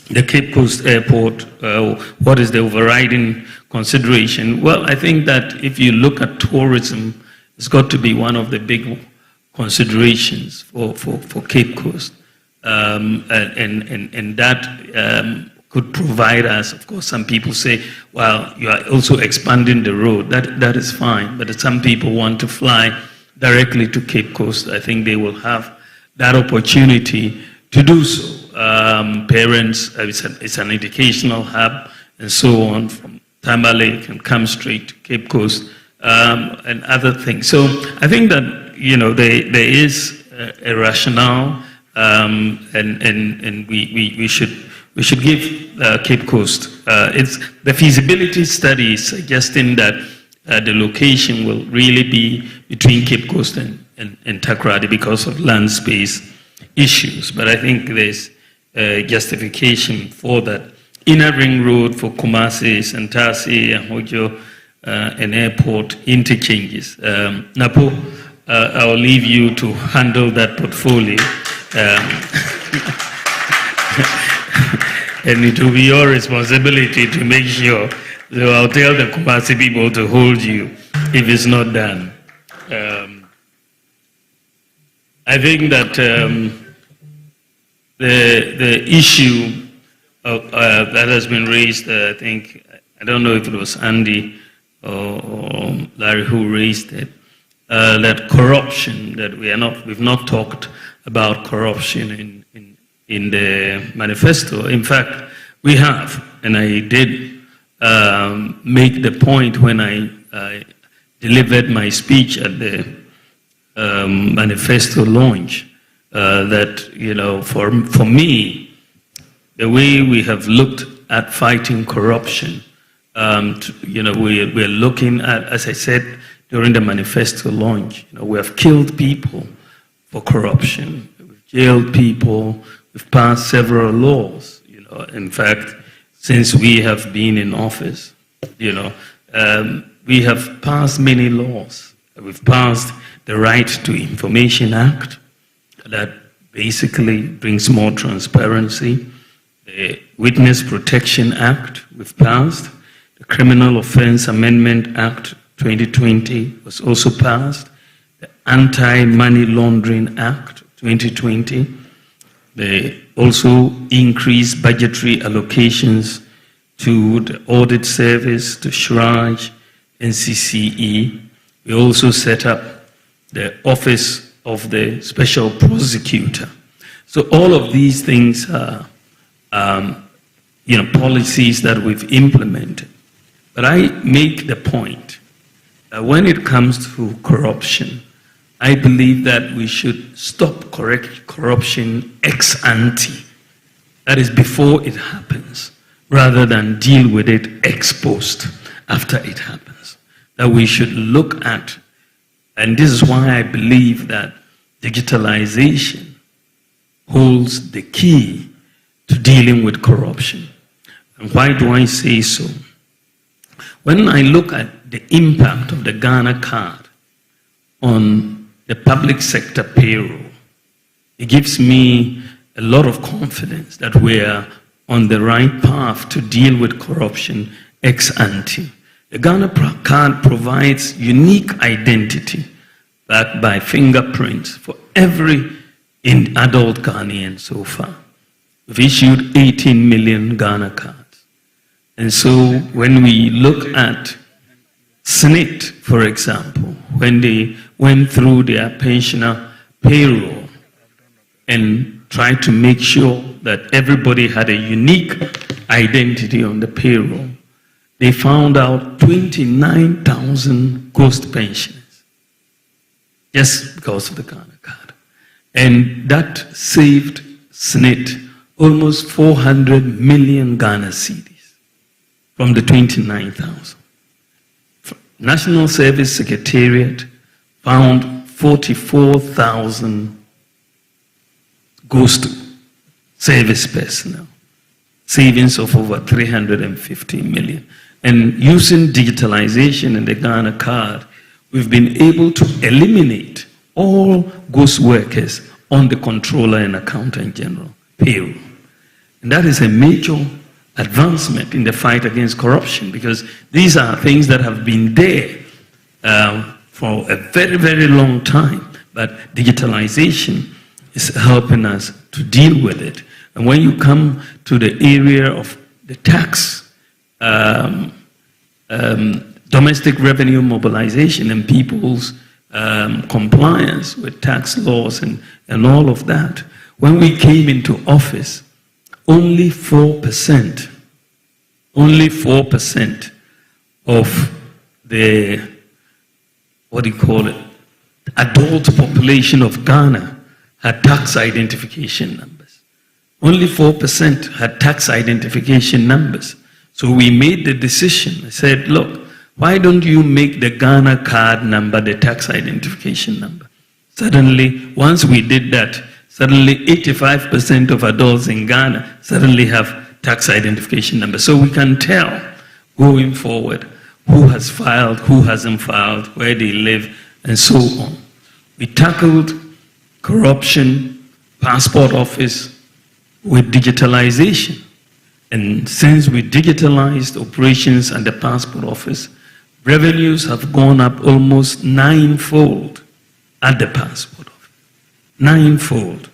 The Cape Coast Airport, what is the overriding consideration? Well, I think that if you look at tourism, it's got to be one of the big considerations for Cape Coast. And that could provide us, of course, some people say, well, you are also expanding the road. That is fine, but if some people want to fly directly to Cape Coast, I think they will have that opportunity to do so. Parents, it's an educational hub, and so on, from Tamale can come straight to Cape Coast, and other things. So I think that, there is a rationale, and we should give Cape Coast, it's the feasibility study is suggesting that the location will really be between Cape Coast and Takoradi because of land space issues. But I think there's justification for that. Inner Ring Road for Kumasi, Santasi, and Hojo, and airport interchanges. Napo, I'll leave you to handle that portfolio. And it will be your responsibility to make sure. So I'll tell the Kumasi people to hold you if it's not done. I think that the issue that has been raised, I think, I don't know if it was Andy or Larry who raised it, that corruption, that we've not talked about corruption in the manifesto. In fact, we have, and I did make the point when I delivered my speech at the manifesto launch, that, you know, for me, the way we have looked at fighting corruption, you know, we're looking at, as I said during the manifesto launch, you know, we have killed people for corruption, we've jailed people, we've passed several laws, you know. In fact, since we have been in office, you know, we have passed many laws. We've passed the Right to Information Act that basically brings more transparency. The Witness Protection Act we've passed. The Criminal Offense Amendment Act 2020 was also passed. The Anti-Money Laundering Act 2020. They also increased budgetary allocations to the Audit Service, to SHRAJ, NCCE. We also set up the Office of the Special Prosecutor. So all of these things are you know, policies that we've implemented. But I make the point that when it comes to corruption, I believe that we should stop corruption ex ante. That is before it happens, rather than deal with it ex post, after it happens. That we should look at, and this is why I believe that digitalization holds the key to dealing with corruption. And why do I say so? When I look at the impact of the Ghana card on the public sector payroll, it gives me a lot of confidence that we are on the right path to deal with corruption ex ante. The Ghana card provides unique identity backed by fingerprints for every adult Ghanaian so far. We've issued 18 million Ghana cards. And so when we look at SNIT, for example, when they went through their pensioner payroll and tried to make sure that everybody had a unique identity on the payroll, they found out 29,000 ghost pensioners just because of the Ghana card. And that saved SNIT almost 400 million Ghana cedis from the 29,000. National Service Secretariat found 44,000 ghost service personnel, savings of over 350 million. And using digitalization in the Ghana card, we've been able to eliminate all ghost workers on the Controller and Accountant General payroll. And that is a major advancement in the fight against corruption, because these are things that have been there for a very, very long time. But digitalization is helping us to deal with it. And when you come to the area of the tax, domestic revenue mobilization and people's compliance with tax laws and all of that, when we came into office, only 4% of the, what do you call it, adult population of Ghana had tax identification numbers. Only 4% had tax identification numbers. So we made the decision. I said, look, why don't you make the Ghana card number the tax identification number? Suddenly, once we did that, suddenly 85% of adults in Ghana suddenly have tax identification numbers. So we can tell going forward who has filed, who hasn't filed, where they live, and so on. We tackled corruption, passport office with digitalization. And since we digitalized operations at the passport office, revenues have gone up almost ninefold at the passport office. Ninefold.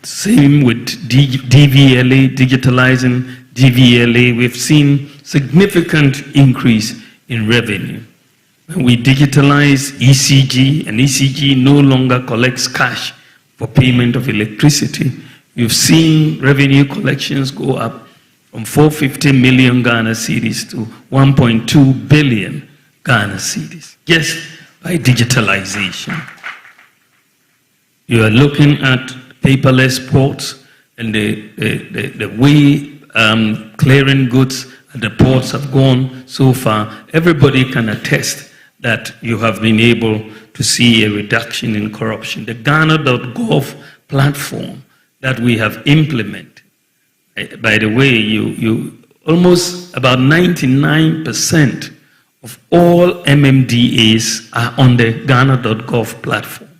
Same with DVLA, digitalizing DVLA. We've seen significant increase in revenue. When we digitalize ECG, and ECG no longer collects cash for payment of electricity, you've seen revenue collections go up from 450 million Ghana cedis to 1.2 billion Ghana cedis, just by digitalization. You are looking at paperless ports, and the way clearing goods at the ports have gone so far. Everybody can attest that you have been able to see a reduction in corruption. The Ghana.gov platform that we have implemented, by the way, you almost about 99% of all MMDAs are on the Ghana.gov platform.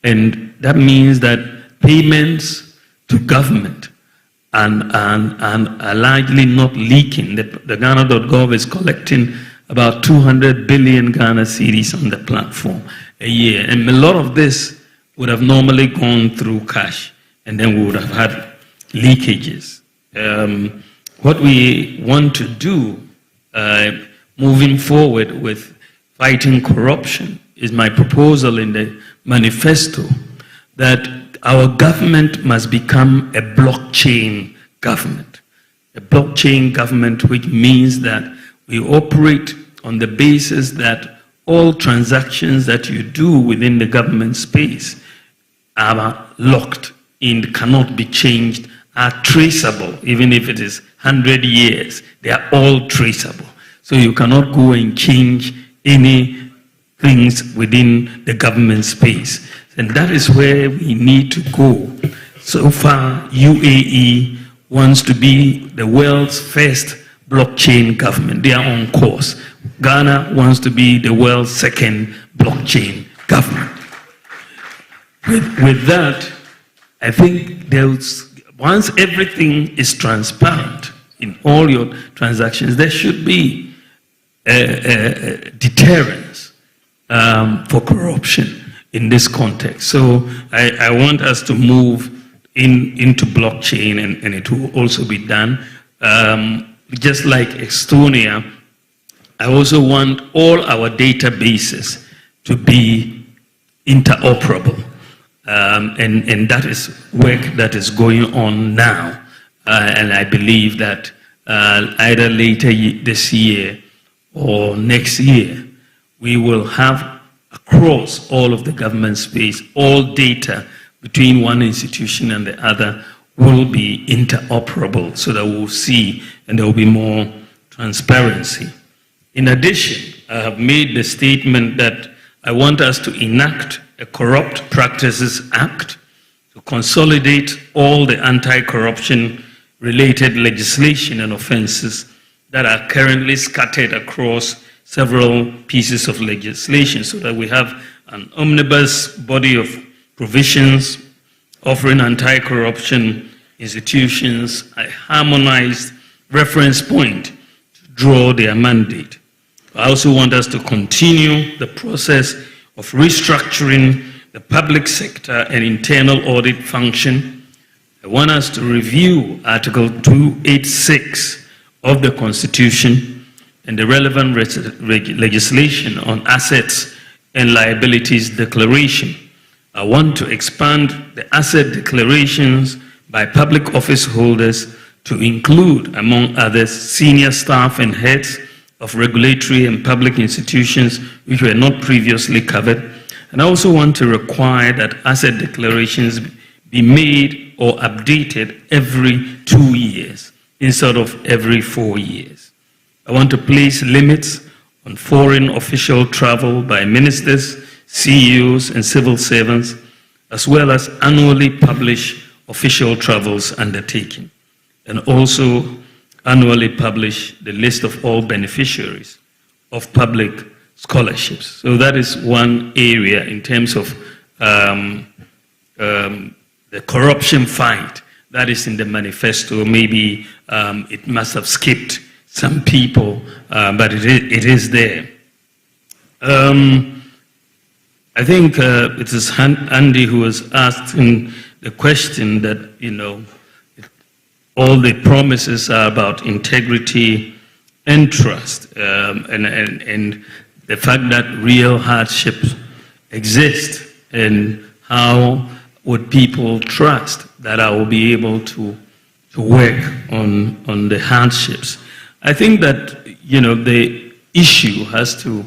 And that means that payments to government and are largely not leaking. The Ghana.gov is collecting about 200 billion Ghana cedis on the platform a year. And a lot of this would have normally gone through cash, and then we would have had leakages. What we want to do moving forward with fighting corruption is my proposal in the manifesto that our government must become a blockchain government. A blockchain government, which means that we operate on the basis that all transactions that you do within the government space are locked in, cannot be changed, are traceable. Even if it is 100 years, they are all traceable. So you cannot go and change any things within the government space. And that is where we need to go. So far, UAE wants to be the world's first blockchain government. They are on course. Ghana wants to be the world's second blockchain government. With that, I think once everything is transparent in all your transactions, there should be a deterrence for corruption in this context. So I want us to move into blockchain, and it will also be done. Just like Estonia, I also want all our databases to be interoperable. And that is work that is going on now. And I believe that either later this year or next year, we will have across all of the government space, all data between one institution and the other will be interoperable, so that we'll see and there will be more transparency. In addition, I have made the statement that I want us to enact a Corrupt Practices Act to consolidate all the anti-corruption related legislation and offenses that are currently scattered across several pieces of legislation, so that we have an omnibus body of provisions offering anti-corruption institutions a harmonized reference point to draw their mandate. I also want us to continue the process of restructuring the public sector and internal audit function. I want us to review Article 286 of the Constitution and the relevant legislation on assets and liabilities declaration. I want to expand the asset declarations by public office holders to include, among others, senior staff and heads of regulatory and public institutions which were not previously covered. And I also want to require that asset declarations be made or updated every 2 years instead of every 4 years. I want to place limits on foreign official travel by ministers, CEOs, and civil servants, as well as annually publish official travels undertaken, and also annually publish the list of all beneficiaries of public scholarships. So that is one area in terms of the corruption fight that is in the manifesto. Maybe it must have skipped some people, but it is there. I think it is Andy who was asking the question that, you know, all the promises are about integrity and trust, and the fact that real hardships exist, and how would people trust that I will be able to work on the hardships. I think that, you know, the issue has to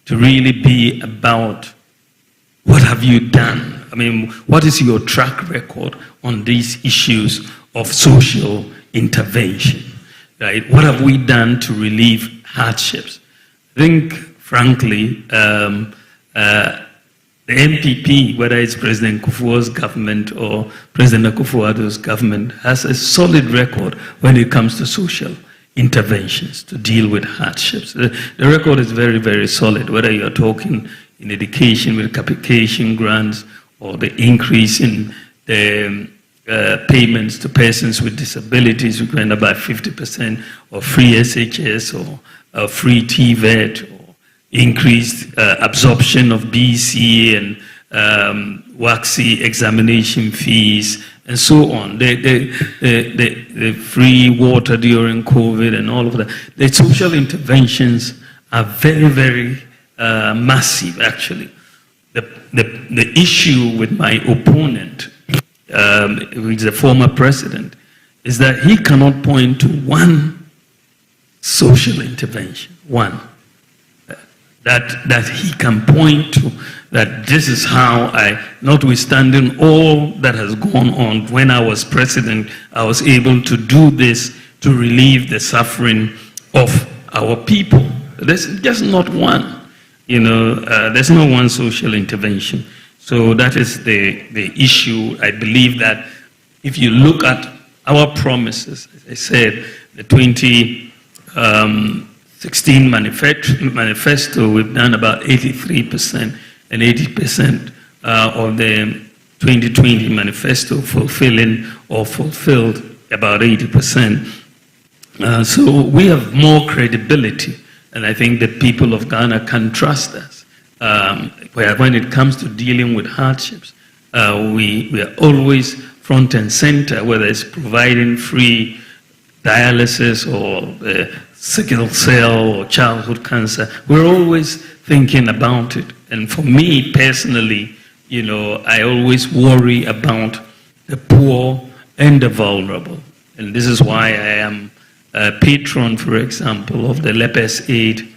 really be about what have you done? I mean, what is your track record on these issues of social intervention, right? What have we done to relieve hardships? I think, frankly, the NPP, whether it's President Kufuor's government or President Akufo-Addo's government, has a solid record when it comes to social interventions to deal with hardships. The record is very, very solid, whether you're talking in education with capitation grants, or the increase in the payments to persons with disabilities, which went up by 50%, or free SHS, or free TVET, or increased absorption of BC and WACC examination fees, and so on. The free water during COVID and all of that. The social interventions are very, very massive, actually. The issue with my opponent, who is a former president, is that he cannot point to one social intervention, one, that he can point to, that this is how I, notwithstanding all that has gone on, when I was president, I was able to do this to relieve the suffering of our people. There's just not one. You know, there's no one social intervention. So that is the issue. I believe that if you look at our promises, as I said, the 2016 manifesto, we've done about 83%, and 80% of the 2020 manifesto fulfilling or fulfilled about 80%. So we have more credibility. And I think the people of Ghana can trust us. When it comes to dealing with hardships, we are always front and center, whether it's providing free dialysis or sickle cell or childhood cancer. We're always thinking about it. And for me personally, you know, I always worry about the poor and the vulnerable. And this is why I am a patron, for example, of the Lepers Aid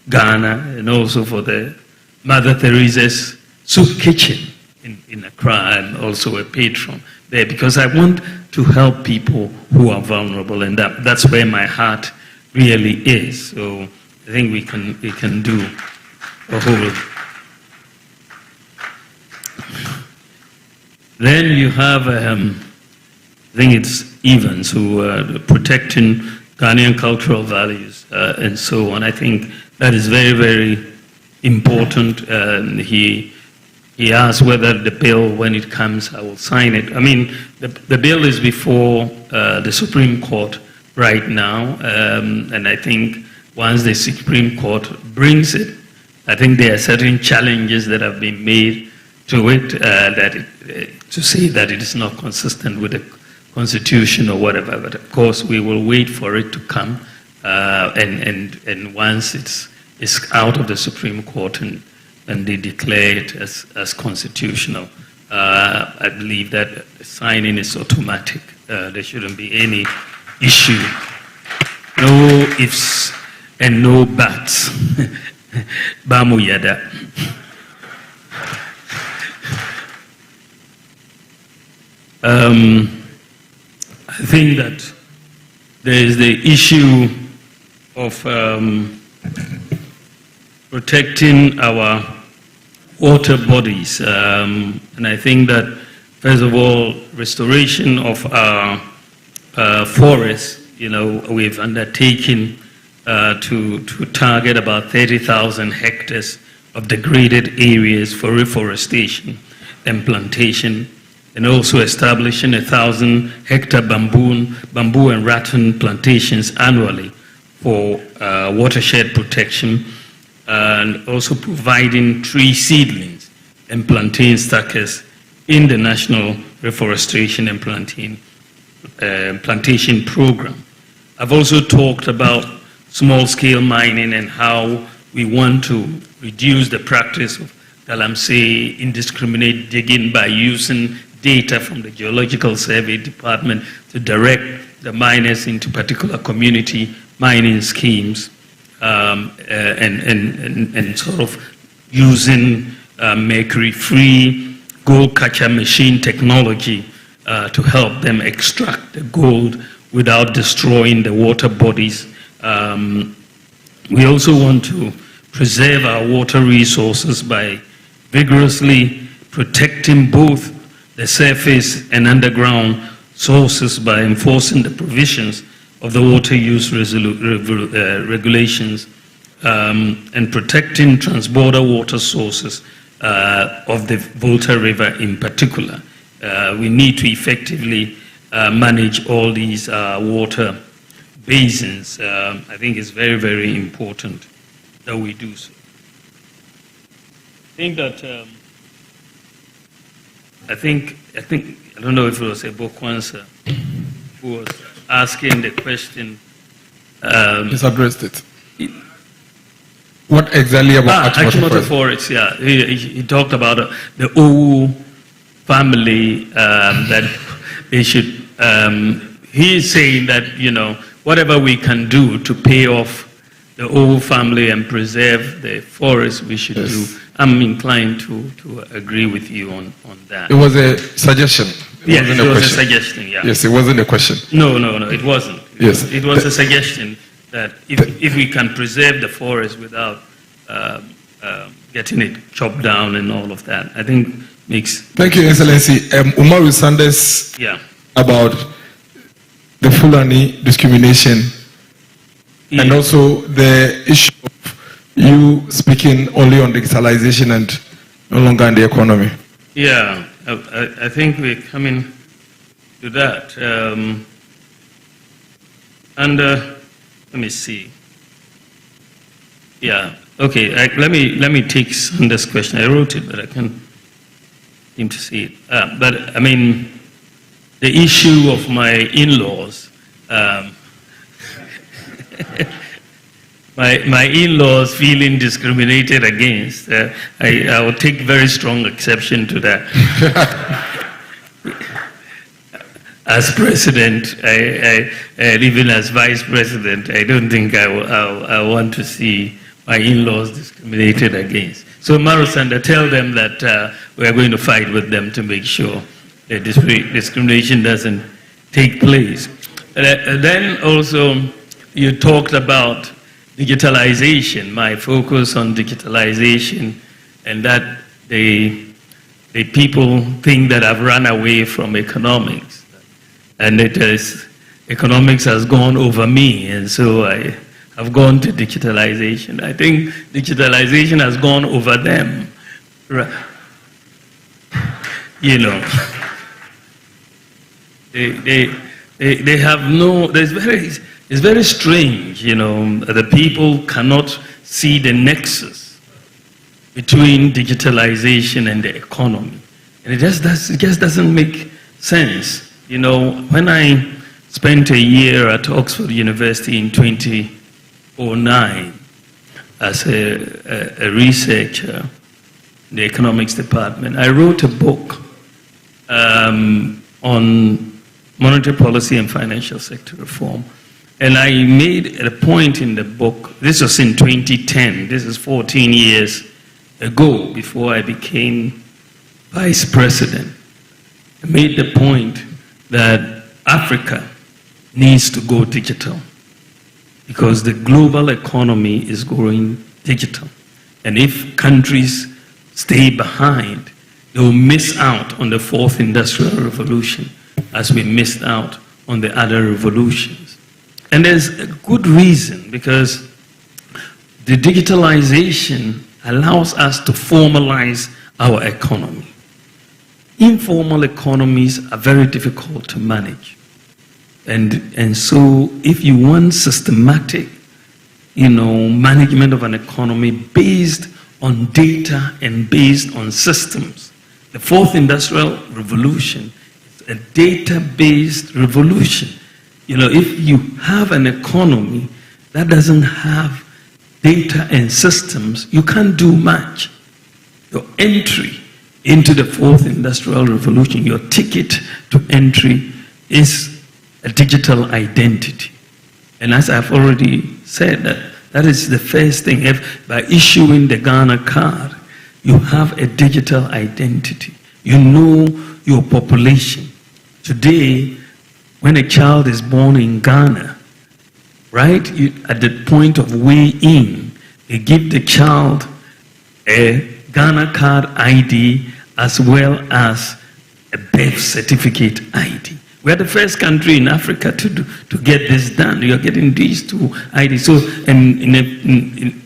Ghana, and also for the Mother Teresa's Soup Kitchen in Accra. I'm also a patron there because I want to help people who are vulnerable, and that's where my heart really is. So I think we can do a whole. Then you have, I think it's Evans, who protecting Ghanaian cultural values and so on. I think that is very, very important. He asked whether the bill, when it comes, I will sign it. I mean, the bill is before the Supreme Court right now, and I think once the Supreme Court brings it, I think there are certain challenges that have been made to it, to say that it is not consistent with the Constitution or whatever. But of course, we will wait for it to come, and once it's out of the Supreme Court and they declare it as constitutional, I believe that signing is automatic. There shouldn't be any issue. No ifs and no buts. Bamu yada. I think that there is the issue of protecting our water bodies. And I think that, first of all, restoration of our forests, you know, we've undertaken to target about 30,000 hectares of degraded areas for reforestation and plantation, and also establishing 1,000-hectare bamboo and rattan plantations annually for watershed protection, and also providing tree seedlings and plantain stackers in the National Reforestation and Plantation Program. I've also talked about small-scale mining and how we want to reduce the practice of galamsey indiscriminate digging by using data from the Geological Survey Department to direct the miners into particular community mining schemes, and sort of using mercury-free gold catcher machine technology to help them extract the gold without destroying the water bodies. We also want to preserve our water resources by vigorously protecting both the surface and underground sources by enforcing the provisions of the water use regulations and protecting transborder water sources of the Volta River in particular. We need to effectively manage all these water basins. I think it's very, very important that we do so. I don't know if it was Ebokwansa who was asking the question. He's addressed it. What exactly about Achimota Forest? Yeah, he talked about the Owu family that they should. He's saying that, you know, whatever we can do to pay off the Owu family and preserve the forest, we should do. I'm inclined to agree with you on that. It was a suggestion. Yes, it was a suggestion, yeah. Yes, it wasn't a question. No, it wasn't. Yes. It was a suggestion that if we can preserve the forest without getting it chopped down and all of that, I think makes... Thank you, Excellency. Umaru Sanders, about the Fulani discrimination and also the issue of you speaking only on digitalization and no longer on the economy. Yeah, I think we're coming to that. Let me see. Yeah, okay, let me take Sanders' question. I wrote it, but I can't seem to see it. But I mean, the issue of my in-laws, my in-laws feeling discriminated against, I will take very strong exception to that. As president, and even as vice president, I don't think I want to see my in-laws discriminated against. So Marusanda, tell them that we are going to fight with them to make sure that discrimination doesn't take place. Then also, you talked about digitalization, my focus on digitalization, and that the people think that I've run away from economics, and economics has gone over me, and so I have gone to digitalization. I think digitalization has gone over them. You know, they have no, it's very strange, you know, the people cannot see the nexus between digitalization and the economy. And it just doesn't make sense. You know, when I spent a year at Oxford University in 2009 as a researcher in the economics department, I wrote a book on monetary policy and financial sector reform. And I made a point in the book, this was in 2010, this is 14 years ago, before I became vice president. I made the point that Africa needs to go digital because the global economy is going digital. And if countries stay behind, they will miss out on the fourth industrial revolution as we missed out on the other revolutions. And there's a good reason, because the digitalization allows us to formalize our economy. Informal economies are very difficult to manage. And so if you want systematic, you know, management of an economy based on data and based on systems, The fourth industrial revolution is a data-based revolution. You know, if you have an economy that doesn't have data and systems, you can't do much. Your entry into the fourth industrial revolution, your ticket to entry is a digital identity. And as I've already said, that is the first thing. If by issuing the Ghana card, you have a digital identity. You know your population. Today, when a child is born in Ghana, right, at the point of weigh-in, they give the child a Ghana card ID as well as a birth certificate ID. We are the first country in Africa to get this done. You are getting these two IDs. So,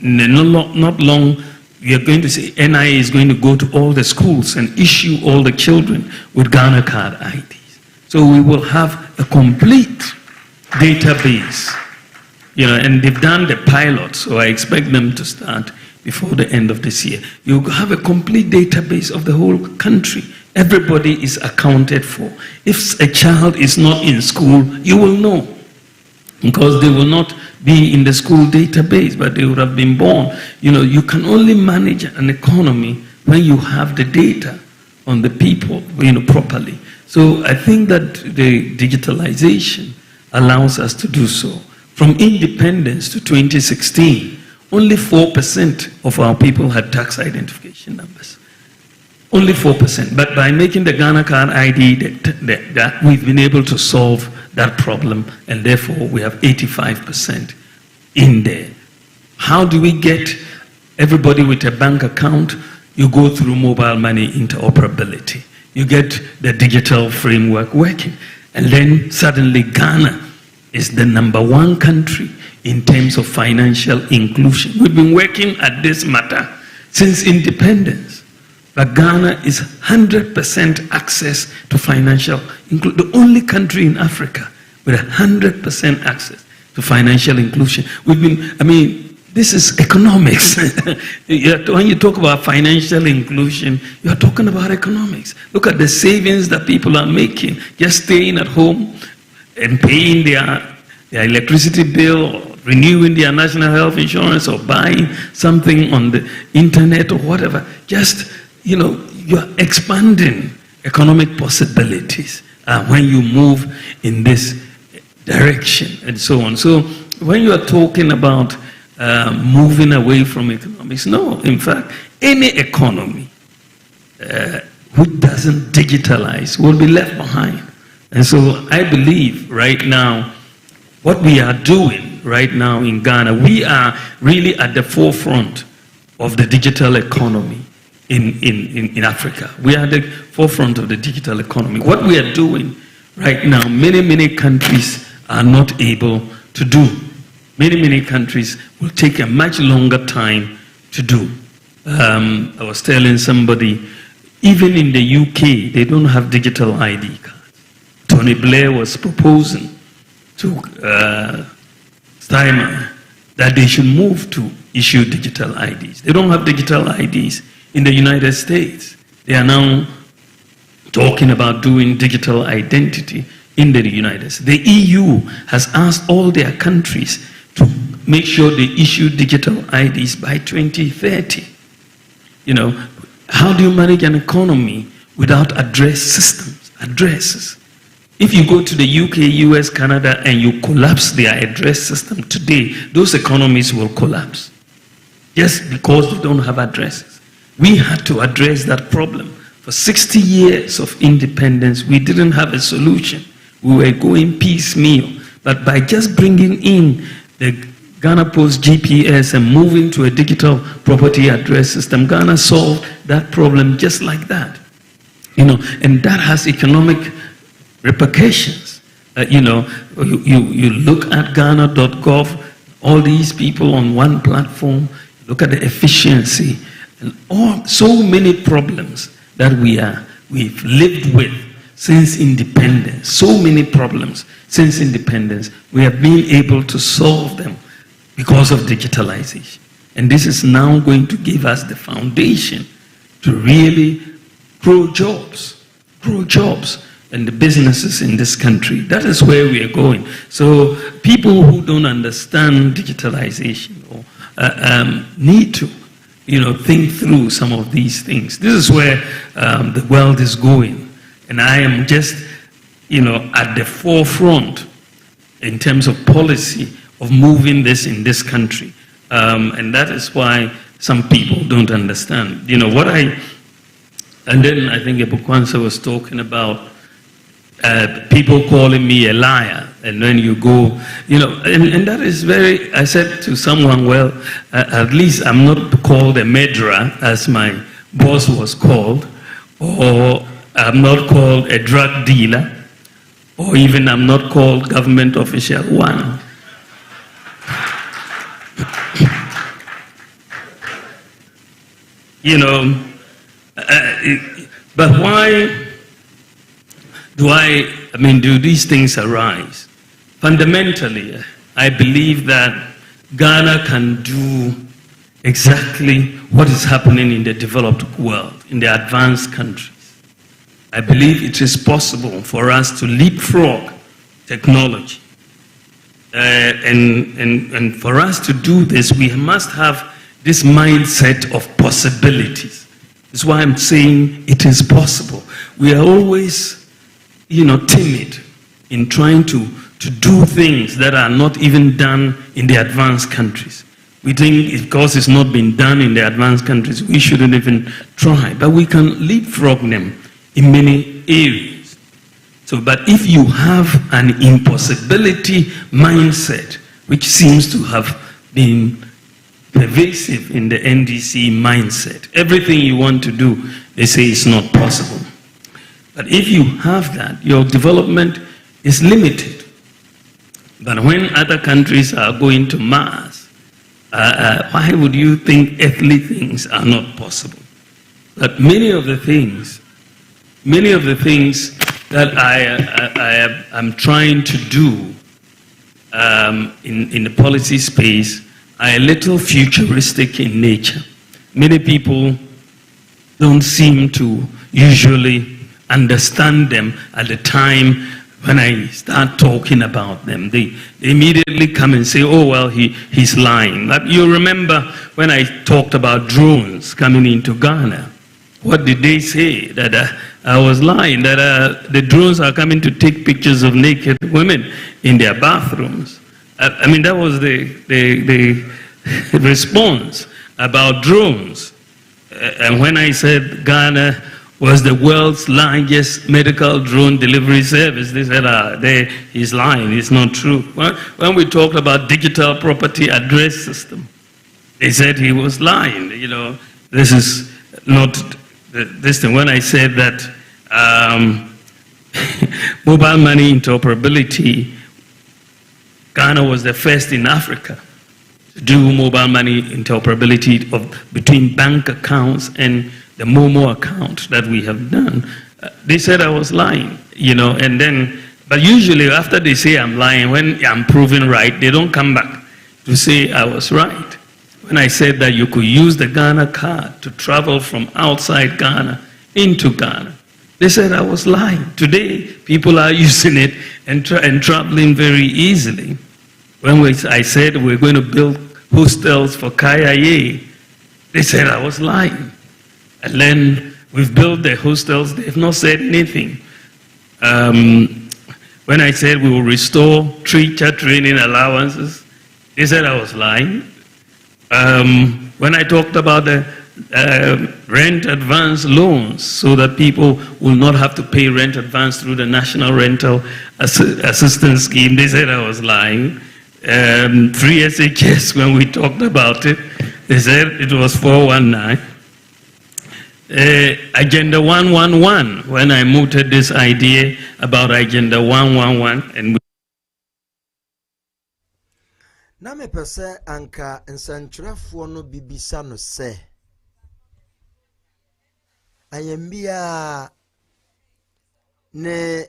not long, we are going to say NIA is going to go to all the schools and issue all the children with Ghana card IDs. So we will have a complete database, you know, and they've done the pilot, so I expect them to start before the end of this year. You have a complete database of the whole country. Everybody is accounted for. If a child is not in school, you will know, because they will not be in the school database, but they would have been born. You know, you can only manage an economy when you have the data on the people, you know, properly. So I think that the digitalization allows us to do so. From independence to 2016, only 4% of our people had tax identification numbers. Only 4%. But by making the Ghana card ID, that we've been able to solve that problem, and therefore we have 85% in there. How do we get everybody with a bank account? You go through mobile money interoperability. You get the digital framework working. And then suddenly Ghana is the #1 country in terms of financial inclusion. We've been working at this matter since independence. But Ghana is 100% access to financial inclusion. The only country in Africa with 100% access to financial inclusion. We've been, I mean, this is economics. When you talk about financial inclusion, you're talking about economics. Look at the savings that people are making, just staying at home and paying their electricity bill, or renewing their national health insurance, or buying something on the internet or whatever. Just, you know, you're expanding economic possibilities when you move in this direction and so on. So when you are talking about moving away from economics, no, in fact, any economy who doesn't digitalize will be left behind. And so I believe right now, what we are doing right now in Ghana, we are really at the forefront of the digital economy in Africa. We are at the forefront of the digital economy. What we are doing right now, many countries are not able to do. Many countries will take a much longer time to do. I was telling somebody, even in the UK, they don't have digital ID cards. Tony Blair was proposing to Steinmeier that they should move to issue digital IDs. They don't have digital IDs in the United States. They are now talking about doing digital identity in the United States. The EU has asked all their countries to make sure they issue digital IDs by 2030. You know, how do you manage an economy without address systems, addresses? If you go to the UK, US, Canada, and you collapse their address system today, those economies will collapse just because they don't have addresses. We had to address that problem. For 60 years of independence, we didn't have a solution. We were going piecemeal. But by just bringing in the Ghana Post GPS and moving to a digital property address system, Ghana solved that problem just like that. You know, and that has economic repercussions. You know, you look at Ghana.gov, all these people on one platform, look at the efficiency, and so many problems that we've lived with since independence. So many problems since independence. We have been able to solve them because of digitalization. And this is now going to give us the foundation to really grow jobs and the businesses in this country. That is where we are going. So people who don't understand digitalization or need to, think through some of these things. This is where the world is going. And I am just, at the forefront in terms of policy of moving this in this country. And that is why some people don't understand. And then I think Ebukwansa was talking about people calling me a liar, and when you go, and that is I said to someone, well, at least I'm not called a murderer, as my boss was called, or I'm not called a drug dealer, or even I'm not called government official one. But why do these things arise? Fundamentally, I believe that Ghana can do exactly what is happening in the developed world, in the advanced countries. I believe it is possible for us to leapfrog technology. And for us to do this, we must have this mindset of possibilities. That's why I'm saying it is possible. We are always, timid in trying to do things that are not even done in the advanced countries. We think because it's not been done in the advanced countries, we shouldn't even try. But we can leapfrog them in many areas. But if you have an impossibility mindset, which seems to have been pervasive in the NDC mindset, everything you want to do, they say it's not possible. But if you have that, your development is limited. But when other countries are going to Mars, why would you think earthly things are not possible? But many of the things that I am trying to do in the policy space are a little futuristic in nature. Many people don't seem to usually understand them at the time when I start talking about them. They immediately come and say, oh, well, he's lying. But you remember when I talked about drones coming into Ghana, what did they say? That I was lying, that the drones are coming to take pictures of naked women in their bathrooms. That was the response about drones. And when I said Ghana was the world's largest medical drone delivery service, they said, he's lying, it's not true. When we talked about digital property address system, they said he was lying. This is not this thing. When I said that mobile money interoperability, Ghana was the first in Africa to do mobile money interoperability between bank accounts and the Momo account that we have done. They said I was lying, but usually after they say I'm lying, when I'm proven right, they don't come back to say I was right. When I said that you could use the Ghana card to travel from outside Ghana into Ghana, they said I was lying. Today, people are using it and traveling very easily. When I said we're going to build hostels for Kayaye, they said I was lying. And then we've built the hostels, they've not said anything. When I said we will restore teacher training allowances, they said I was lying. When I talked about the rent advance loans so that people will not have to pay rent advance through the National Rental Assistance Scheme, they said I was lying. Free SHS, when we talked about it, they said it was 419. Agenda 111, when I mooted this idea about Agenda 111, and na me pese anka nsanchurafo no bibisa no se ayambia ne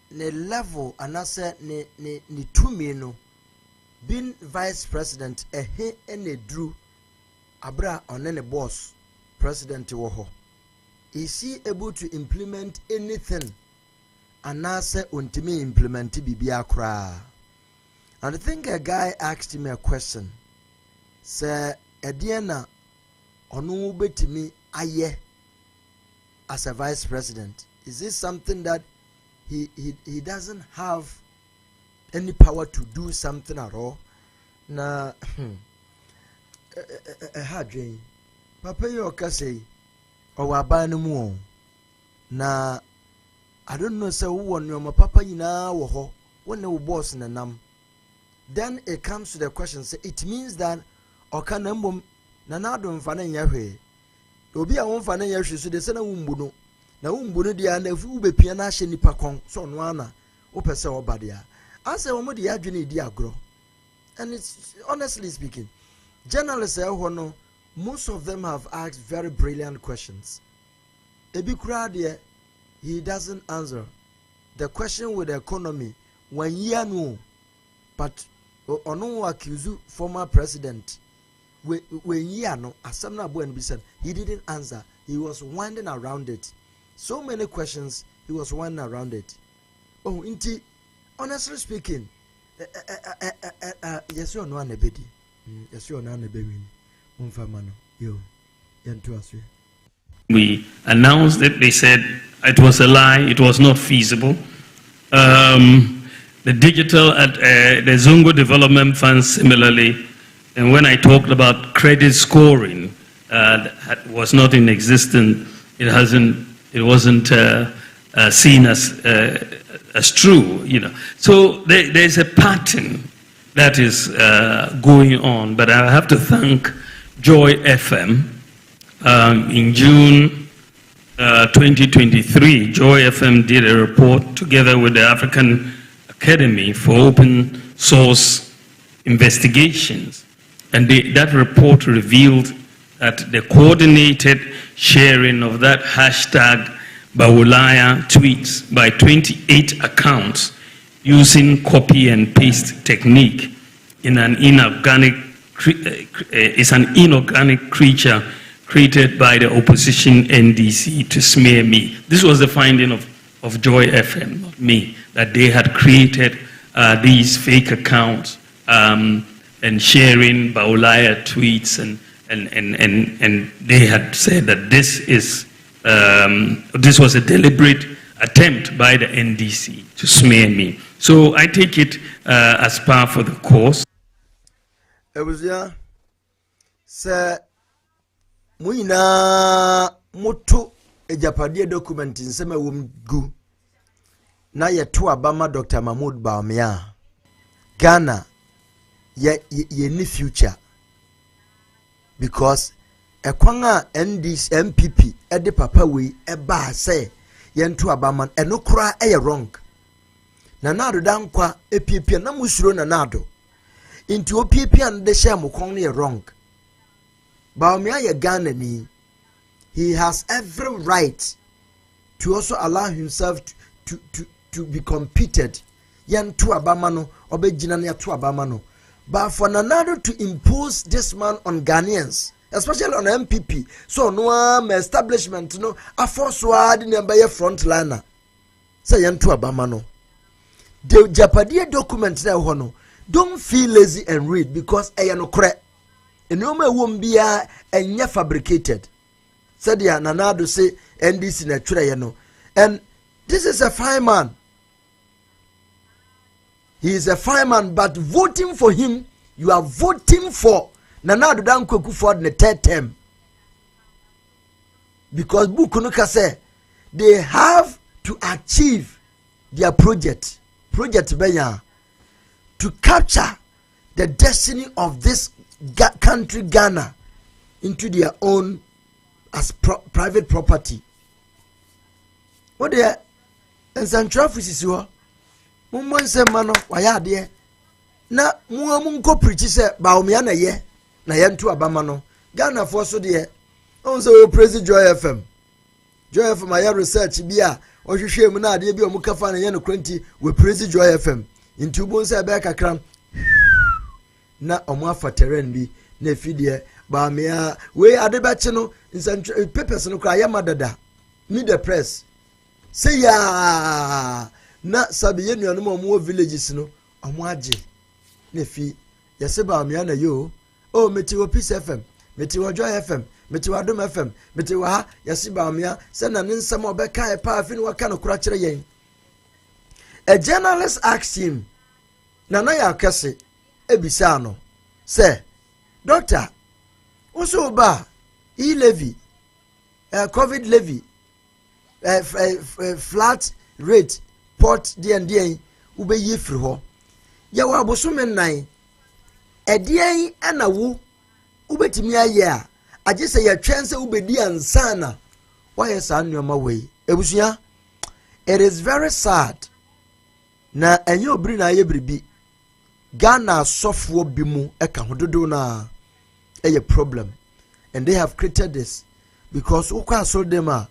level anase ne tumi no being vice president ene dru abra one ne boss president wo ho is he able to implement anything? And now say untimi implement bibia kra. And I think a guy asked him a question. Say Ediana onu betimi aye as a vice president. Is this something that he doesn't have any power to do something at all? Na hadrin papa yo kase o wa ban mu na I don't know say who on your papa nyina wo ho when the boss na nam. Then it comes to the question, say it means that okana mbom na na do mfa na nya hwe obi a wo mfa na nya hwe so de se na wumbu no na wumbu no dia na fu bepia na hye nipa kon so no ana wo pese wo badia ase wo mo de adwene di agro. And it's honestly speaking, journalists no, most of them have asked very brilliant questions. Ebi kura de he doesn't answer the question with the economy when year no, but ono accuse former president when year no asamna bo and said he didn't answer. He was winding around it. So many questions he was winding around it. Oh, inti honestly speaking, yes you no anebedi. Yes you no anebewin. Umfamano yo yantu aswe. We announced it, they said it was a lie, it was not feasible. The digital, the Zongo Development Fund similarly, and when I talked about credit scoring, that was not in existence, it wasn't seen as true, you know. So there's a pattern that is going on, but I have to thank Joy FM. In June 2023, Joy FM did a report together with the African Academy for Open Source Investigations. And that report revealed that the coordinated sharing of that hashtag Bawumia tweets by 28 accounts using copy and paste technique is an inorganic creature created by the opposition NDC to smear me. This was the finding of Joy FM, not me, that they had created these fake accounts and sharing Bawumia tweets, and they had said that this was a deliberate attempt by the NDC to smear me. So I take it as par for the course. It was sir. Muina mutu ejapadie document nsema wumgu na yetu abama Dr. Mahmoud Bawumia Ghana ye ni future because ekwanga NDC MPP ede papa we eba say yentu abama enokura eye wrong na nado dankwa epiepia na musuro na nado inti opiepia no de share mukon ne wrong. Bawumia ye Ghana ni, he has every right to also allow himself to be competed. Yan tu abamano, obe jinania tu abamano. But for Nanado to impose this man on Ghanaians, especially on MPP, so no establishment, no, a force word in a frontliner. Say yan tu abamano. The Japadia document there, hono. Don't feel lazy and read because ayano correct. And no man won't be and fabricated. Said ya Nanado say NDC na chura. And this is a fine man. He is a fine man, but voting for him, you are voting for Nanado Dankweku for the third term. Because Bukunuka say they have to achieve their project Benya, to capture the destiny of this country Ghana into their own as private property. What they and Central is your Mumman say mano waya de na muamun ko preach say Bawumia na ye na yentu abamano Ghana for so de on say we praise Joy FM aya research bia o hwehwe mu na ade bia o mukafa na ye no kranti we praise Joy FM intu bon say be kakram na omo afateren bi na fidie Bawumia we ade be che no papers no kra ya madada meet the press. Say ya na sabi ye nuanom omo villages no omo age na fi yese Bawumia na yo o meti wo Peace FM meti wo Joy FM meti wo Adom FM meti wo ha yese Bawumia se na ne nsem obeka e pa afi no waka no kura kire yen. A journalist asked him Nana Yakese ebisa no say doctor also ba levy COVID levy flat rate port D&D ube ye free ho ya wa bosume nan edien ana wo ubetimi aye a age se ya twense ubedi ansana why sa nneoma we ebusua. It is very sad na enye obiri na aye bribi Ghana sofwo bimu eka hododo na a problem, and they have created this because ukwa so dem a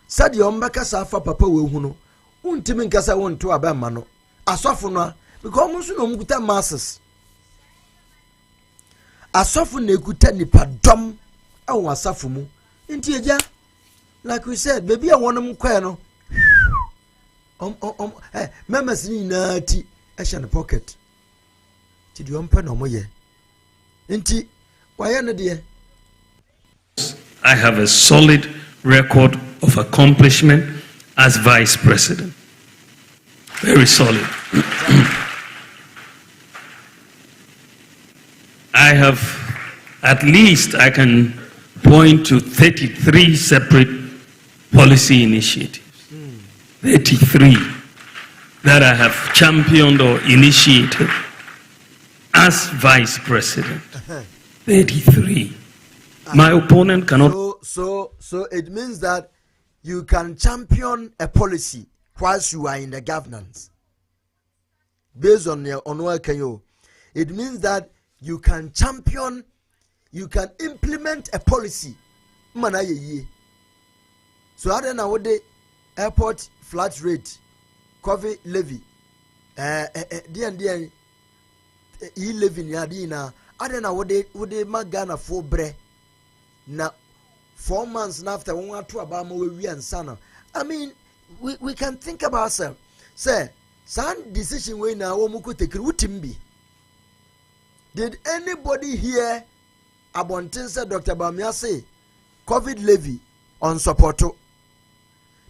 said your mbaka safa papa we hu no untimi nkasa wonto abema no asofo no because musu no mukuta masses asofo na ekuta nipa dom awon asafo mu nti eja like we said baby a wonom kwa no members ni na ti ehye ne pocket ti di ompa no moye nti why na de. I have a solid record of accomplishment as vice president. Very solid. I have, at least I can point to 33 separate policy initiatives. 33 that I have championed or initiated as vice president. 33. My opponent cannot. So it means that you can champion a policy whilst you are in the governance. Based on your work, it means that you can champion, you can implement a policy. So I don't know what the airport flat rate, COVID levy, D&D e-levy yadina. I don't know what they magana for bre. Now 4 months after we want to about we and sana. I mean, we can think about ourselves. Say, some decision we now womuku take utimbi. Did anybody hear about Dr. Bawumia say COVID levy on Sopoto?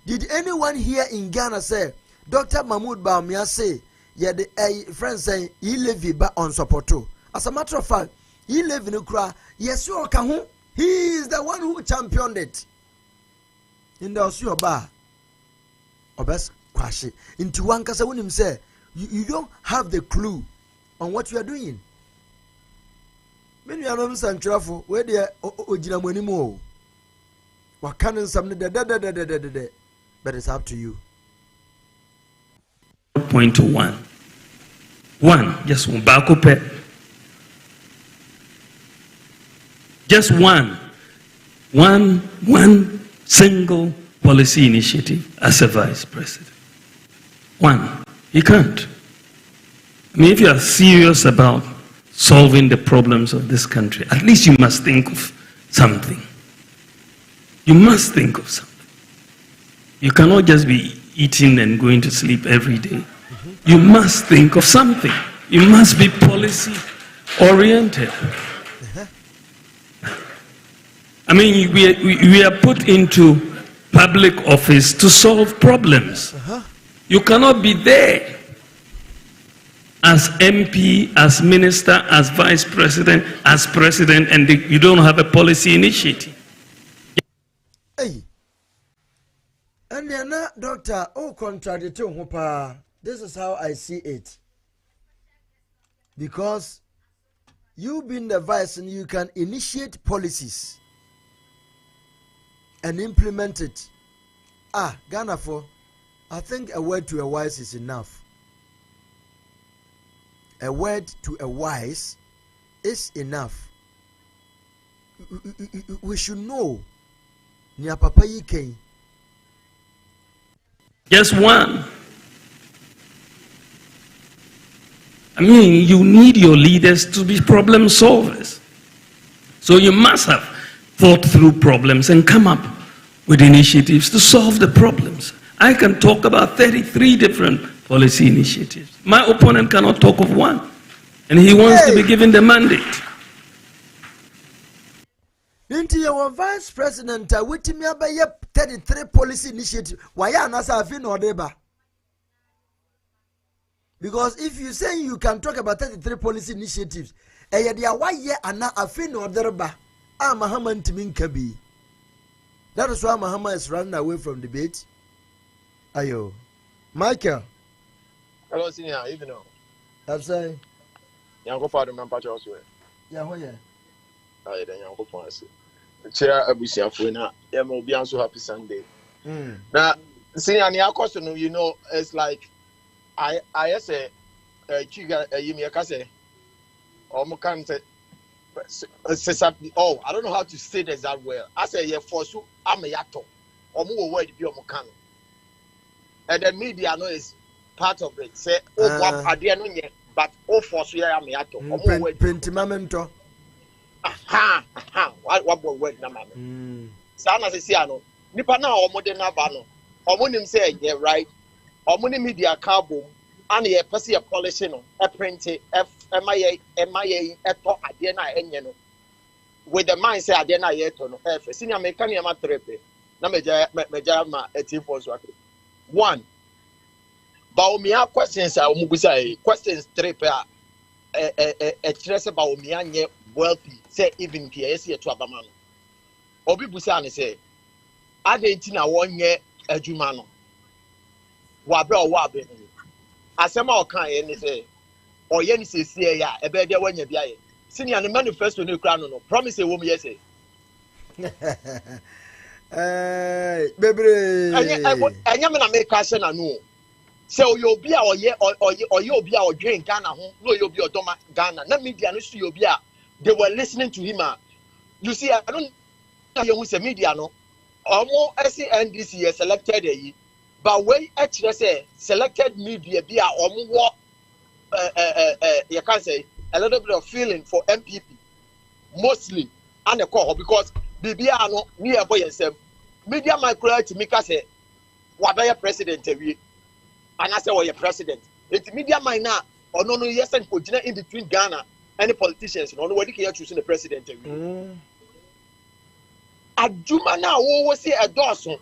Did anyone here in Ghana say Dr. Mahmoud Bawumia say the friend saying he levy back on Sopoto? As a matter of fact, he live in Ukra. Yes, you can. He is the one who championed it. In the Osio bar. Obes Kwashi. Into one case, when him say, you don't have the clue on what you are doing. Many are not saying travel where they are Ojinamonimo. What can some but it's up to you. Point to one. Just one back. Just one single policy initiative as a vice president. One. You can't. I mean, if you are serious about solving the problems of this country, at least you must think of something. You must think of something. You cannot just be eating and going to sleep every day. You must think of something. You must be policy oriented. I mean, we are put into public office to solve problems. You cannot be there as MP, as minister, as vice president, as president, and you don't have a policy initiative. Hey, and then, doctor, contradicting. This is how I see it. Because you being the vice and you can initiate policies and implement it. Ghana for, I think a word to a wise is enough. A word to a wise is enough. We should know. Nia papa yike. Just one. I mean, you need your leaders to be problem solvers. So you must have thought through problems and come up with initiatives to solve the problems. I can talk about 33 different policy initiatives. My opponent cannot talk of one, and he wants to be given the mandate. Into your vice president, with me about 33 policy initiatives. Why are not having or deba? Because if you say you can talk about 33 policy initiatives, and yet why ye are not a fin or derba, I'm a Haman to Minkabi. That is why Mahama is running away from debate. Ayo. Michael. Hello, senior. Even know. That's saying. Yango father man patch also. Yeah, what yeah. Aye, then yango for us. Chair Abusia Fuena. Yeah, mo be so happy Sunday. Now, senior, ni question, you know, it's like I say, chiga, you me kase. Or mo can say. Oh, I don't know how to say this that well. I say, yeah, for so I'm a yato. Or more word be on Mokano. And the media know is part of it. Say, oh, what I didn't know, but oh, for so I'm a yato. Or more word. Pentimamento. Aha, what word, Naman. Sana Siciano. Nipana or Modena Bano. Or when him say, yeah, right. Or when media carbon. And a person a policy no a print MIA eto adena enyeno with the mindset adena yeto no senior mechanic ma trepe na meja ma etifo so akre one Bawumia questions a omubusa questions trepe a stress Bawumia nye wealthy say even pia yesi eto abama no obi busa ne say adenti na wonye adwuma no wa bra o wa be no asema okan ye ni say oye ni sesie ya ebe de wanya bia ye senior no manifesto no kra no promise e wo me yese bebre anya me na make ase na no say oye obi a oye obi a odwen Ghana ho no oye obi odoma Ghana na media no so obi a they were listening to him. You see, I don't know you say media no omo SNDC selected yi. But when actually say selected media be you can say a little bit of feeling for MPP, mostly and the core because BBA no near boy yourself. Media micro to make us say what be president and I say what your president. It's media minor or no yes and in between Ghana and the politicians. No nobody can choosing the president. Adjuma now we see a dozen.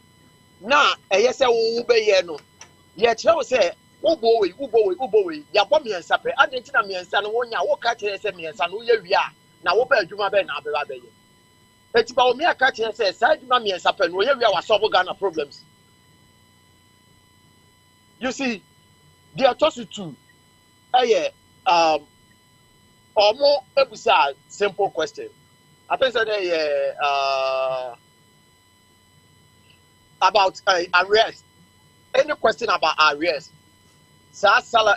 Na say wo be ye no ye kire say wo bowe ya bom yensa pre adenti na miensa no wonya wo ka kire say miensa no ye wi a na wo ba adwuma be na abeba be ye eti ba wo me aka kire say side adwuma miensa pre no ye wi a wa solve Ghana problems. You see they are tossed to omo ebusa simple question. I think say about arrest. Any question about arrest? Sala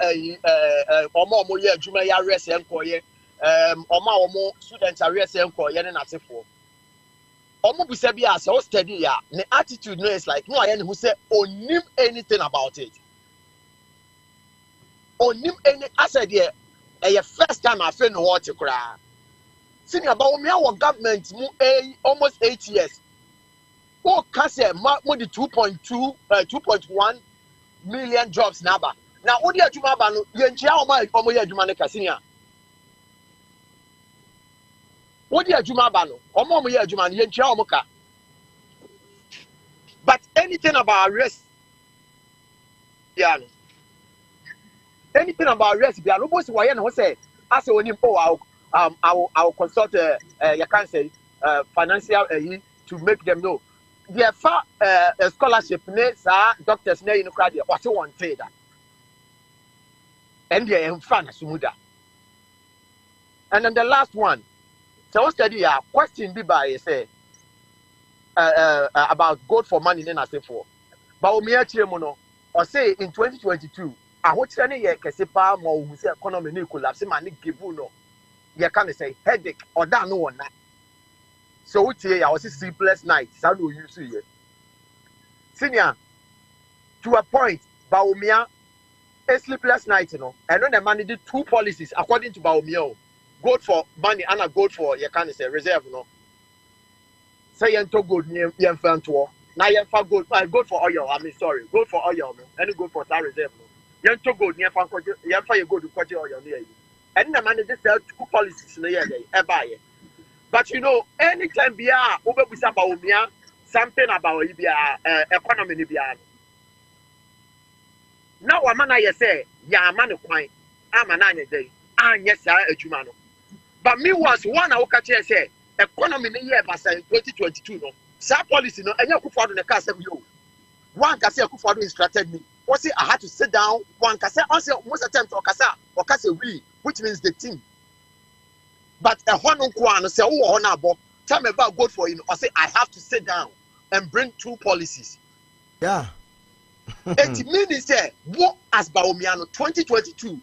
omo ye adwuma ya arrest enkoye omo students arrest enkoye ne natefo. Omo bisa bi as o study ya, the attitude no is like no aye who say onim anything about it. Onim any I said here first time I feel no what kra. Senior Bawumia wa government mu almost 8 years. Oh, Cassia, more than 2.1 million jobs number. Now, what do you do? You my Omoya Casinia. What do you do? Omoya Juman, Yenchamoka. But anything about arrest, anything about arrest, almost why I say, as when you I'll consult you can say financial to make them know. There far a scholarship doctors ne in crowd also want trader and they in fan sumuda. And then the last one so study a question be by say about gold for money in for Bawumia Chiemono or say in 2022 I hope any year kesipa mo say economy ni collapse man give no you can say headache or that no one. So I was a sleepless night. So no you see it. Senior, to a point, Bawumia a sleepless night, you know. And then the man did two policies according to Bawumia. Gold for money and a gold for you can say reserve, you know. Say you to good near Yanfanto. Now you for gold for oil. I mean sorry, gold for oil no. Any gold for star reserve no. You to gold near for you for your gold to oil near you. And the man just sell two policies no year day. Buy. But you know, anytime we are over with Bawumia, something about economy ni biya. Now a man I say, ya man kwai, ama na anye day, anye sa ejuma no. But me was one I catch say economy ni year basa 2022 no. Sa policy no, enye Akufo-Addo ne ka say yo. One can say Akufo-Addo instructed me. What say I had to sit down. One can say also most of the time to okasa we, which means the team. But a honor kwan say oh honor abo. Tell me about God for you. Or say I have to sit down and bring two policies. Yeah. It means say what as Bawumia 2022.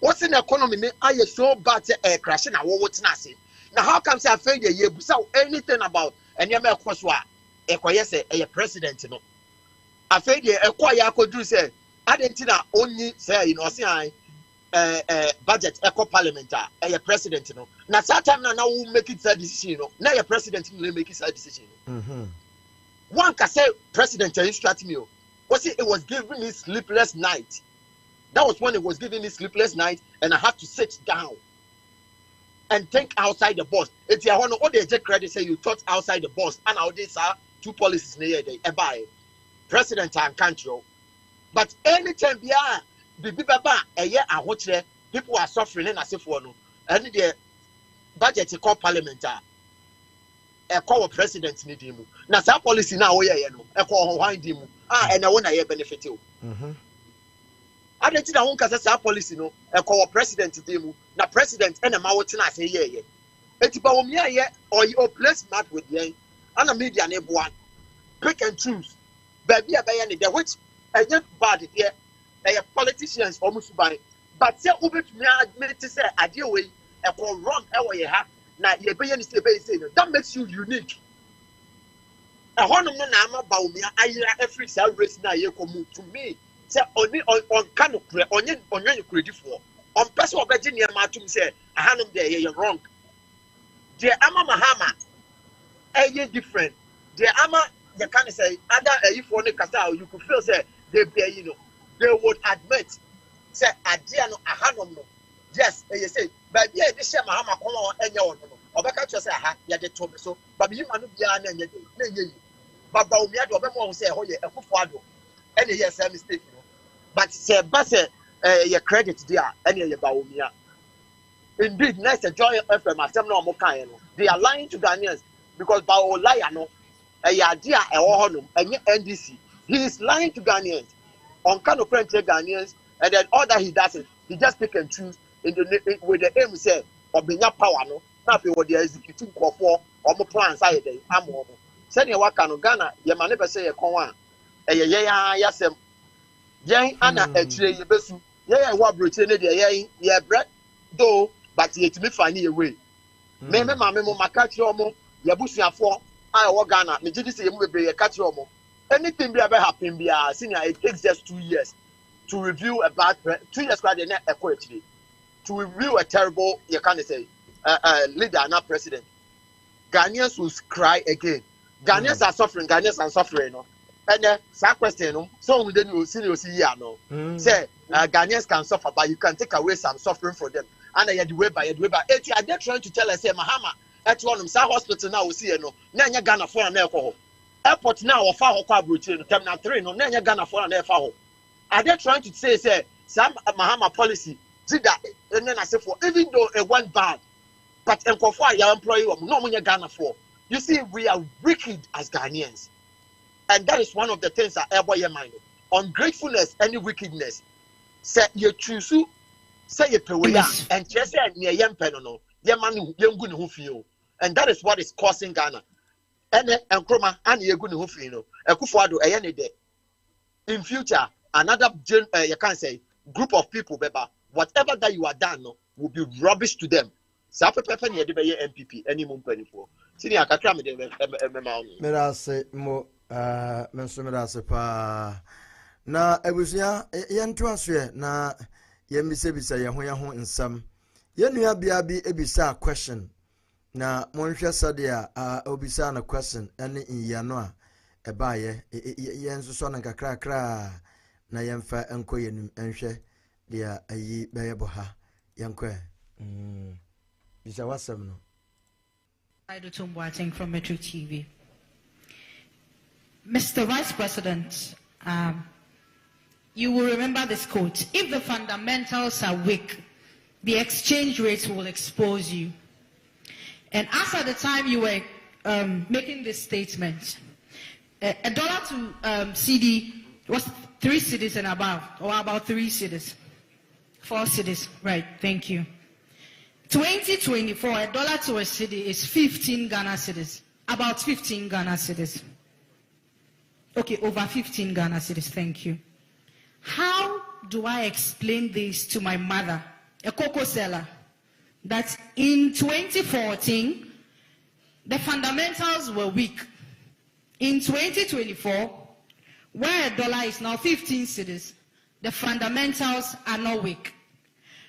What's in the economy? I so bad crashing and what's not say. Now how come say I fail the year without anything about any other question? A president, you know. I fail the acquire could do say I didn't only say you know say budget eco parliament a president, you know. Now that time now we make it a decision, you know. Now your president will make it a decision. One can say president instruct me. Was it was giving me sleepless night. That was when it was giving me sleepless night, and I have to sit down and think outside the box. It's your honor. All they take credit say you thought outside the box, and now these are two policies near the president and country. But anytime the people a year and watch people are suffering and as if one and the budget called parliament a call president need him. Now some policy now we a call wind him and I want to benefit you. I didn't know because that's policy no a call president demu na president and a mountain I say yeah. It's Bawumia or you place smart with ye and a media neighbor one. Pick and choose. Baby a bayani there which a young bad here a politicians almost by but say over to me admit to say I deal with a call wrong how you have now you bayani say that makes you unique. A honor no nama Bawumia I every cell race now you come to me. Say only on kind of on credit for on person of Virginia Matum say I hand them there you're wrong. The Ama Mahama a different. The Ama you can say other if one kasa you could feel say they be you know they would admit say Adiano a hand no. Yes, you say but yeah this year Mahama come on any one no. Obeka just say aha ya de to so but you man no bia na nye but Bawumia do obema say ho ye Akufo-Addo any yes mistake. But say your credit there, any of Bawumia. Indeed, next a joy FM, they are lying to Ghanaians because Bawumia no a idea a honum and NDC. He is lying to Ghanaians on kind of French Ghanaians, and then all that he does it, he just pick and choose with the aim say or being power no. Now what they are executing for or more plans I day. I'm over. Send your work on Ghana, your man never say a con yes. Yang ana actually ye besu ye wa broche ne de ye bread though but ye to me find a way me mama mo maka kire omo ye busuafo a wo Ghana me gidi say ye mo be ye ka kire omo anything be happen be senior it takes just 2 years to review a bad 2 years quite na eko actually to review a terrible you can say leader not president. Ghanaians will cry again. Ghanaians are suffering no. And that question, so we didn't see no. Say Ghanaians can suffer, but you can take away some suffering from them. And I had the way by are they trying to tell us, say, Mahama, at one of some hospital now we see no. Nanya Ghana for an alcohol. Airport now or far hokka brutal, terminal 3, no Nanya Ghana for an airfall. Are they trying to say some Mahama policy did that and then I say for even though it went bad, but for your employee no Nanya Ghana for. You see, we are wicked as Ghanaians. And that is one of the things that ever your mind. Ungratefulness, any wickedness. Say you choose, say you pay and just say near young penano, young man young good who feel. And that is what is causing Ghana. And Kroma and you good who feel. Akufo-Addo any day. In future, another you can say group of people, beba, whatever that you are done will be rubbish to them. Sa pepe near the MPP any mum penny for. Senior Katrami de mo mensomera sepa na ebusia yentu aso na yemisebisa ye ho nsam yenua bia bi ebisa question na monhwe sade a obisa na question ene inyano a ɛbaayɛ yɛn nso so na kakrakra na yɛmfa nkɔ yɛnum nhwɛ deɛ ayi bɛyɛ bɔ ha yɛnkɔ bisa wasɛm no. I do Tumboateng from Metro TV. Mr. Vice President, you will remember this quote: if the fundamentals are weak, the exchange rate will expose you. And as at the time you were making this statement, a dollar to CD was 3 cedis and above, or about 3 cedis, 4 cedis, right? Thank you. 2024, a dollar to a cedi is 15 Ghana cedis, about 15 Ghana cedis. Okay, over 15 Ghana cedis, thank you. How do I explain this to my mother, a cocoa seller, that in 2014, the fundamentals were weak? In 2024, where a dollar is now 15 cedis, the fundamentals are not weak,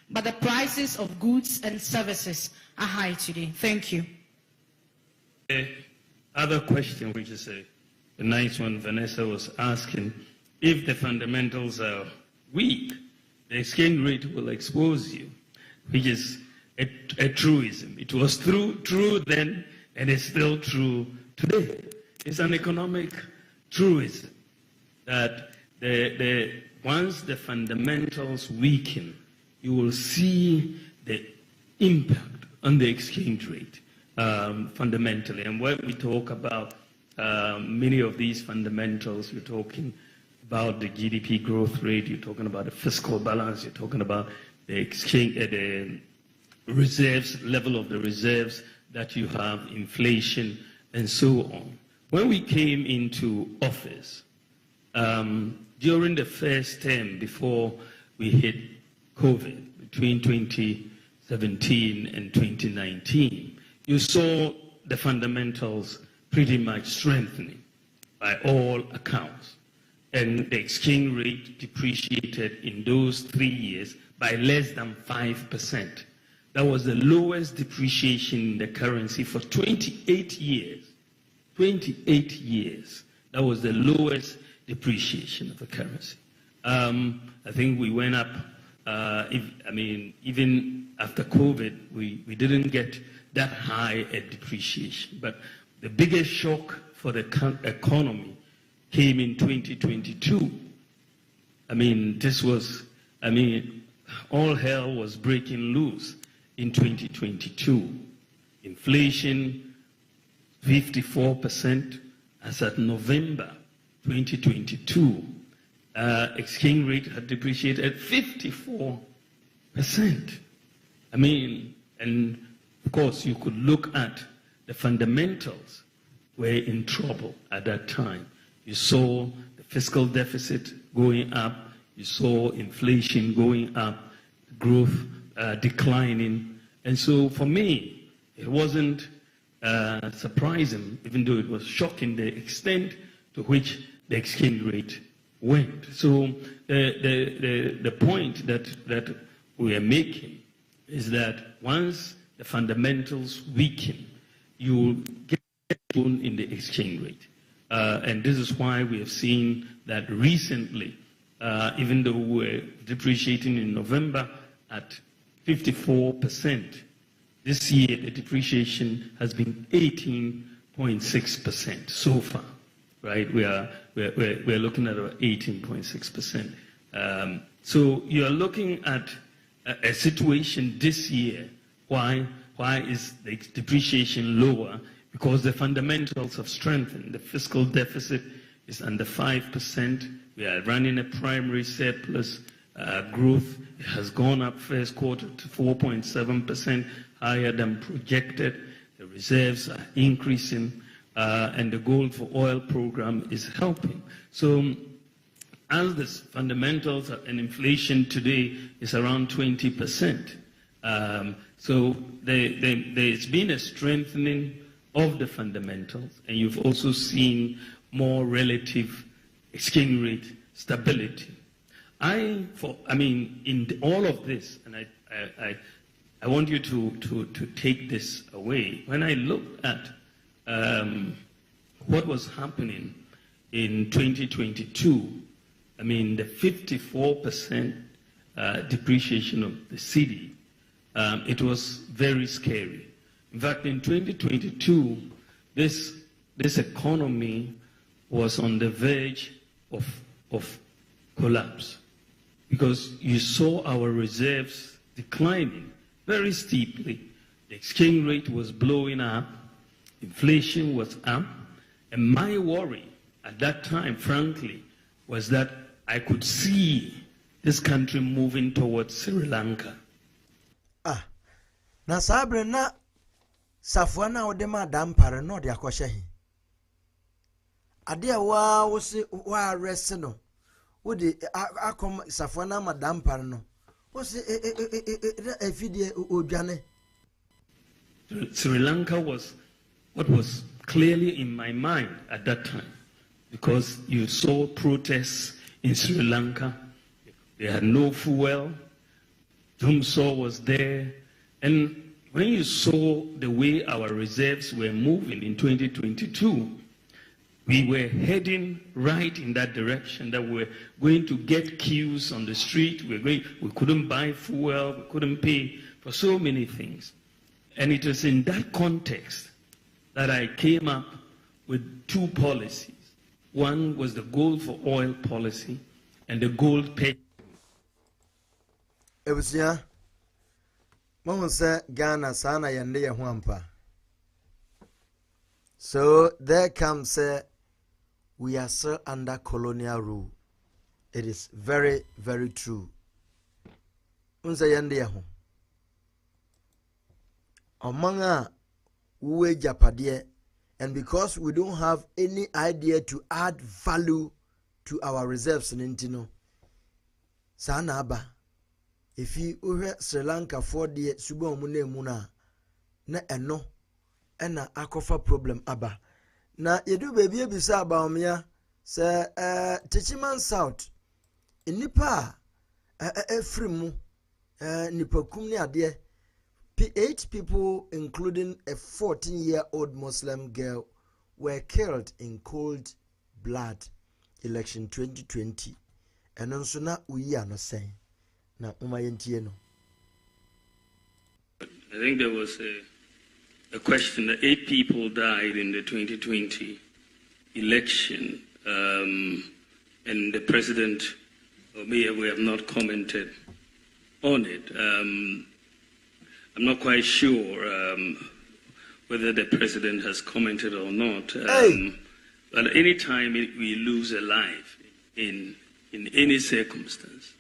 but the prices of goods and services are high today. Thank you. Other question, which is a nice one Vanessa was asking, if the fundamentals are weak, the exchange rate will expose you, which is a truism. It was true then, and it's still true today. It's an economic truism that once the fundamentals weaken, you will see the impact on the exchange rate fundamentally. And when we talk about many of these fundamentals, you're talking about the GDP growth rate, you're talking about the fiscal balance, you're talking about the exchange, the reserves, level of the reserves that you have, inflation, and so on. When we came into office, during the first term before we hit COVID, between 2017 and 2019, you saw the fundamentals pretty much strengthening by all accounts. And the exchange rate depreciated in those 3 years by less than 5%. That was the lowest depreciation in the currency for 28 years. 28 years. That was the lowest depreciation of the currency. I think we went up, even after COVID, we didn't get that high a depreciation. But the biggest shock for the economy came in 2022. All hell was breaking loose in 2022. Inflation, 54%, as at November 2022. Exchange rate had depreciated at 54%. And of course, you could look at the fundamentals were in trouble at that time. You saw the fiscal deficit going up, you saw inflation going up, growth declining. And so for me, it wasn't surprising, even though it was shocking, the extent to which the exchange rate went. So the point that we are making is that once the fundamentals weaken, you will get in the exchange rate. And this is why we have seen that recently, even though we're depreciating in November at 54%, this year the depreciation has been 18.6% so far, right? We're looking at about 18.6%. So you're looking at a situation this year. Why is the depreciation lower? Because the fundamentals have strengthened. The fiscal deficit is under 5%. We are running a primary surplus. Growth has gone up first quarter to 4.7%, higher than projected. The reserves are increasing, and the gold for oil program is helping. So as the fundamentals and inflation today is around 20%, so there's been a strengthening of the fundamentals, and you've also seen more relative exchange rate stability. In all of this, and I want you to take this away. When I looked at what was happening in 2022, I mean, the 54% depreciation of the cedi, it was very scary. In fact, in 2022, this economy was on the verge of collapse because you saw our reserves declining very steeply. The exchange rate was blowing up, inflation was up, and my worry at that time, frankly, was that I could see this country moving towards Sri Lanka. Ah, na sabre na Safwana odema dampare no de akoshe. Ade a wa wo se wa arrest no. Wo de akom Safwana ma dampare no. Wo se efidie odwane. Sri Lanka was what was clearly in my mind at that time, because you saw protests in Sri Lanka. They had no fuel. Dumsor was there. And when you saw the way our reserves were moving in 2022, we were heading right in that direction, that we were going to get queues on the street. We couldn't buy fuel. We couldn't pay for so many things. And it was in that context that I came up with two policies. One was the gold for oil policy and the gold pay. Ebusia, Mama say Ghana sana yende ye huampa. So there comes we are still under colonial rule. It is very, very true. Unsa yende ye hu. Amanga uwe japade, and because we don't have any idea to add value to our reserves in Intino, sana aba. If you Sri Lanka for the suba mune muna na eno ena akofa problem aba na yedu baby bisa Bawumia se Techiman South nipa efrimu nipa kumni ade 8 people including a 14-year-old Muslim girl were killed in cold blood election 2020 and also na uyi no say. I think there was a question that 8 people died in the 2020 election, and the president, or we have not commented on it. I'm not quite sure whether the president has commented or not. But any time we lose a life in any circumstance,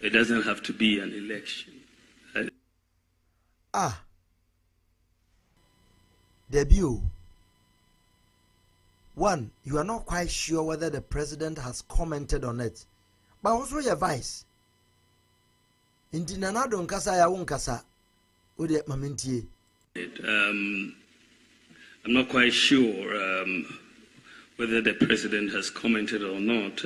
it doesn't have to be an election. Debut. One, you are not quite sure whether the president has commented on it. But also your vice. In Dinanado and Kasa ya unkasa. Ude mamintie. I'm not quite sure whether the president has commented or not.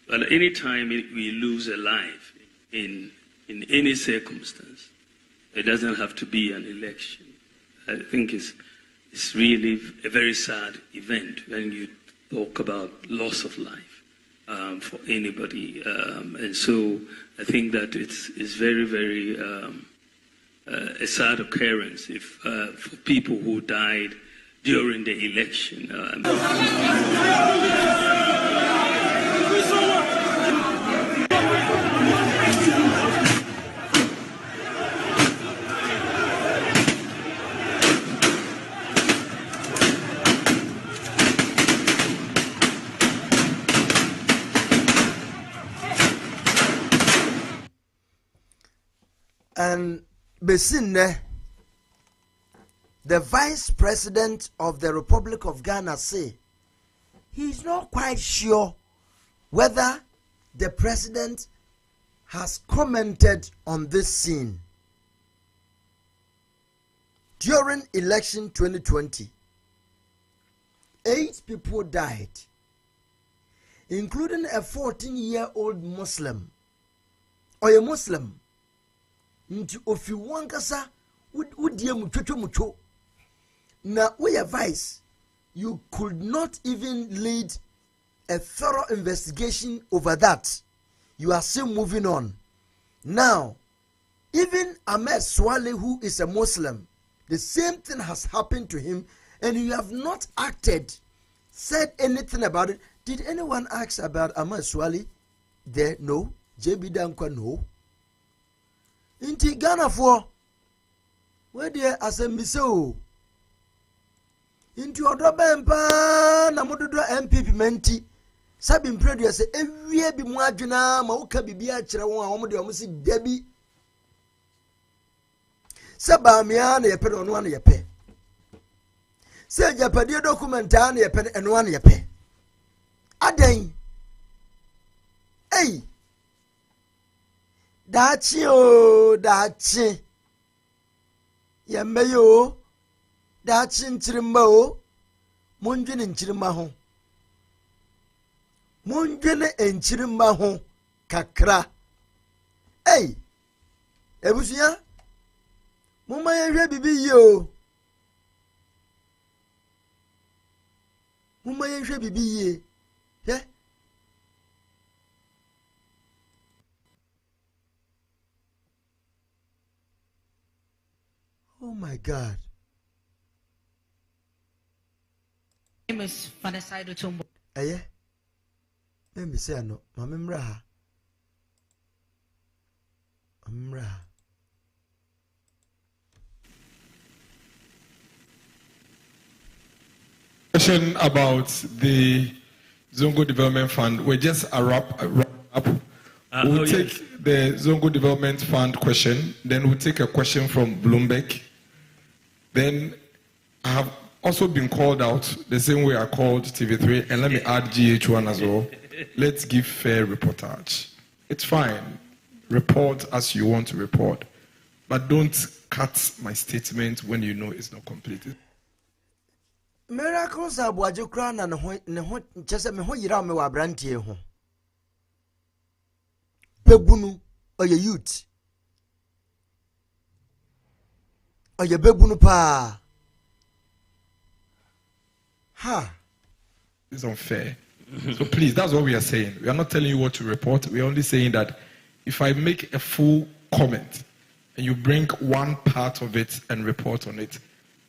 But any time we lose a life in any circumstance, it doesn't have to be an election. I think it's really a very sad event when you talk about loss of life for anybody. And so I think that it's very, very a sad occurrence if for people who died during the election. And Besine, the vice president of the Republic of Ghana, say he's not quite sure whether the president has commented on this scene. During election 2020, 8 people died, including a 14-year-old Muslim or a Muslim. If you want kasa would you mucho na we advise you could not even lead a thorough investigation over that. You are still moving on. Now, even Ahmed Swale, who is a Muslim, the same thing has happened to him, and you have not acted, said anything about it. Did anyone ask about Ahmed Swale? There, no. JB Dankwa, no. Inti Ghana for where there as a miso. Into other bempa na mododo MPP menti. Sabin predia say ewie bi mu adwena ma woka bibia kire won a wo de o si dabi. Saba mia na yepe no na yepe. Se japade document na yepe eno na yepe. Adan. Hey. Dachi o dachi. Yembe yo. Dachi nchirimba o. Munjini nchirimba ho. Munjini nchirimba ho. Kakra. Hey. Ebusuya. Muma yenhwe bibi yo. Muma yenhwe bibi ye. Yeah. Oh my God. My name is Vanessa Idotumbo. Eh? Let me say no. Mamimra. Mamimra. Question about the Zongo Development Fund. We just wrap up. We'll take the Zongo Development Fund question. Then we'll take a question from Bloomberg. Then I have also been called out the same way I called TV3, and let me add GH1 as well. Let's give fair reportage. It's fine. Report as you want to report, but don't cut my statement when you know it's not completed. Miracles are Bwajukran and just a meho yira me wa brantie ho. Bebunu or your youth. Or your bebunu pa. Ha. It's unfair. So please, that's what we are saying. We are not telling you what to report. We are only saying that if I make a full comment and you bring one part of it and report on it,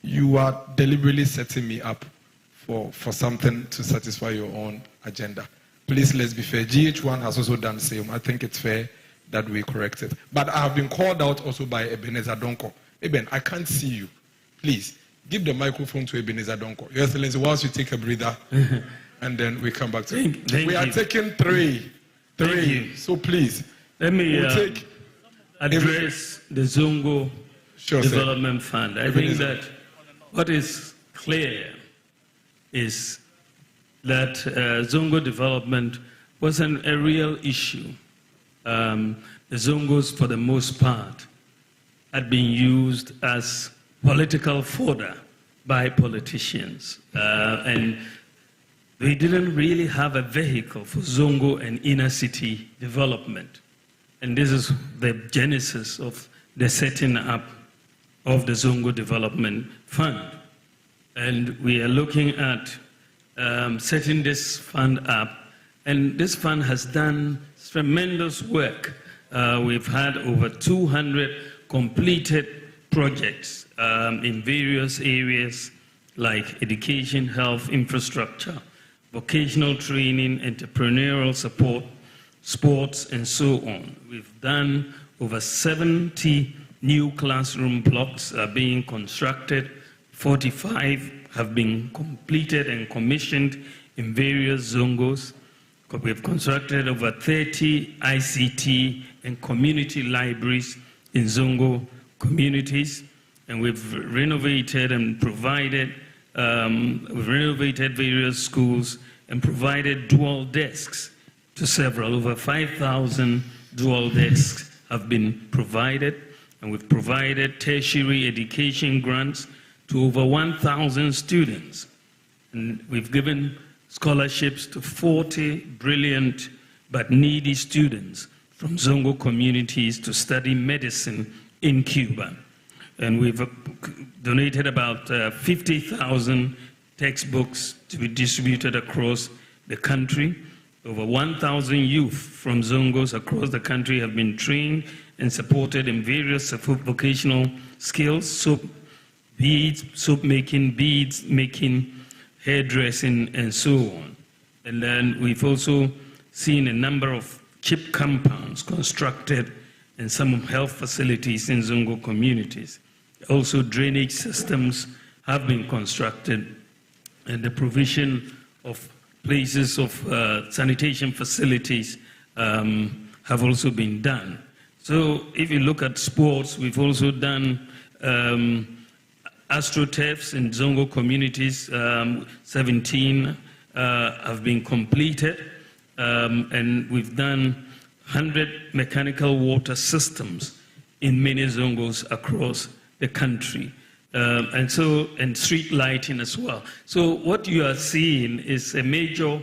you are deliberately setting me up for something to satisfy your own agenda. Please, let's be fair. GH1 has also done the same. I think it's fair that we correct it. But I have been called out also by Ebenezer Donko. Eben, I can't see you. Please, give the microphone to Ebenezer Donko. Your Excellency, whilst you take a breather, and then we come back to it. We are taking three. So please, let me address the Zongo Development Fund. I think that what is clear is that Zongo development wasn't a real issue. The Zongos, for the most part, had been used as political fodder by politicians. And they didn't really have a vehicle for Zongo and inner city development. And this is the genesis of the setting up of the Zongo Development Fund. And we are looking at setting this fund up. And this fund has done tremendous work. We've had over 200 completed projects in various areas like education, health, infrastructure, vocational training, entrepreneurial support, sports, and so on. We've done over 70 new classroom blocks are being constructed. 45 have been completed and commissioned in various Zongos. We've constructed over 30 ICT and community libraries in Zongo communities, and we've renovated and provided, we've renovated various schools and provided dual desks to several. Over 5,000 dual desks have been provided, and we've provided tertiary education grants to over 1,000 students. And we've given scholarships to 40 brilliant but needy students from Zongo communities to study medicine in Cuba. And we've donated about 50,000 textbooks to be distributed across the country. Over 1,000 youth from Zongos across the country have been trained and supported in various vocational skills, soap making, beads making, hairdressing, and so on. And then we've also seen a number of chip compounds constructed and some health facilities in Zongo communities. Also, drainage systems have been constructed, and the provision of places of sanitation facilities have also been done. So if you look at sports, we've also done astroturfs in Zongo communities. 17 have been completed, and we've done 100 mechanical water systems in many Zongos across the country. And street lighting as well. So what you are seeing is a major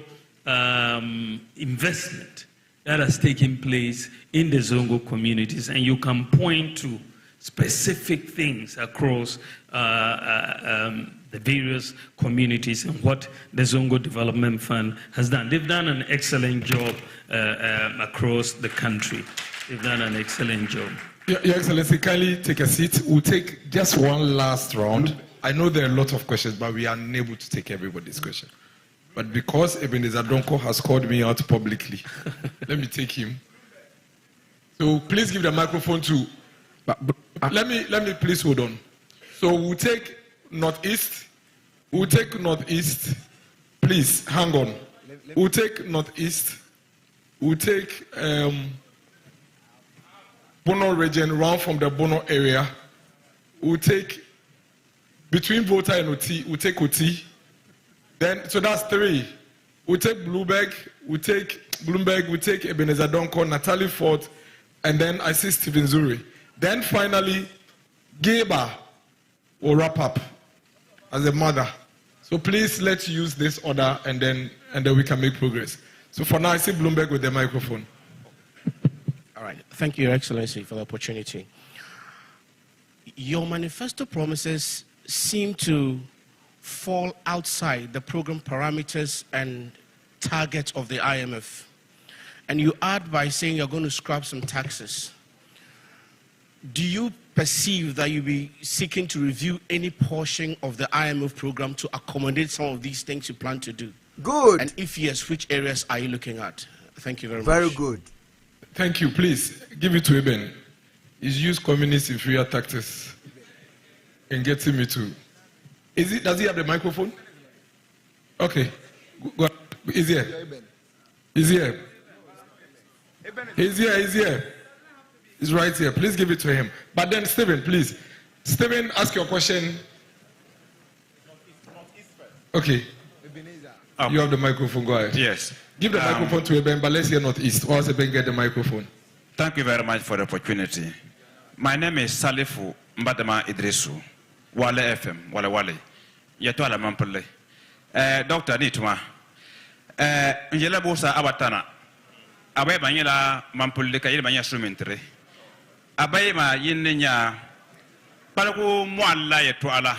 investment that has taken place in the Zongo communities, and you can point to specific things across the various communities and what the Zongo Development Fund has done. They've done an excellent job across the country. They've done an excellent job. Your Excellency, kindly take a seat. We'll take just one last round. I know there are a lot of questions, but we are unable to take everybody's question. But because Ebenezer Donko has called me out publicly, let me take him. So please give the microphone to... Let me please hold on. So we'll take Northeast. We'll take Northeast. Please, hang on. We'll take Northeast. We'll take... Bono region, round from the Bono area. We'll take between Volta and Oti, we'll take Oti. Then, so that's 3. We'll take Bloomberg, we'll take Ebenezer Donko, Natalie Ford, and then I see Stephen Zuri. Then finally, Geba will wrap up as a mother. So please let's use this order and then we can make progress. So for now, I see Bloomberg with the microphone. All right. Thank you, Your Excellency, for the opportunity. Your manifesto promises seem to fall outside the program parameters and targets of the IMF. And you add by saying you're going to scrap some taxes. Do you perceive that you'll be seeking to review any portion of the IMF program to accommodate some of these things you plan to do? Good. And if yes, which areas are you looking at? Thank you very much. Very good. Thank you. Please give it to Eben. He's used communist inferior tactics in getting me to. Does he have the microphone? Okay. Go ahead. He's here. He's here. He's here. He's here. He's right here. Please give it to him. But then, Stephen, please. Stephen, ask your question. Okay. You have the microphone. Go ahead. Yes. Give the microphone to Eben, but let's hear Northeast. Or else Eben get the microphone. Thank you very much for the opportunity. My name is Salifu Mbadama Idrisu. Wale FM. Wale. Yatwala Mampole. Dr. Nituma. Njela Bosa Abatana. Abaye Banyela Mampole Kayil Banya Sumentre. Abaye ma Yinenya. Palaku Mwala Yatwala.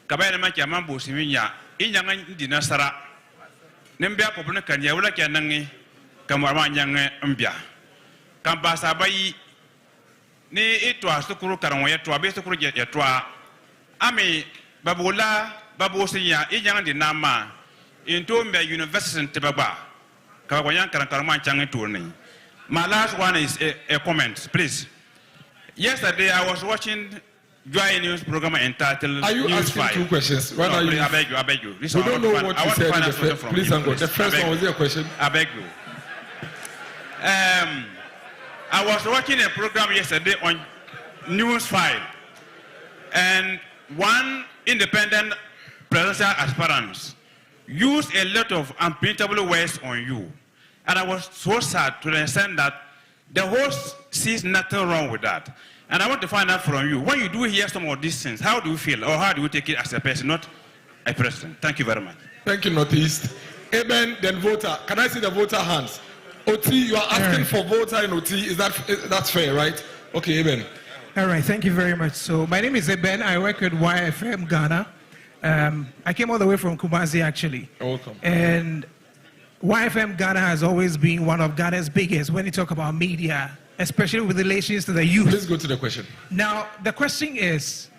Kabaye Makia Mambu Siminya. Inyangan Dinasara. Nembia popuna kanya wala kya nangi kamwarma nyang mbia kambasa bayi ni itwa sukuru karanwa yatwa be sukuru yatwa ami babu sinya inyang di nama into mbe university tebaba kawanyan karankarma changi tourni. My last one is a comment, please. Yesterday I was watching Joy News program entitled Are you News asking 5. 2 questions? Why are you? I beg you. We don't know what you said in the first. Please, Uncle. The first one was your question. I beg you. I was watching a program yesterday on News 5, and one independent presidential aspirant used a lot of unprintable words on you, and I was so sad to understand that the host sees nothing wrong with that. And I want to find out from you, when you do hear some of these things, how do you feel, or how do you take it as a person, not a president? Thank you very much. Thank you, Northeast. Eben, then voter. Can I see the voter hands? OT, you are asking for voter in OT. That's fair, right? Okay, Eben. All right, thank you very much. So my name is Eben. I work with YFM Ghana. I came all the way from Kumasi, actually. You're welcome. And YFM Ghana has always been one of Ghana's biggest when you talk about media, especially with relations to the youth. Please go to the question. Now, the question is,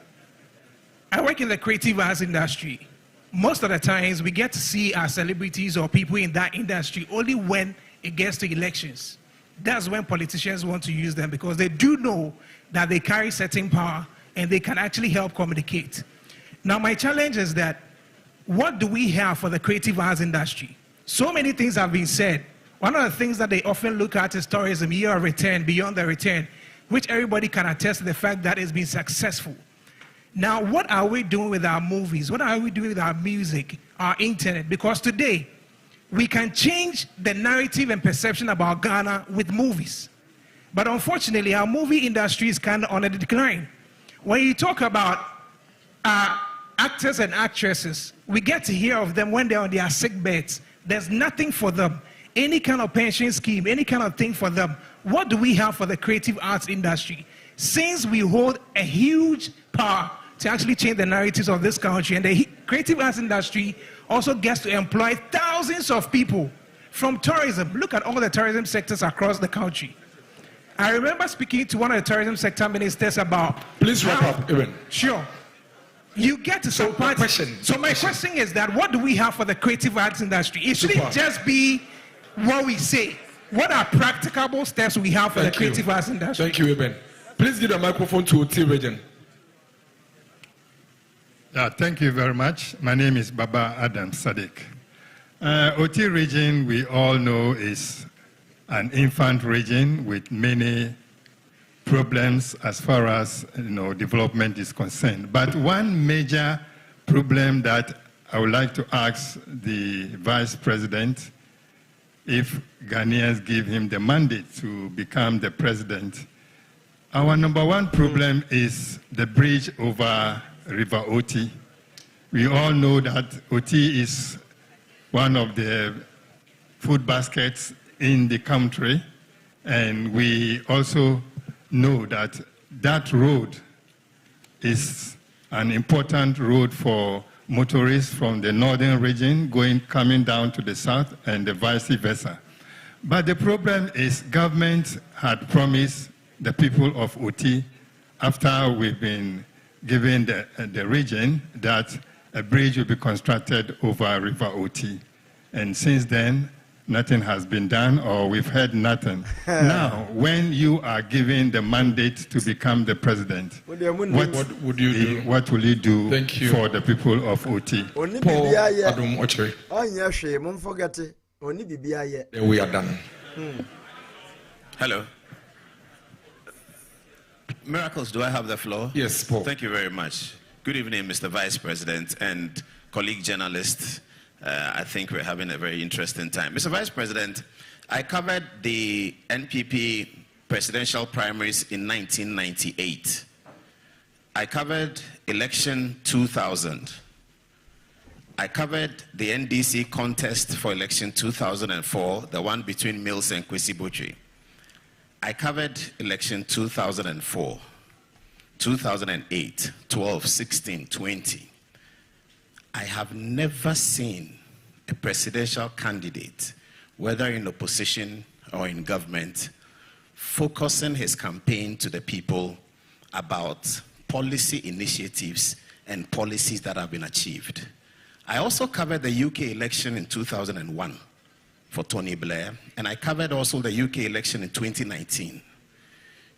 I work in the creative arts industry. Most of the times, we get to see our celebrities or people in that industry only when it gets to elections. That's when politicians want to use them because they do know that they carry certain power and they can actually help communicate. Now, my challenge is that what do we have for the creative arts industry? So many things have been said. One of the things that they often look at is tourism, year of return, beyond the return, which everybody can attest to the fact that it's been successful. Now, what are we doing with our movies? What are we doing with our music, our internet? Because today, we can change the narrative and perception about Ghana with movies. But unfortunately, our movie industry is kind of on a decline. When you talk about actors and actresses, we get to hear of them when they're on their sick beds. There's nothing for them. Any kind of pension scheme, any kind of thing for them. What do we have for the creative arts industry? Since we hold a huge power to actually change the narratives of this country, and the creative arts industry also gets to employ thousands of people from tourism. Look at all the tourism sectors across the country. I remember speaking to one of the tourism sector ministers about... Please wrap up, Eben. Sure. You get to some point. So my question is that what do we have for the creative arts industry? It shouldn't just be what we say. What are practicable steps we have for the creative arts industry? Thank you, Eben. Please give the microphone to OT Region. Thank you very much. My name is Baba Adam Sadiq. OT region, we all know, is an infant region with many problems as far as development is concerned. But one major problem that I would like to ask the Vice President, if Ghanaians give him the mandate to become the president, our number one problem is the bridge over River Oti. We all know that Oti is one of the food baskets in the country, and we also know that that road is an important road for motorists from the northern region coming down to the south and the vice versa. But the problem is government had promised the people of Oti, after we've been given the region, that a bridge will be constructed over River Oti. And since then, nothing has been done, or we've heard nothing. Now, when you are given the mandate to become the president, what would you do? What will you do for the people of Oti? Paul Adam Ochre. Then we are done. Hello. Miracles, do I have the floor? Yes, Paul. Thank you very much. Good evening, Mr. Vice President and colleague journalists. I think we're having a very interesting time. Mr. Vice President, I covered the NPP presidential primaries in 1998. I covered election 2000. I covered the NDC contest for election 2004, the one between Mills and Kwesi Botwe. I covered election 2004, 2008, 12, 16, 20. I have never seen a presidential candidate, whether in opposition or in government, focusing his campaign to the people about policy initiatives and policies that have been achieved. I also covered the UK election in 2001 for Tony Blair, and I covered also the UK election in 2019.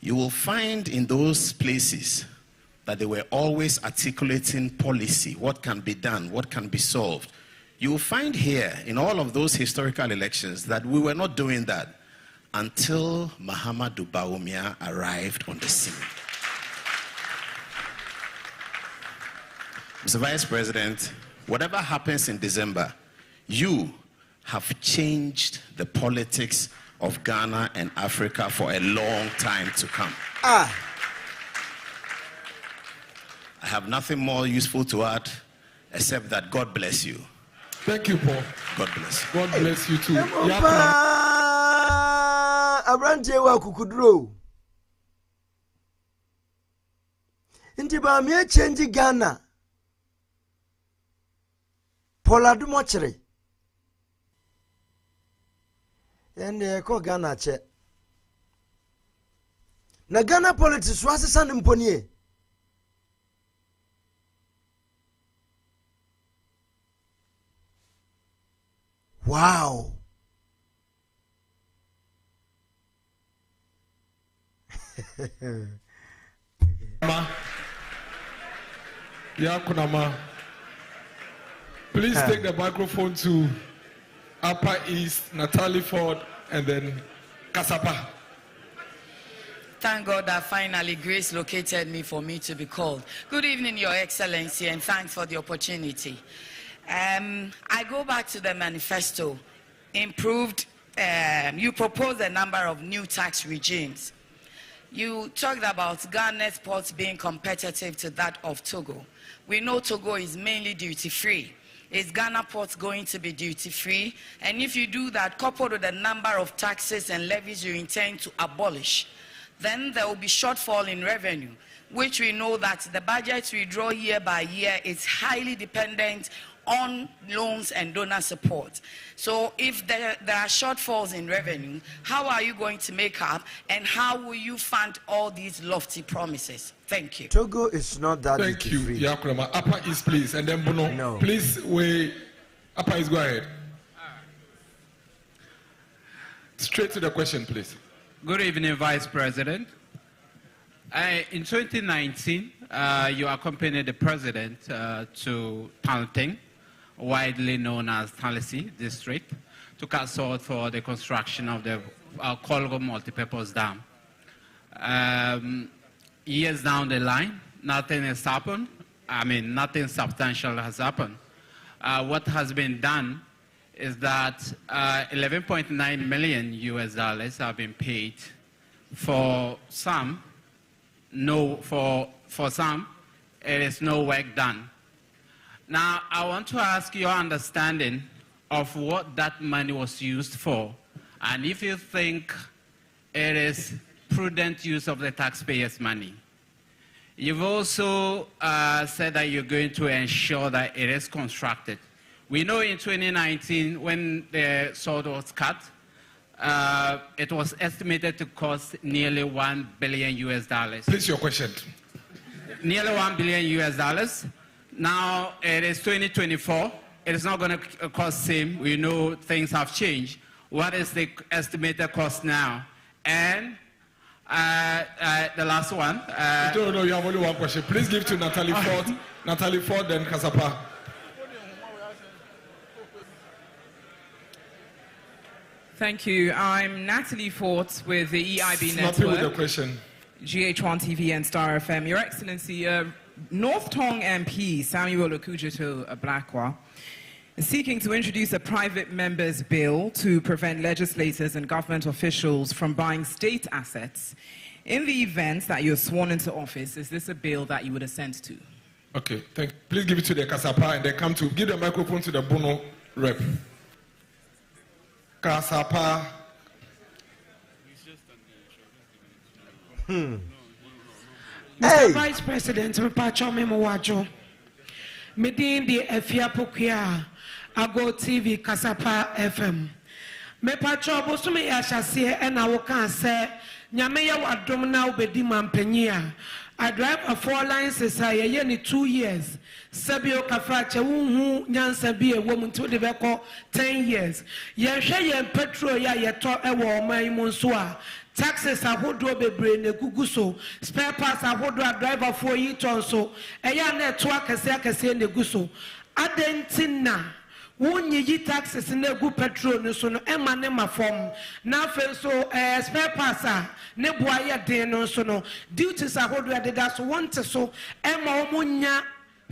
You will find in those places that they were always articulating policy, what can be done, what can be solved. You will find here in all of those historical elections that we were not doing that until Mahamudu Bawumia arrived on the scene. Mr. Vice President, whatever happens in December, you have changed the politics of Ghana and Africa for a long time to come. I have nothing more useful to add except that God bless you. Thank you, Paul. God bless you. God bless you too. Abrante wa kukudro. Inti ba me change Ghana. Paul Adumochere. And ko Ghana che. Na Ghana politics was san mponi. Wow. Yakunama. Please take the microphone to Upper East, Natalie Ford, and then Kasapa. Thank God that finally grace located me for me to be called. Good evening, Your Excellency, and thanks for the opportunity. I go back to the manifesto. Improved, you proposed a number of new tax regimes. You talked about Ghana's ports being competitive to that of Togo. We know Togo is mainly duty-free. Is Ghana ports going to be duty-free? And if you do that, coupled with the number of taxes and levies you intend to abolish, then there will be shortfall in revenue, which we know that the budget we draw year by year is highly dependent on loans and donor support. So if there are shortfalls in revenue, how are you going to make up, and how will you fund all these lofty promises? Thank you. Togo is not that Thank you, Yakurama. Upper East, please, and then Bono. No. Please, Upper East, go ahead. Straight to the question, please. Good evening, Vice President. In 2019, you accompanied the President to Tanting, widely known as Talisi District, to consult for the construction of the Kolgo multipurpose dam. Years down the line, nothing has happened. I mean, nothing substantial has happened. What has been done is that 11.9 million US dollars have been paid for some. No, for some, it is no work done. Now, I want to ask your understanding of what that money was used for, and if you think it is prudent use of the taxpayers' money. You've also said that you're going to ensure that it is constructed. We know in 2019, when the sword was cut, it was estimated to cost nearly $1 billion US dollars. Please, your question. Nearly $1 billion US dollars. Now it is 2024. It is not going to cost same. We know things have changed. What is the estimated cost now? And the last one. No, you have only one question. Please give to Natalie Ford. Natalie Ford, then Kasapa. Thank you. I'm Natalie Ford with the EIB Network. With the question. GH1 TV and Star FM. Your Excellency, North Tong MP Samuel Okujeto Ablakwa is seeking to introduce a private member's bill to prevent legislators and government officials from buying state assets. In the event that you're sworn into office, is this a bill that you would assent to? Okay, please give it to the Kasapa and then come to give the microphone to the Bono rep. Kasapa. Mr. Vice President, Mpacho Memowajo, Medin the Efia Pokia, Ago TV, Kasapa FM. Mepacho Bosume Yashase, and I can say, Nyameya Wadomna Ubedi Mampenia. I drive a 4-line society, yeni 2 years. Sabio Kafache, who Nyansa be a woman to the Beko 10 years. Yasha yen petrol ya yeto ewo my monsua. Taxes are who do be brain a guguso. Spare parts are who do a driver for ye tonso. A yan network a say in the guso. Adentina. Won't ye taxes in the good petrol no so no emanema form. Now so spare parts are ne boya de no so no duties are what we did as want so ema omunya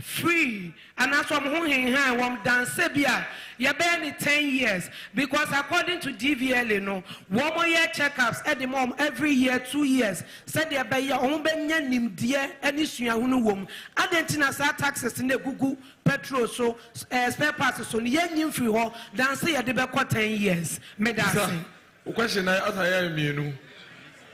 free and as I'm hanging high one dance sebia ya be 10 years because according to DVL no 1 more year checkups at the mom every year 2 years said there be ya ombenya nimdie ani suahunu wom adentina sa taxes in the gugu petrol so spare parts so nyim free ho dance ya de be 10 years me dance question I ask I am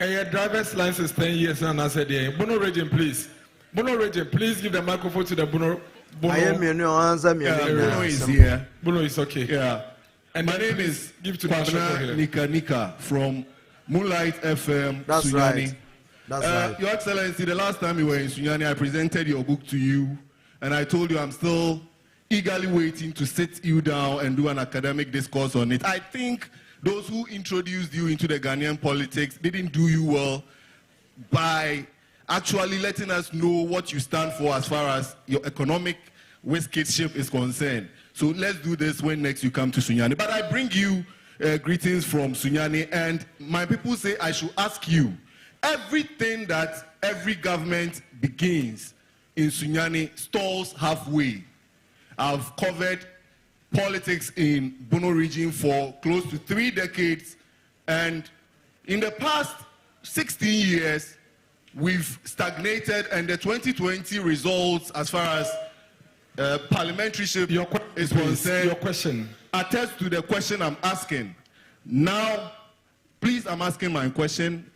your driver's license 10 years and I said yeah. Bono region please. Bono region, please give the microphone to the Bono. I am your answer. Bono is here. Bono is okay. Yeah. And my name is Kwabena Nika from Moonlight FM. That's Sunyani. right. That's right. Your Excellency, the last time you were in Sunyani, I presented your book to you, and I told you I'm still eagerly waiting to sit you down and do an academic discourse on it. I think those who introduced you into the Ghanaian politics didn't do you well by actually letting us know what you stand for as far as your economic wizkidship is concerned. So let's do this when next you come to Sunyani. But I bring you greetings from Sunyani, and my people say I should ask you, everything that every government begins in Sunyani stalls halfway. I've covered politics in Bono region for close to 3 decades, and in the past 16 years, we've stagnated, and the 2020 results as far as parliamentaryship is concerned. Your question. Attest to the question I'm asking. Now, please, I'm asking my question.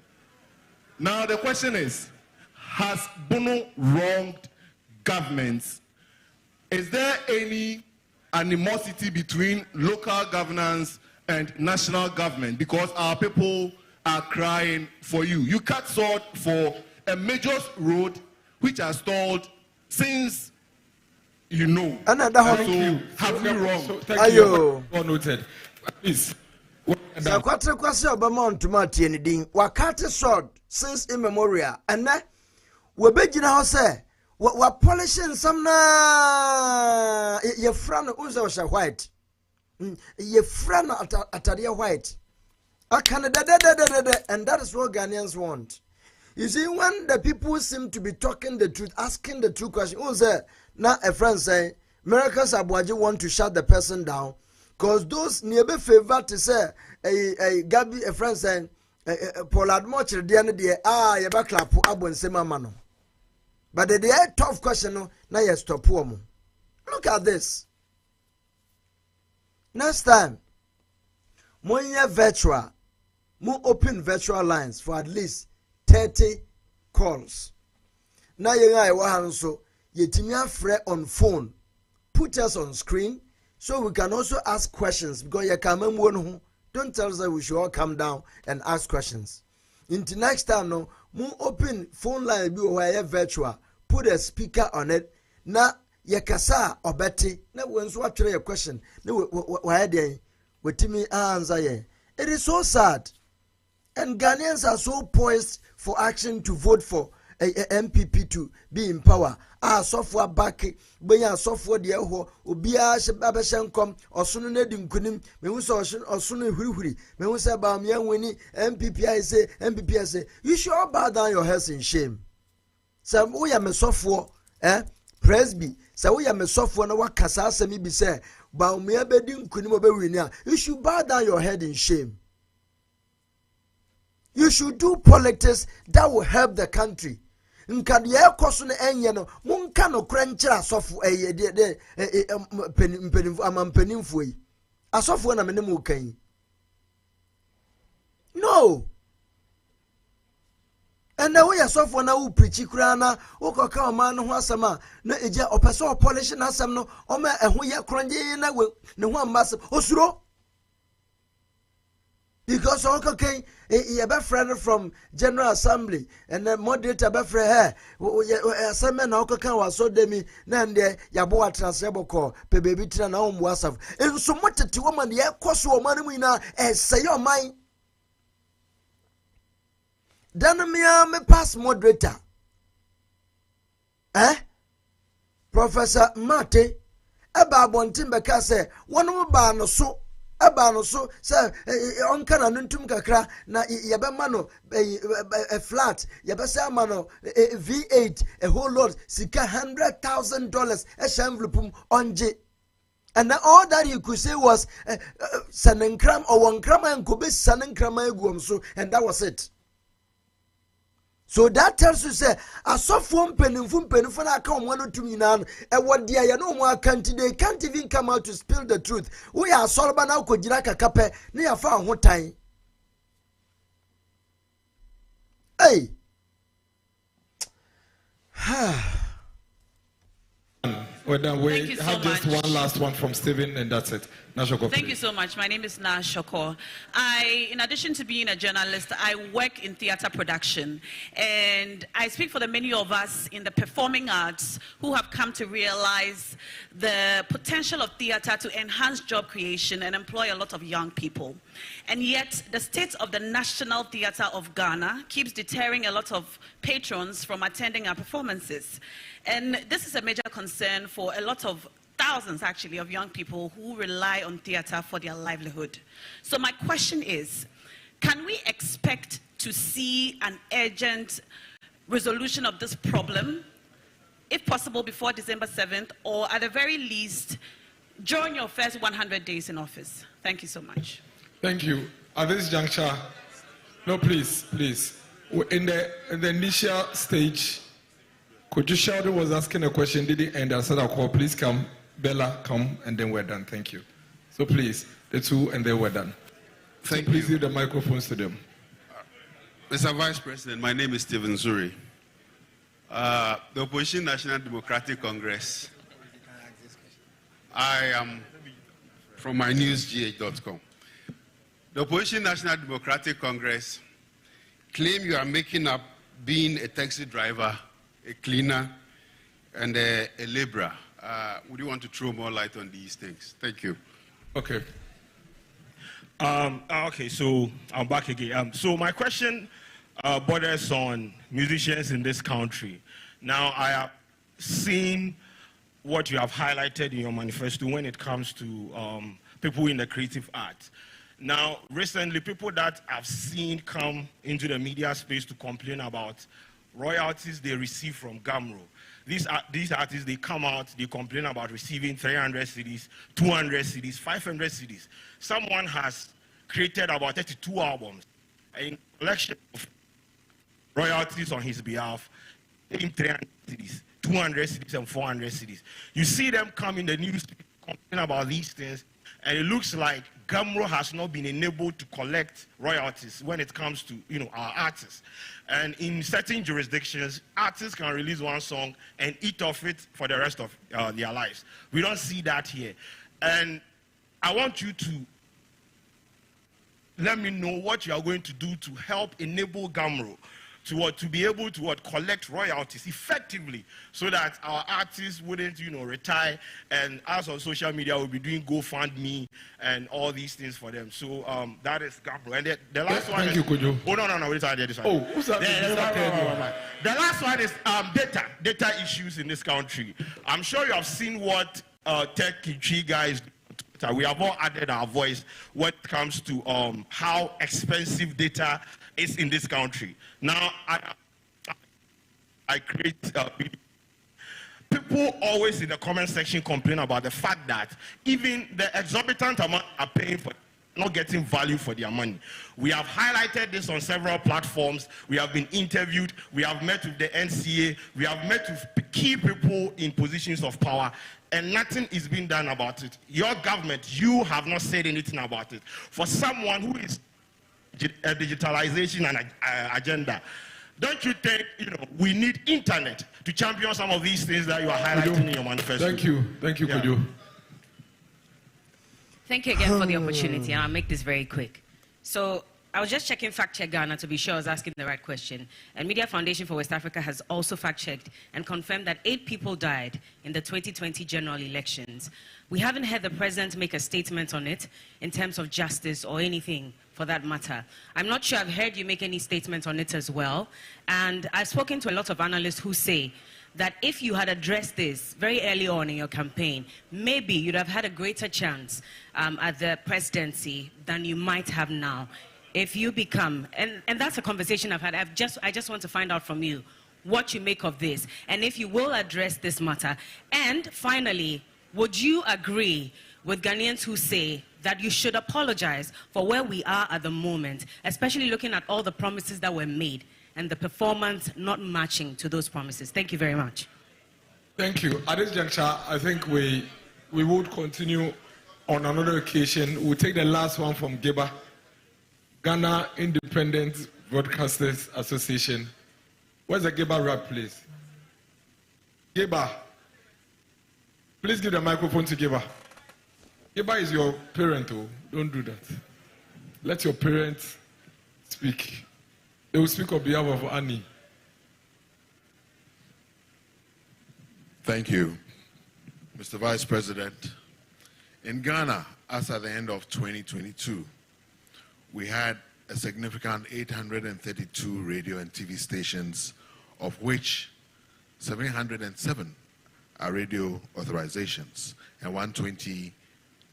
Now, the question is, has Bono wronged governments? Is there any animosity between local governance and national government? Because our people are crying for you. You cut short for a major road which has stalled since you know. Thank you. Have we wrong? Thank you. Well noted. Please. So kwatre kwase obama ontuma tie ne din wakate sword since immemorial and na we begina ho say we polishing some na ye fra no unze was white ye fra no atade white akane and that is what Ghanaians want. You see, when the people seem to be talking the truth, asking the true question, unze na a friend say Miracles Abuaji want to shut the person down. Because those nearby favor to say a Gabi a friend saying Paul Admocher the end day you back clap abon sema mano. But the tough question no now you stop woman. Look at this. Next time, when virtual, more open virtual lines for at least 30 calls. Now you know so you free on phone, put us on screen. So we can also ask questions because you come and don't tell us that we should all come down and ask questions. Until next time, no, more open phone line be where virtual. Put a speaker on it. Na yakasa or betty. Na when so try a question. No, why they with me answer ye. It is so sad, and Ghanaians are so poised for action to vote for a MPP to be in power. Software back, benya software de ho obia shebabeshenkom osunu na di nkunim me hu so osunu hurihuri me hu say Bawumia wini MPP say you should all bow down your heads in shame. Say we ya me software presby say we ya me software na wakasa asemi bi say Bawumia be di nkunim obewini a you should bow down your head in shame. You should do politics that will help the country. Nkadiye koso na enye no monka no kranchira asofo penimfo yi asofo na menemu kan no and now we asofo na wo preach kura na wo koka o man no ho asama na eja opese o polish na asam no o ma eho ye kronje na ne ho ambas osuro because okay, you be friend from General Assembly and the moderator be friend her. Assembly na okay was so demi na nde ya bo transfer call pe baby tra na on WhatsApp. En so motete woman ye koso o man mu na say your mind. Dan me pass moderator. Professor Mate eba bontin be ka say wonu ba no so Abano so say on kana nuntum kakra na yebema no a flat yebesa mano V8 a whole lot sika $100,000 a envelope onje and all that you could say was sanenkram or one kram and kobe sanenkram egum so and that was it. So that tells you say asofo mpenimfo na aka omwano tumi na e wode ya no mo akanti they can't even come out to spill the truth. We are solba na ukojira kakape na ya fa ho tan. Hey. Well done. We Thank you so have just much. one last one from Stephen, and that's it. Nashoko, Thank please. you so much. My name is Nash Shoko. In addition to being a journalist, I work in theater production. And I speak for the many of us in the performing arts who have come to realize the potential of theater to enhance job creation and employ a lot of young people. And yet, the state of the National Theatre of Ghana keeps deterring a lot of patrons from attending our performances. And this is a major concern for a lot of thousands, actually, of young people who rely on theater for their livelihood. So my question is, can we expect to see an urgent resolution of this problem, if possible before December 7th, or at the very least, during your first 100 days in office? Thank you so much. Thank you. At this juncture, no, please. In the initial stage, could you shout who was asking a question? Did it end? I said, I'll call. Please come. Bella, come, and then we're done. Thank you. So please, the two, and then we're done. Thank so please you. give the microphones to them. Mr. Vice President, my name is Stephen Zuri. The Opposition National Democratic Congress. I am from mynewsgh.com. The Opposition National Democratic Congress claim you are making up being a taxi driver, a cleaner, and a laborer. Would you want to throw more light on these things? Thank you. Okay. Okay, so I'm back again. So my question borders on musicians in this country. Now, I have seen what you have highlighted in your manifesto when it comes to people in the creative arts. Now, recently, people that I've seen come into the media space to complain about royalties they receive from Gamro. These artists, they come out, they complain about receiving 300 CDs, 200 CDs, 500 CDs. Someone has created about 32 albums, a collection of royalties on his behalf, in 300 CDs, 200 CDs, and 400 CDs. You see them come in the news complain about these things, and it looks like Gamro has not been enabled to collect royalties when it comes to our artists. And in certain jurisdictions, artists can release one song and eat off it for the rest of their lives. We don't see that here. And I want you to let me know what you are going to do to help enable Gamro to be able to collect royalties effectively, so that our artists wouldn't retire, and us on social media will be doing GoFundMe and all these things for them. So that is Gamro. And the last one is, oh no, wait, this one. Oh, who's that? The last one is data issues in this country. I'm sure you have seen what Tech Kichi guys do. We have all added our voice when it comes to how expensive data is in this country. Now, I create people always in the comment section complain about the fact that even the exorbitant amount are paying for not getting value for their money. We have highlighted this on several platforms. We have been interviewed. We have met with the NCA. We have met with key people in positions of power, and nothing is being done about it. Your government, you have not said anything about it. For someone who is a digitalization and agenda, don't you think we need internet to champion some of these things that you are highlighting in your manifesto? Thank you, Kojo. Thank you again for the opportunity, and I'll make this very quick. So I was just checking Fact Check Ghana to be sure I was asking the right question. And Media Foundation for West Africa has also fact-checked and confirmed that 8 people died in the 2020 general elections. We haven't heard the president make a statement on it in terms of justice or anything for that matter. I'm not sure I've heard you make any statement on it as well. And I've spoken to a lot of analysts who say that if you had addressed this very early on in your campaign, maybe you'd have had a greater chance at the presidency than you might have now. If you become, and that's a conversation I've had, I just want to find out from you what you make of this, and if you will address this matter. And finally, would you agree with Ghanaians who say that you should apologize for where we are at the moment, especially looking at all the promises that were made and the performance not matching to those promises? Thank you very much. Thank you. At this juncture, I think we would continue on another occasion. We'll take the last one from Geba, Ghana Independent Broadcasters Association. Where's the Geba rap, please? Geba. Please give the microphone to Geba. Geba is your parent, oh. Don't do that. Let your parents speak. They will speak on behalf of Annie. Thank you, Mr. Vice President. In Ghana, as at the end of 2022, we had a significant 832 radio and TV stations, of which 707 are radio authorizations and 120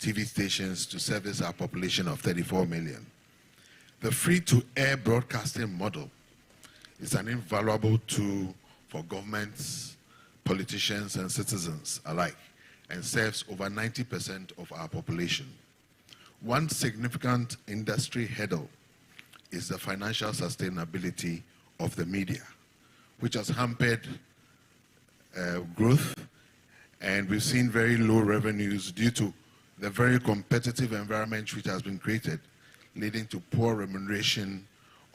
TV stations to service our population of 34 million. The free-to-air broadcasting model is an invaluable tool for governments, politicians, and citizens alike, and serves over 90% of our population. One significant industry hurdle is the financial sustainability of the media, which has hampered growth, and we've seen very low revenues due to the very competitive environment which has been created, leading to poor remuneration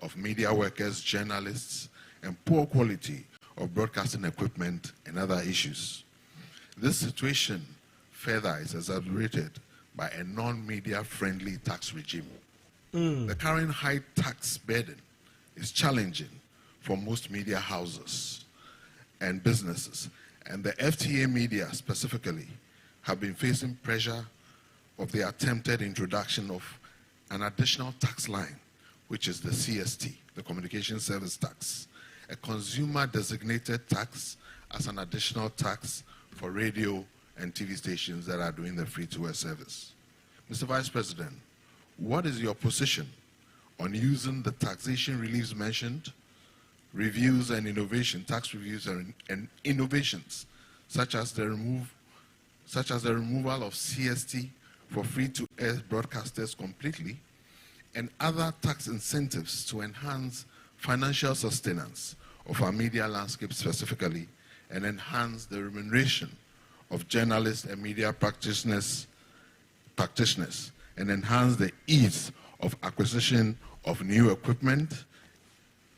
of media workers, journalists, and poor quality of broadcasting equipment and other issues. This situation further is exacerbated by a non-media friendly tax regime. The current high tax burden is challenging for most media houses and businesses, and the FTA media specifically have been facing pressure of the attempted introduction of an additional tax line, which is the CST, the Communication Service Tax, a consumer-designated tax as an additional tax for radio and TV stations that are doing the free-to-air service. Mr. Vice President, what is your position on using the taxation reliefs mentioned, reviews and innovation, tax reviews and innovations, such as the removal of CST for free-to-air broadcasters completely, and other tax incentives to enhance financial sustenance of our media landscape specifically, and enhance the remuneration of journalists and media practitioners, and enhance the ease of acquisition of new equipment,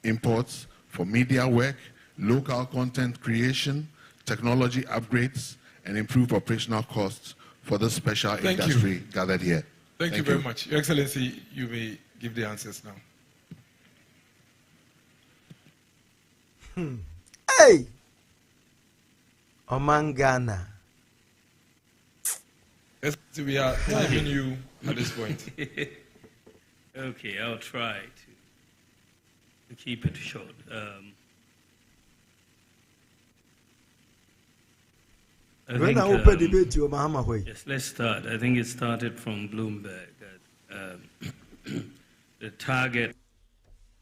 imports for media work, local content creation, technology upgrades, and improve operational costs for this special industry gathered here. Thank you very much. Your Excellency, you may give the answers now. Hey! Oman Ghana. We are leaving you at this point. Okay, I'll try to keep it short. Yes, let's start. I think it started from Bloomberg. The target.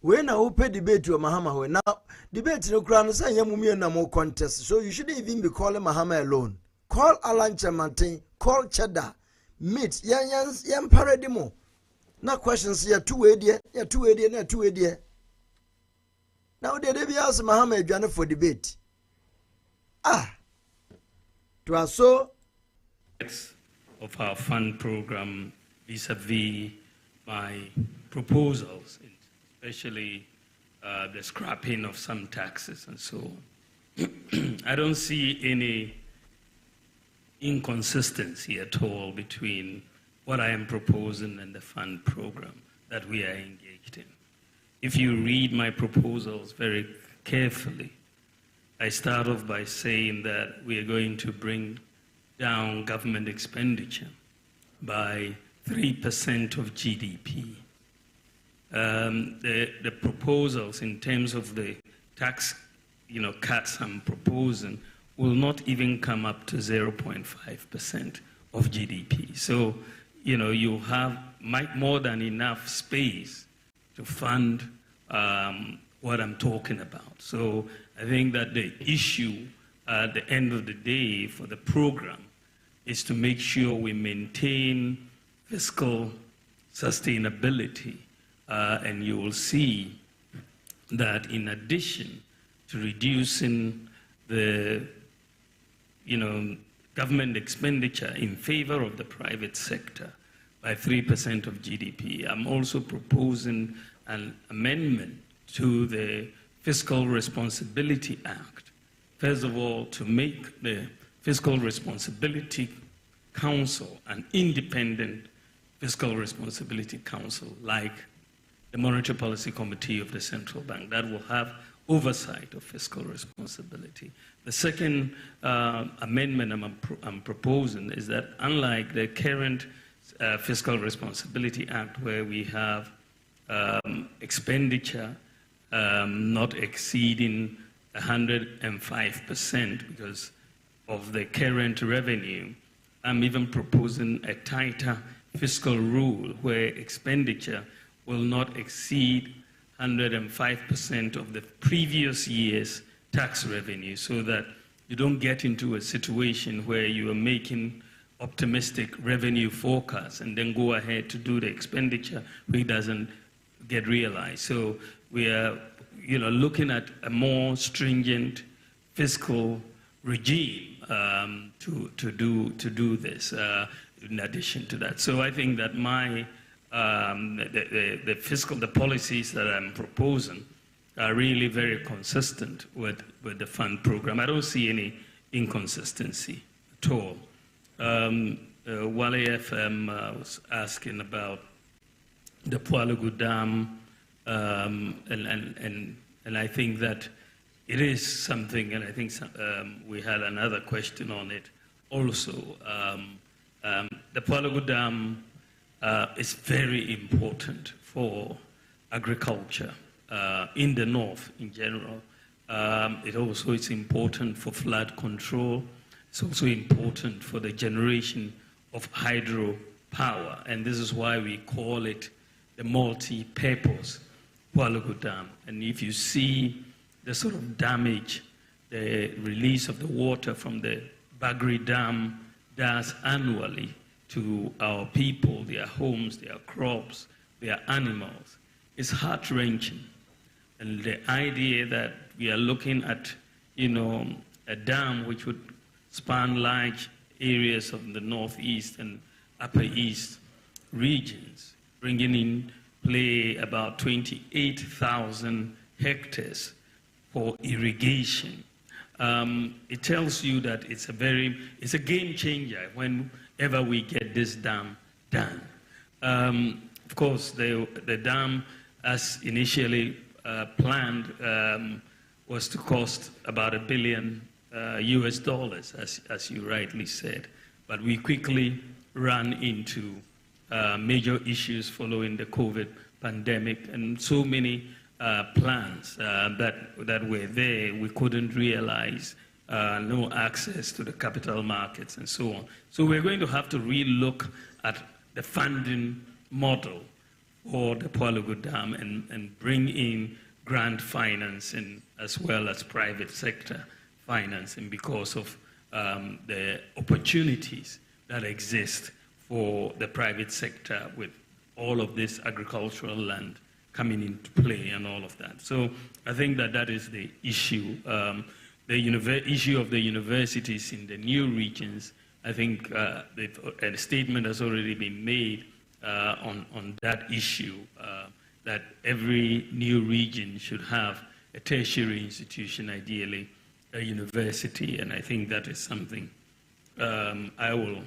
When I open debate to Mahama, now debate no crown say Yamumi no more contest, so you shouldn't even be calling Mahama alone. Call Alan Chamantin, call Cheddar, meet yan paradimo. No questions here 2 dear, 2 dear, 2 dear. Now they be ask Mahama Jana for debate. To us so of our fund program vis-a-vis my proposals, especially the scrapping of some taxes and so on. I don't see any inconsistency at all between what I am proposing and the fund program that we are engaged in. If you read my proposals very carefully, I start off by saying that we are going to bring down government expenditure by 3% of GDP. The proposals in terms of the tax cuts I'm proposing will not even come up to 0.5% of GDP. So, you have more than enough space to fund what I'm talking about. So I think that the issue at the end of the day for the program is to make sure we maintain fiscal sustainability, and you will see that in addition to reducing the government expenditure in favor of the private sector by 3% of GDP, I'm also proposing an amendment to the Fiscal Responsibility Act. First of all, to make the Fiscal Responsibility Council, an independent Fiscal Responsibility Council like the Monetary Policy Committee of the Central Bank that will have oversight of fiscal responsibility. The second amendment I'm proposing is that unlike the current Fiscal Responsibility Act, where we have expenditure not exceeding 105% because of the current revenue, I'm even proposing a tighter fiscal rule where expenditure will not exceed 105% of the previous year's tax revenue, so that you don't get into a situation where you are making optimistic revenue forecasts and then go ahead to do the expenditure which doesn't get realized. So we are looking at a more stringent fiscal regime to do this in addition to that. So I think that the policies that I'm proposing are really very consistent with the fund program. I don't see any inconsistency at all. Wale FM was asking about the Pualugu Dam, and I think that it is something, and I think we had another question on it also. The Pualugu Dam is very important for agriculture in the north in general. It also is important for flood control. It's also important for the generation of hydropower, and this is why we call it the multi-purpose Pualugu Dam. And if you see the sort of damage the release of the water from the Bagri Dam does annually to our people, their homes, their crops, their animals, it's heart-wrenching. And the idea that we are looking at, a dam which would span large areas of the northeast and upper east regions, bringing in play about 28,000 hectares for irrigation. It tells you that it's a game changer whenever we get this dam done. Of course, the dam, as initially planned, was to cost about $1 billion US, as you rightly said. But we quickly ran into major issues following the COVID pandemic, and so many plans that were there we couldn't realize, no access to the capital markets and so on. So we're going to have to re-look at the funding model for the Pualugu Dam and bring in grant financing as well as private sector financing because of the opportunities that exist for the private sector with all of this agricultural land coming into play and all of that. So I think that is the issue. The issue of the universities in the new regions, I think a statement has already been made on that issue, that every new region should have a tertiary institution, ideally a university, and I think that is something I will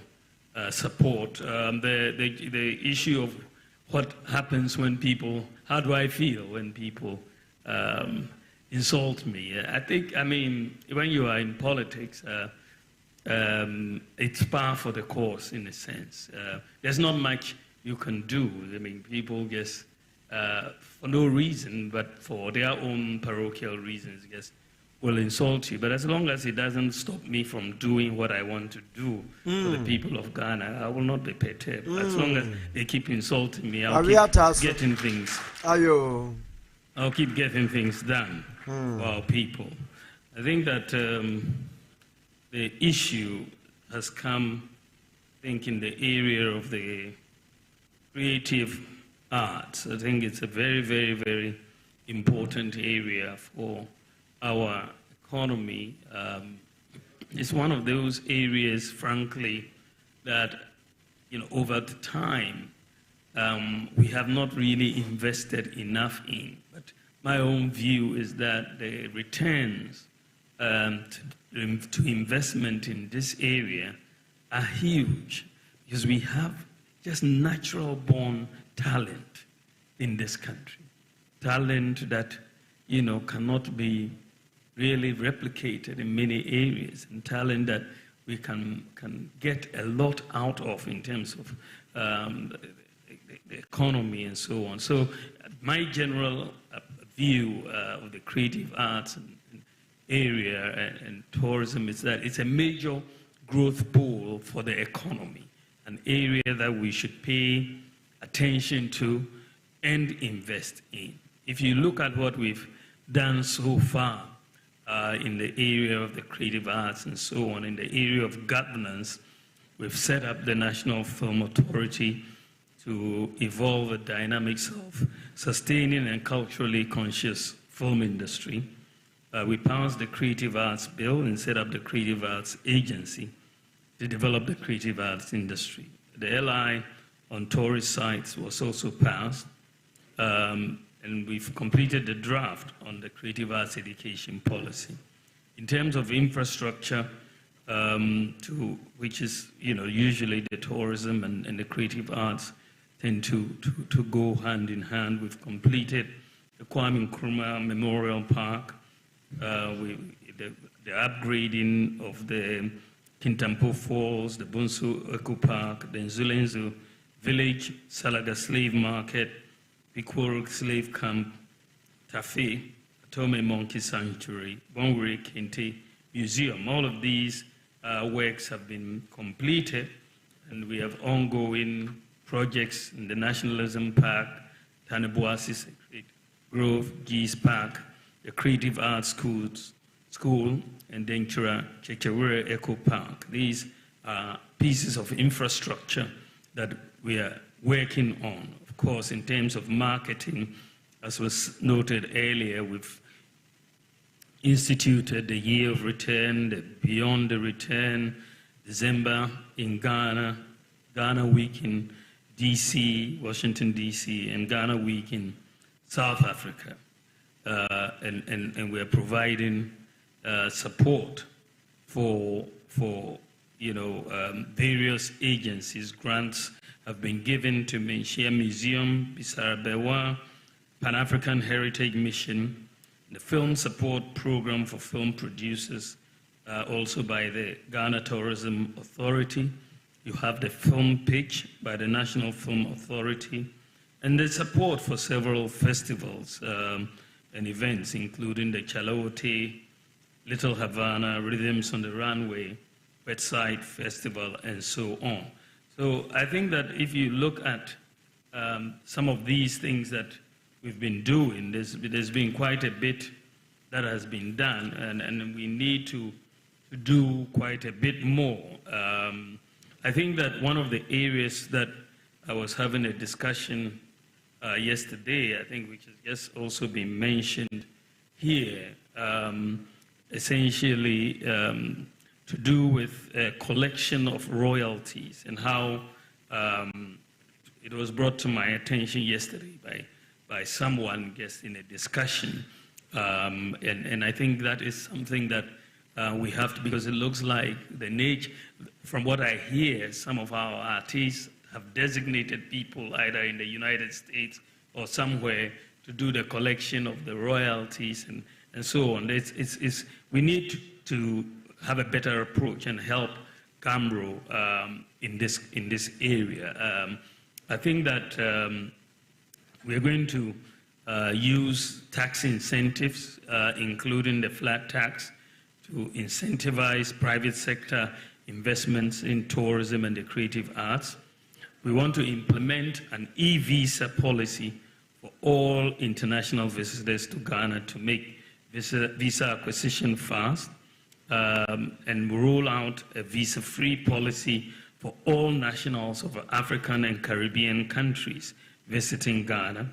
support. The issue of what happens when people, how do I feel when people insult me? When you are in politics, it's par for the course in a sense. There's not much you can do. People just, for no reason, but for their own parochial reasons, just will insult you. But as long as it doesn't stop me from doing what I want to do for the people of Ghana, I will not be perturbed. As long as they keep insulting me, I'll keep getting things. I'll keep getting things done for our people. I think that the issue has come, I think, in the area of the creative arts. I think it's a very, very, very important area for our economy. It's one of those areas, frankly, that over the time we have not really invested enough in. But my own view is that the returns to investment in this area are huge, because we have just natural born talent in this country. Talent that, cannot be really replicated in many areas, and talent that we can get a lot out of in terms of the economy and so on. So my general view of the creative arts area and tourism is that it's a major growth pool for the economy, an area that we should pay attention to and invest in. If you look at what we've done so far in the area of the creative arts and so on, in the area of governance, we've set up the National Film Authority to evolve the dynamics of sustaining and culturally conscious film industry. We passed the Creative Arts Bill and set up the Creative Arts Agency to develop the creative arts industry. The LI on tourist sites was also passed, and we've completed the draft on the creative arts education policy. In terms of infrastructure, which is usually the tourism and the creative arts tend to go hand in hand. We've completed the Kwame Nkrumah Memorial Park, the upgrading of the Kintampo Falls, the Bunsu Eco Park, the Nzulenzu Village, Salaga Slave Market, Pikworo Slave Camp, Tafe, Atome Monkey Sanctuary, Bonwere Kente Museum. All of these works have been completed, and we have ongoing projects in the Nationalism Park, Taneboasi Sacred Grove, Gees Park, the Creative Arts School, and Denchura Chechewere Eco Park. These are pieces of infrastructure that we are working on. Of course, in terms of marketing, as was noted earlier, we've instituted the Year of Return, the Beyond the Return, December in Ghana, Ghana Week in DC, Washington, DC, and Ghana Week in South Africa. And we're providing support for various agencies. Grants have been given to Menchia Museum, Bisara Bewa, Pan-African Heritage Mission, the Film Support Program for Film Producers, also by the Ghana Tourism Authority. You have the Film Pitch by the National Film Authority, and the support for several festivals and events, including the Chalawote, Little Havana, Rhythms on the Runway, Westside Festival, and so on. So I think that if you look at some of these things that we've been doing, there's been quite a bit that has been done, and we need to do quite a bit more. I think that one of the areas that I was having a discussion yesterday, I think, which has just also been mentioned here, essentially to do with a collection of royalties and how it was brought to my attention yesterday by someone just in a discussion. And I think that is something that we have to, because it looks like the nature, from what I hear, some of our artists have designated people either in the United States or somewhere to do the collection of the royalties and so on. We need to have a better approach and help Camro in this area. I think that we're going to use tax incentives, including the flat tax, to incentivize private sector investments in tourism and the creative arts. We want to implement an e-visa policy for all international visitors to Ghana to make visa acquisition fast, and roll out a visa-free policy for all nationals of African and Caribbean countries visiting Ghana.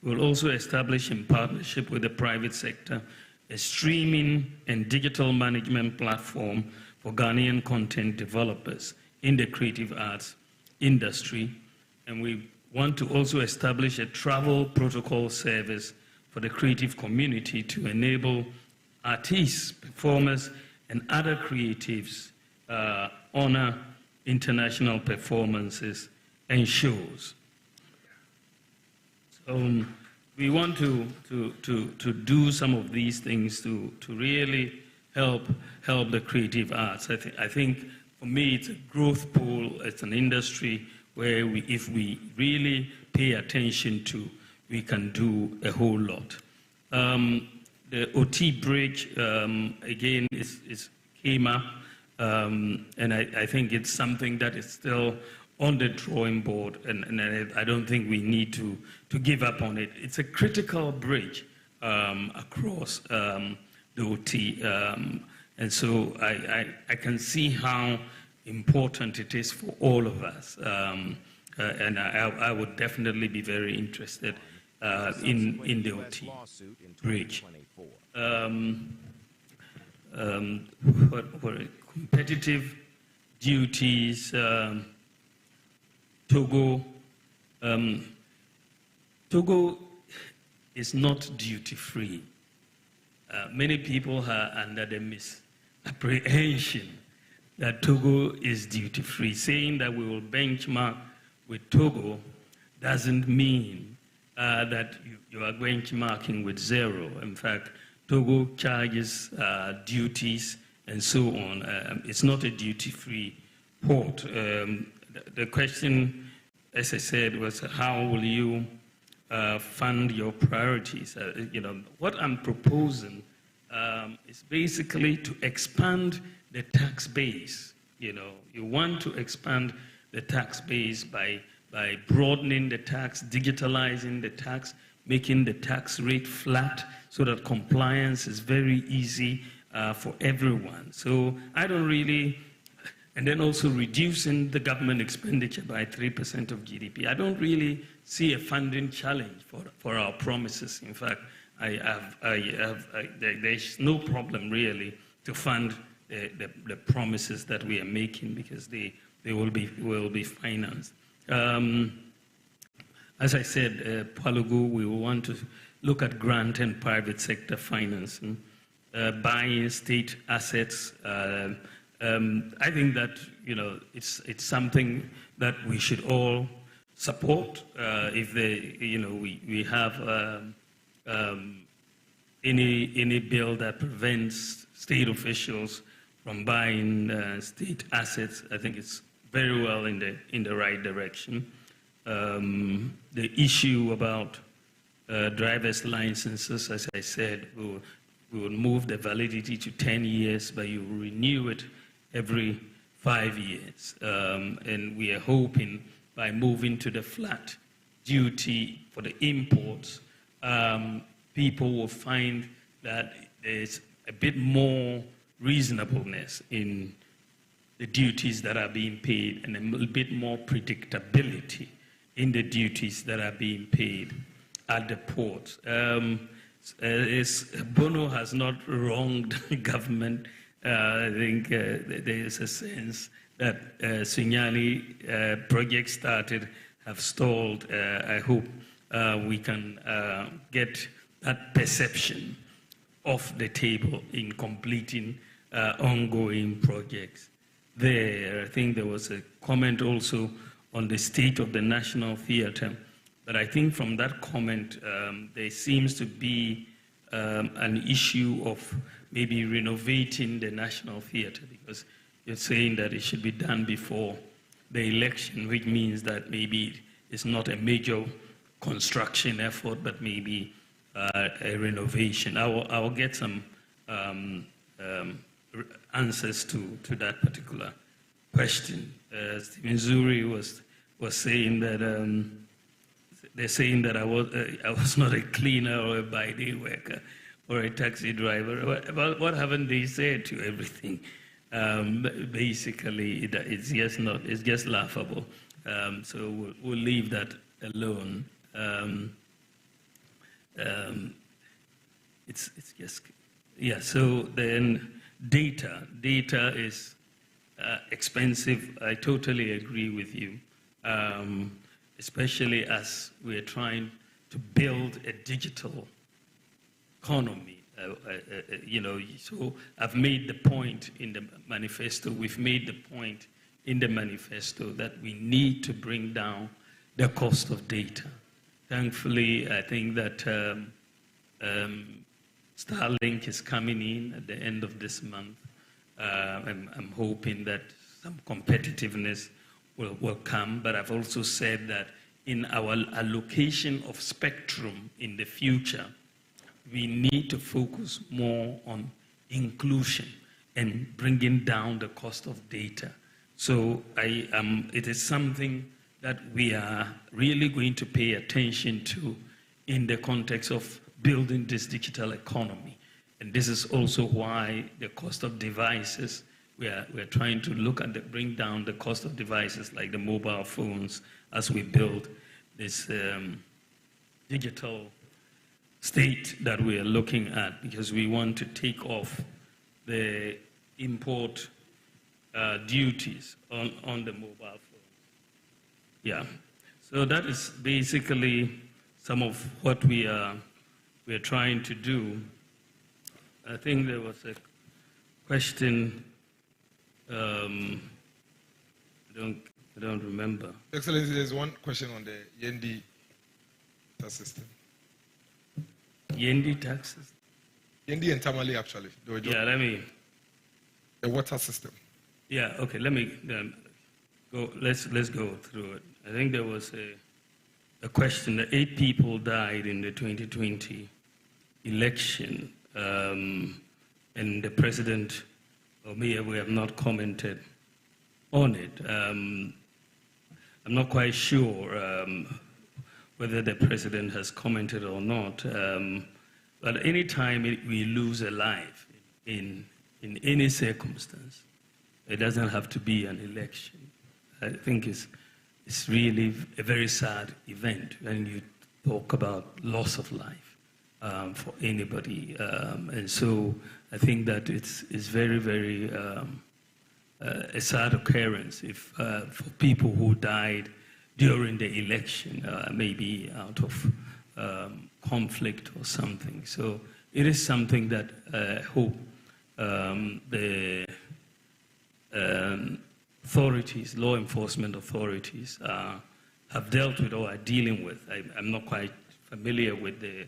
We'll also establish, in partnership with the private sector, a streaming and digital management platform for Ghanaian content developers in the creative arts industry. And we want to also establish a travel protocol service for the creative community to enable artists, performers and other creatives honor international performances and shows. So we want to do some of these things to really help the creative arts. I think for me it's a growth pool, it's an industry where if we really pay attention to, we can do a whole lot. The OT bridge, again, came up, and I think it's something that is still on the drawing board, and I don't think we need to give up on it. It's a critical bridge across the OT, and so I can see how important it is for all of us, and I would definitely be very interested in the OT bridge. What competitive duties, Togo. Togo is not duty-free. Many people are under the misapprehension that Togo is duty-free. Saying that we will benchmark with Togo doesn't mean that you are benchmarking with zero. In fact, Togo charges duties and so on. It's not a duty-free port. The question, as I said, was how will you fund your priorities? What I'm proposing is basically to expand the tax base. You want to expand the tax base by broadening the tax, digitalizing the tax, making the tax rate flat so that compliance is very easy for everyone. So I don't really, and then also reducing the government expenditure by 3% of GDP. I don't really see a funding challenge for our promises. In fact, there's no problem really to fund the promises that we are making because they will be financed. As I said, Palugu, we want to look at grant and private sector financing, buying state assets. I think that it's something that we should all support. If we have any bill that prevents state officials from buying state assets, I think it's very well in the right direction. The issue about driver's licenses, as I said, we will move the validity to 10 years, but you renew it every 5 years. And we are hoping by moving to the flat duty for the imports, people will find that there's a bit more reasonableness in the duties that are being paid and a little bit more predictability in the duties that are being paid at the ports. Bono has not wronged government. I think there is a sense that Sunyani projects started have stalled. I hope we can get that perception off the table in completing ongoing projects. I think there was a comment also on the state of the National Theatre, but I think from that comment there seems to be an issue of maybe renovating the National Theatre, because you're saying that it should be done before the election, which means that maybe it's not a major construction effort, but maybe a renovation. I will get some answers to that particular question. Stephen Zuri was saying that they're saying that I was not a cleaner or a by-day worker or a taxi driver. What haven't they said to everything? Basically, it's just laughable. So we'll leave that alone. It's just, yeah. So then data is expensive. I totally agree with you, especially as we're trying to build a digital economy So I've made the point in the manifesto, we've made the point in the manifesto that we need to bring down the cost of data. Thankfully, I think that Starlink is coming in at the end of this month. I'm hoping that some competitiveness will come, but I've also said that in our allocation of spectrum in the future, we need to focus more on inclusion and bringing down the cost of data. So it is something that we are really going to pay attention to in the context of building this digital economy. And this is also why the cost of devices, we're trying to look at bring down the cost of devices like the mobile phones as we build this digital state that we are looking at, because we want to take off the import duties on the mobile phone. Yeah, so that is basically some of what we're trying to do. I think there was a question. I don't remember. Excellency, there's one question on the Yendi tax system. Yendi tax system? Yendi and Tamale, actually. Yeah, let me. The water system. Yeah, okay, let me go. Let's go through it. I think there was a question that 8 people died in the 2020 election, and the president, or me, we have not commented on it. I'm not quite sure whether the president has commented or not, but any time we lose a life in any circumstance, it doesn't have to be an election. I think it's really a very sad event when you talk about loss of life for anybody. And so I think that it's very, very a sad occurrence if for people who died during the election, maybe out of conflict or something. So it is something that I hope the authorities, law enforcement authorities, have dealt with or are dealing with. I'm not quite familiar with the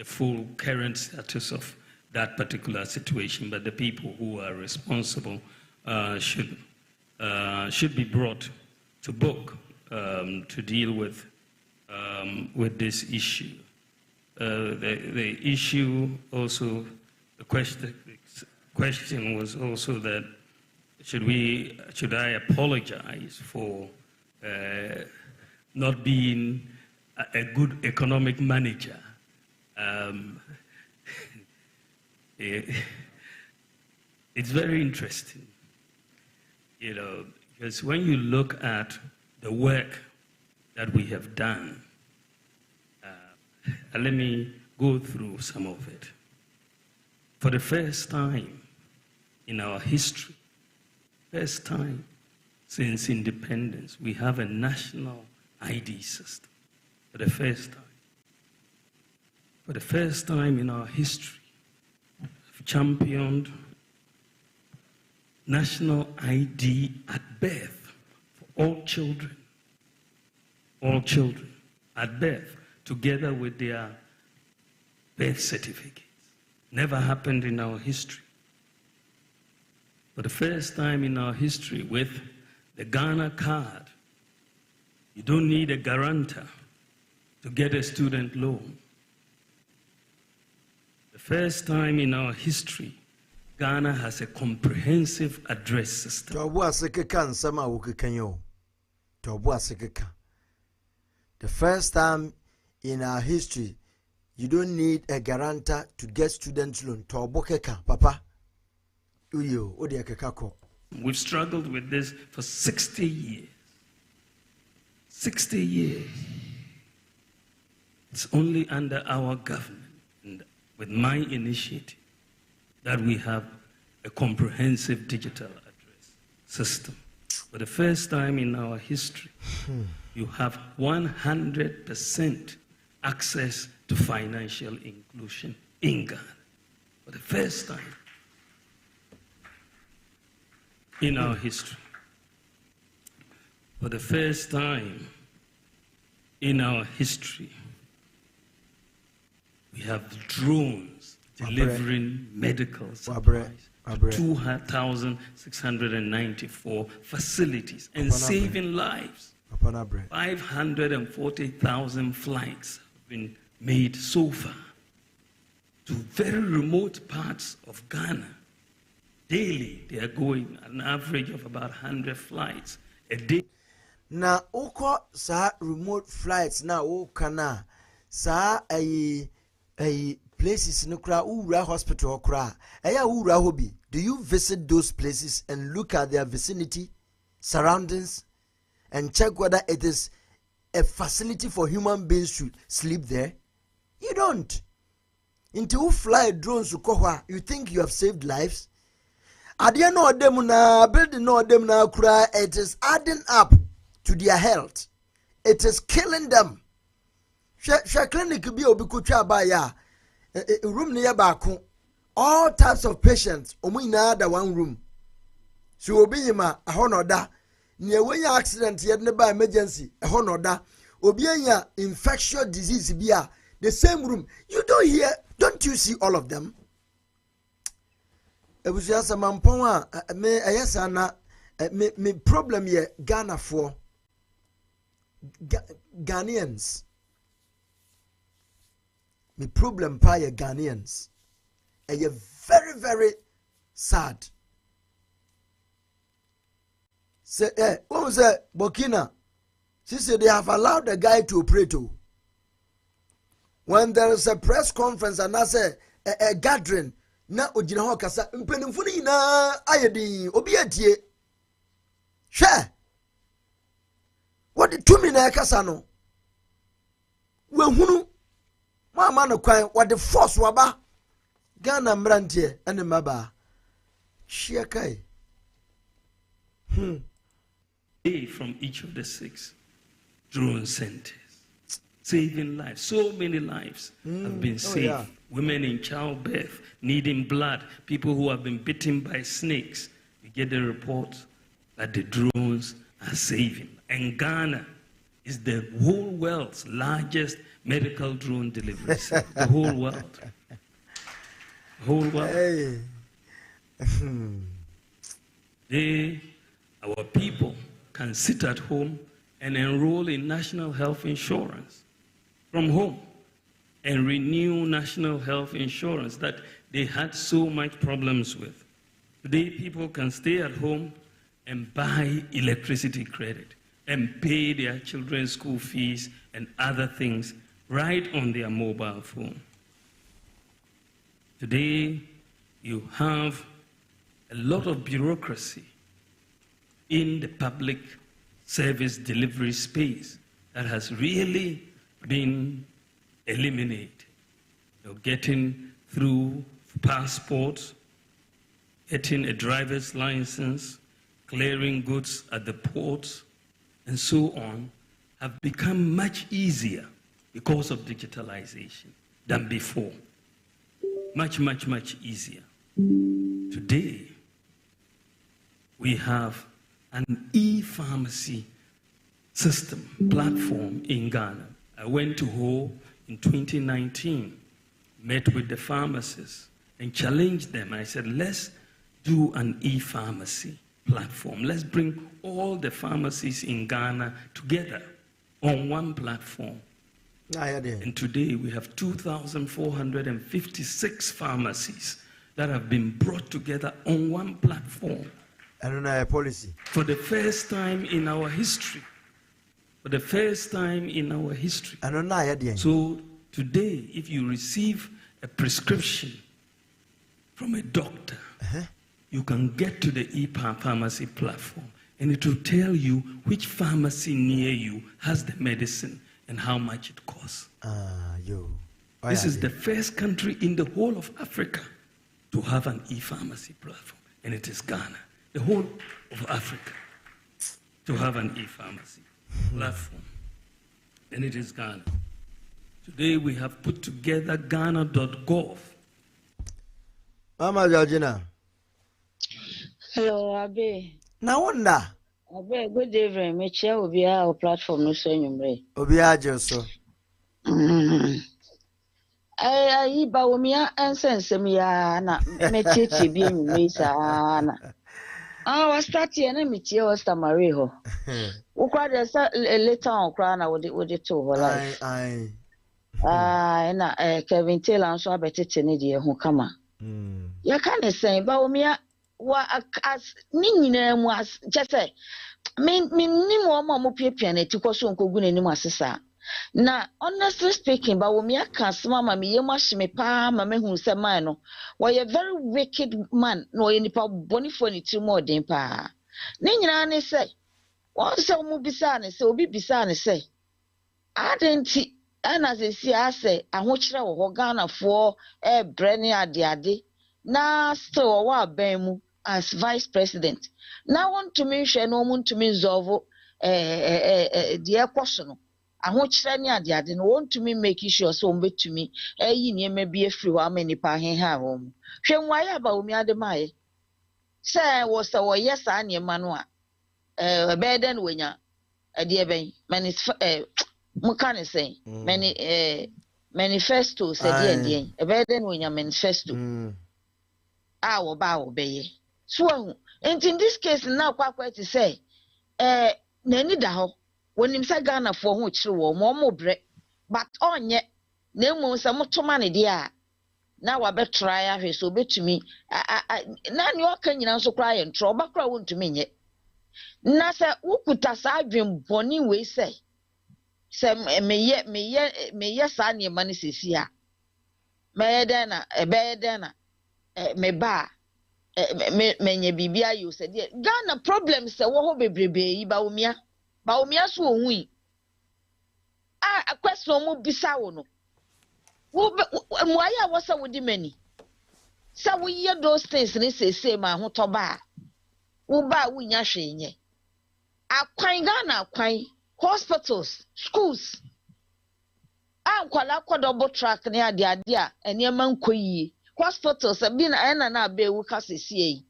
full current status of that particular situation, but the people who are responsible should be brought to book to deal with this issue. The issue also, the question was also that should I apologize for not being a good economic manager? It's very interesting, because when you look at the work that we have done, let me go through some of it. For the first time in our history, first time since independence, we have a national ID system. For the first time. For the first time in our history, we've championed national ID at birth for all children at birth, together with their birth certificates. Never happened in our history. For the first time in our history, with the Ghana card, you don't need a guarantor to get a student loan. The first time in our history, Ghana has a comprehensive address system. The first time in our history, you don't need a guarantor to get student loan. Papa. We've struggled with this for 60 years. 60 years. It's only under our government, and with my initiative, that we have a comprehensive digital address system. For the first time in our history, you have 100% access to financial inclusion in Ghana. for the first time in our history, for the first time in our history, we have drones delivering medical supplies to 2,694 facilities and saving lives. 540,000 flights have been made so far to very remote parts of Ghana. Daily, they are going an average of about 100 flights a day. Na uko sa remote flights na ukana sa ay places nukra ura hospital kra aya ura hobi. Do you visit those places and look at their vicinity, surroundings, and check whether it is a facility for human beings to sleep there? You don't. Until you fly drones to Kohwa, you think you have saved lives? Adia no dem na building no dem na kura, it is adding up to their health. It is killing them. She clinic be obikutwa ba ya room near baku. All types of patients omuina da one room. So obi ma ahonoda near when your accident yet by emergency ahonoda obi anya infectious disease bia the same room. You don't hear, don't you see all of them? Me problem here Ghana for Ghanaians. Me problem pa ye Ghanaians. Are very, very sad. Say, what was that? Burkina. She said they have allowed the guy to operate. When there is a press conference and I say a gathering, na ojina ho kasa mpenimfuni na ayedi obi adie. Hwe. What the 2 minutes kasa no? We hunu mama no kwan what the force waba Ghana mrantie ene maba. Shia kai. From each of the 6 drone centers, saving lives. So many lives have been saved. Yeah. Women in childbirth, needing blood, people who have been bitten by snakes. We get the report that the drones are saving. And Ghana is the whole world's largest medical drone delivery center. The whole world. The whole world. Hey. Our people can sit at home and enroll in national health insurance from home and renew national health insurance that they had so much problems with. Today, people can stay at home and buy electricity credit and pay their children's school fees and other things right on their mobile phone. Today, you have a lot of bureaucracy in the public service delivery space that has really been eliminated. You're getting through passports, getting a driver's license, clearing goods at the ports, and so on, have become much easier because of digitalization than before. Much, much, much easier. Today, we have an e-pharmacy system, platform in Ghana. I went to Ho in 2019, met with the pharmacists and challenged them. I said, let's do an e-pharmacy platform. Let's bring all the pharmacies in Ghana together on one platform. And today we have 2,456 pharmacies that have been brought together on one platform. I don't know a policy. For the first time in our history. For the first time in our history. I don't know. So today, if you receive a prescription from a doctor, you can get to the e-pharmacy platform and it will tell you which pharmacy near you has the medicine and how much it costs. This is the first country in the whole of Africa to have an e-pharmacy platform, and it is Ghana. The whole of Africa to have an e-pharmacy platform, and it is Ghana. Today we have put together Ghana.gov Mama Georgina. Hello, Abe. Na wonder. Abe, good evening. Me chair will be our platform no so nyumre. Obi ajoso. Bawumia ensense me ya na me cheche bi nyumre sa na. Was start here na me tie was tamare ho. Ukwa de sa later on kra na wo de to ho life. Na Kevin Taylor nso abetete ne de ho kama. Ya ka ne sen Bawumia wa as ni nyina mu as just me ni mo piapia na ti kwaso nkogu na ni mu asesa. Na honestly speaking, Bawumia can smama me yema shime pa ma me hu se man no. Why a very wicked man no ye nipa boni for ni ti mo den pa. Ne nyina ne say, won se mu bisa ne say obi bisa ne say. Adenti ana se si ase ahokyere wo ho Ghana fo bre ne ade na still wa ban mu as vice president. Na want to me hwe no want to me resolve the question no. Ahokyere ne ade no want to me make sure so mbetumi yi niema bi afiri wa ma nipa henha wo mu. Hwe nwaye Bawumia de mai. Say wo se wo yes a niema no a beden wenya ade ben muka ne say manifesto say de beden wenya manifesto wo ba wo beye. So in this case now kwakwa to say nani da ho wonim sa Ghana fo ho kire wo mo bre but onye na emu sa motoma ne dia na wa be try ahwe so betumi na ne oka nyina so kra ye ntro ba kra wontumi nye na sa ukuta sa adwen boni we say meye sa ne ma ne sesi a meyeden na me ba menye bibia yo se de Ghana problem se wo ho bebrebe yi Bawumia so ohui a question mu bisa wo no wo aya wo sa wo di mani sa wo ye those things ni sese ma ho to ba wo ba wo nya hwe nye akwan Ghana akwan hospitals schools ankwala kwa double track ne ade a enema nkoyi hospitals bi na na be wu ka sese yi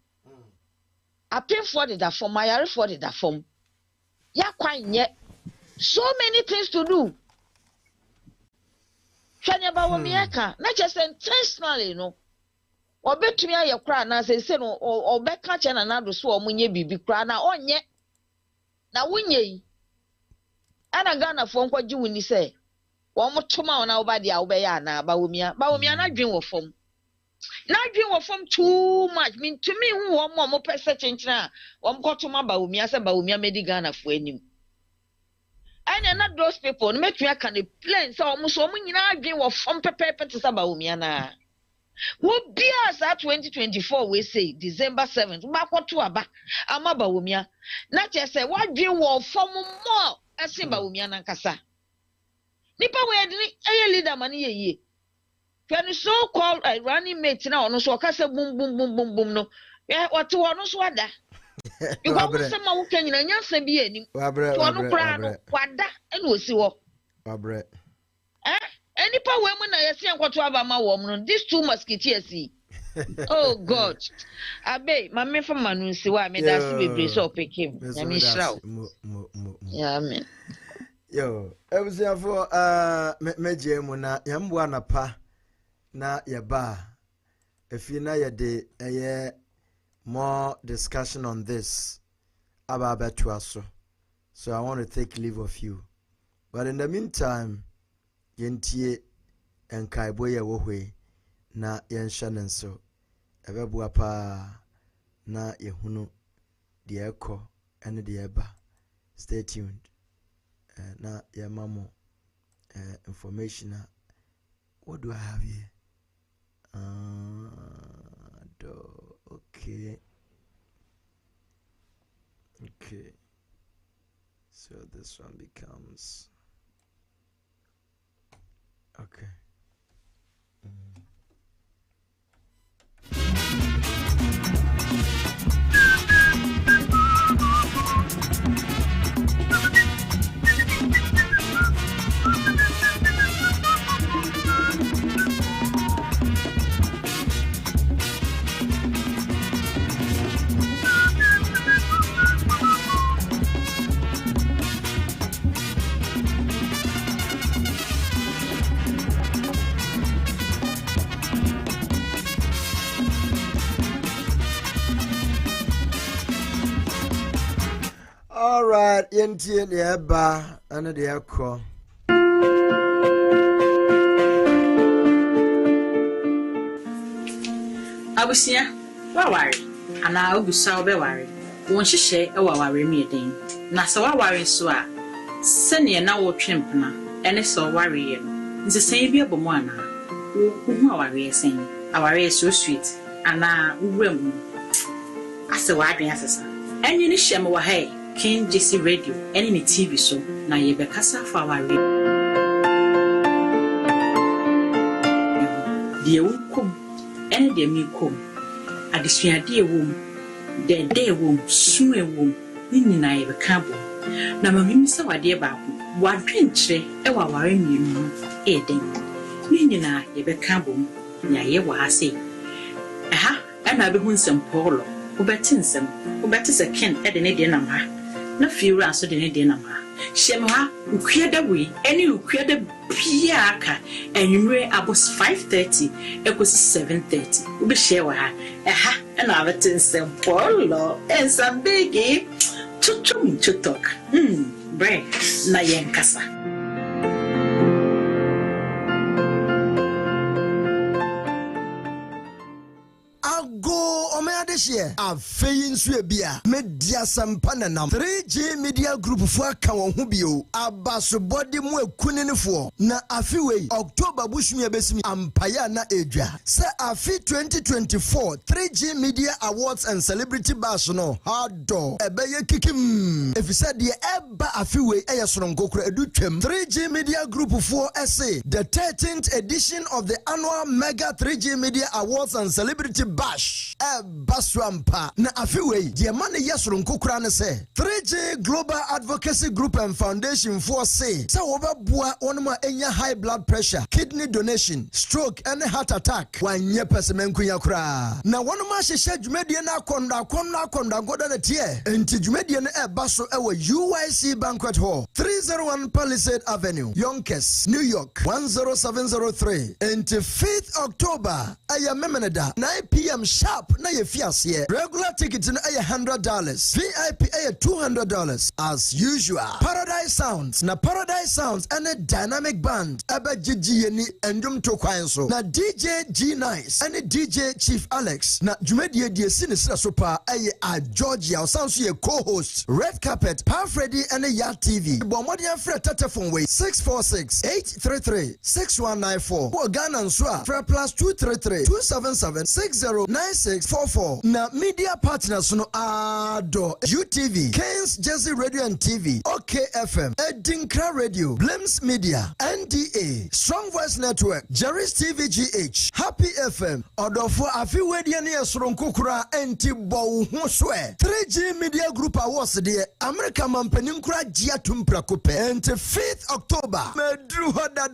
apin for the form ayare for the form ya kwanye so many things to do. Shanya Bawumia ka na just intentionally no obetumi aye kra na se no obeka che na do so omunye bibi kra na onye na wunye yi ana Ghana fo nkwaji wuni se wo motoma na obade a obeya na Bawumia na dwen wo fom too much mean to me who one more person chinchina one kotoma Bawumia se Bawumia medi Ghana fo anim and not those people make me can plan so almost so nyina adwen wo fom pepepe to say Bawumia na wo bia sa 2024 we say December 7th ba kwoto aba ama Bawumia na che say wadwen wo fom more ase Bawumia na nkasa nipa we eye leader man ye Can so called a running mate now no so kasa boom no what to one so ada you go some ma wuka nyina nyansa bi anim to no kra no kwada e no si wo wabre enipa we mu na yesi enkoto aba ma wo no these two musketeers oh god abe ma me fa manu si wa me da si bebre so pikim na me shraw yeah amen yo ebusiafo meje mu na yambo anapa na yaba efi na yede eye more discussion on this about so I want to take leave of you, but in the meantime yentie enkaibo ye wohwe na yenshanen so ebebu pa na yehunu de ekọ ene de eba. Stay tuned na yemamo information. What do I have here? Okay. So this one becomes okay. right, Yentie Nieba, and the Echo. Abusia, wa worry. Ana obusa obe worry. Won hihye e wa worry mi den. Na se wa worry so a, sene na wo twempna, ene so worry ye no. Nti sen bi abomo ana. Wo hu worry sen. Worry so sweet. Ana wuram. Ase wa adwen asesa. Enyi ni hye me wa hai. King JC Radio, ene ni TV so na ye be kasa fa worry. Die wukum ene de mi kom adesuade ewom de ewom su ewom ni nyina ye beka bo na mamimi se wade ba ko wadwenkyere e wa ware mienu e den ni nyina ye beka bo nya ye wa ase aha ana be hu nsem polo obetinsem obetise ken e de ne de nam ha na fiura so de ne de nam ha Shemha, Ukiada we, any Ukiada Piaka, and you may abos 5:30, equals 7:30. We share her, aha, and our some polo, and some biggie to talk. Break, Nayan Casa. Afeyin suebia media sampananam 3G Media Group for aka won ho bio abaso body mu ekunenefo na afiwe October bushumi besimi ampaya na edwa se afi 2024 3G Media Awards and Celebrity Bash no hado ebeye kikim efisa de eba afiwe eyesoronko edutwem 3G Media Group for SA the 13th edition of the annual Mega 3G Media Awards and Celebrity Bash Baswampa na afiwe die mane yesoro nkokura ne se 3G Global Advocacy Group and Foundation for say wobabua onoma enya high blood pressure, kidney donation, stroke and heart attack wanye pesemenkunya kura na wonoma hyehye dwumedie na akonda goda na tie enti dwumedie no ebaso ewo UYC Banquet Hall 301 Palisade Avenue Yonkers New York 10703 enti 5th October aya memeneda 9 p.m. sharp na ye fiase regular tickets in $100 VIP $200 as usual Paradise Sounds na Paradise Sounds and a dynamic band aba gigi ni endum to kwan so na DJ G Nice and DJ Chief Alex na dwumedie die sinisira so pa a Georgia sounds ye co-host Red Carpet Pa Freddy and Ya TV bomodian free telephone way 646-833-6194 for Ghana and Swa for +233-277-609644 na media partners no ado UTV Kings Jersey Radio and TV OKFM Edinkra Radio Blims Media NDA Strong Voice Network Jerry's TV GH Happy FM Odofo afiwedie ne esoronko kura enti bow ho swe 3G Media Group Awards de America mampanin kura gia tumpra kope enti 5th October medru ho da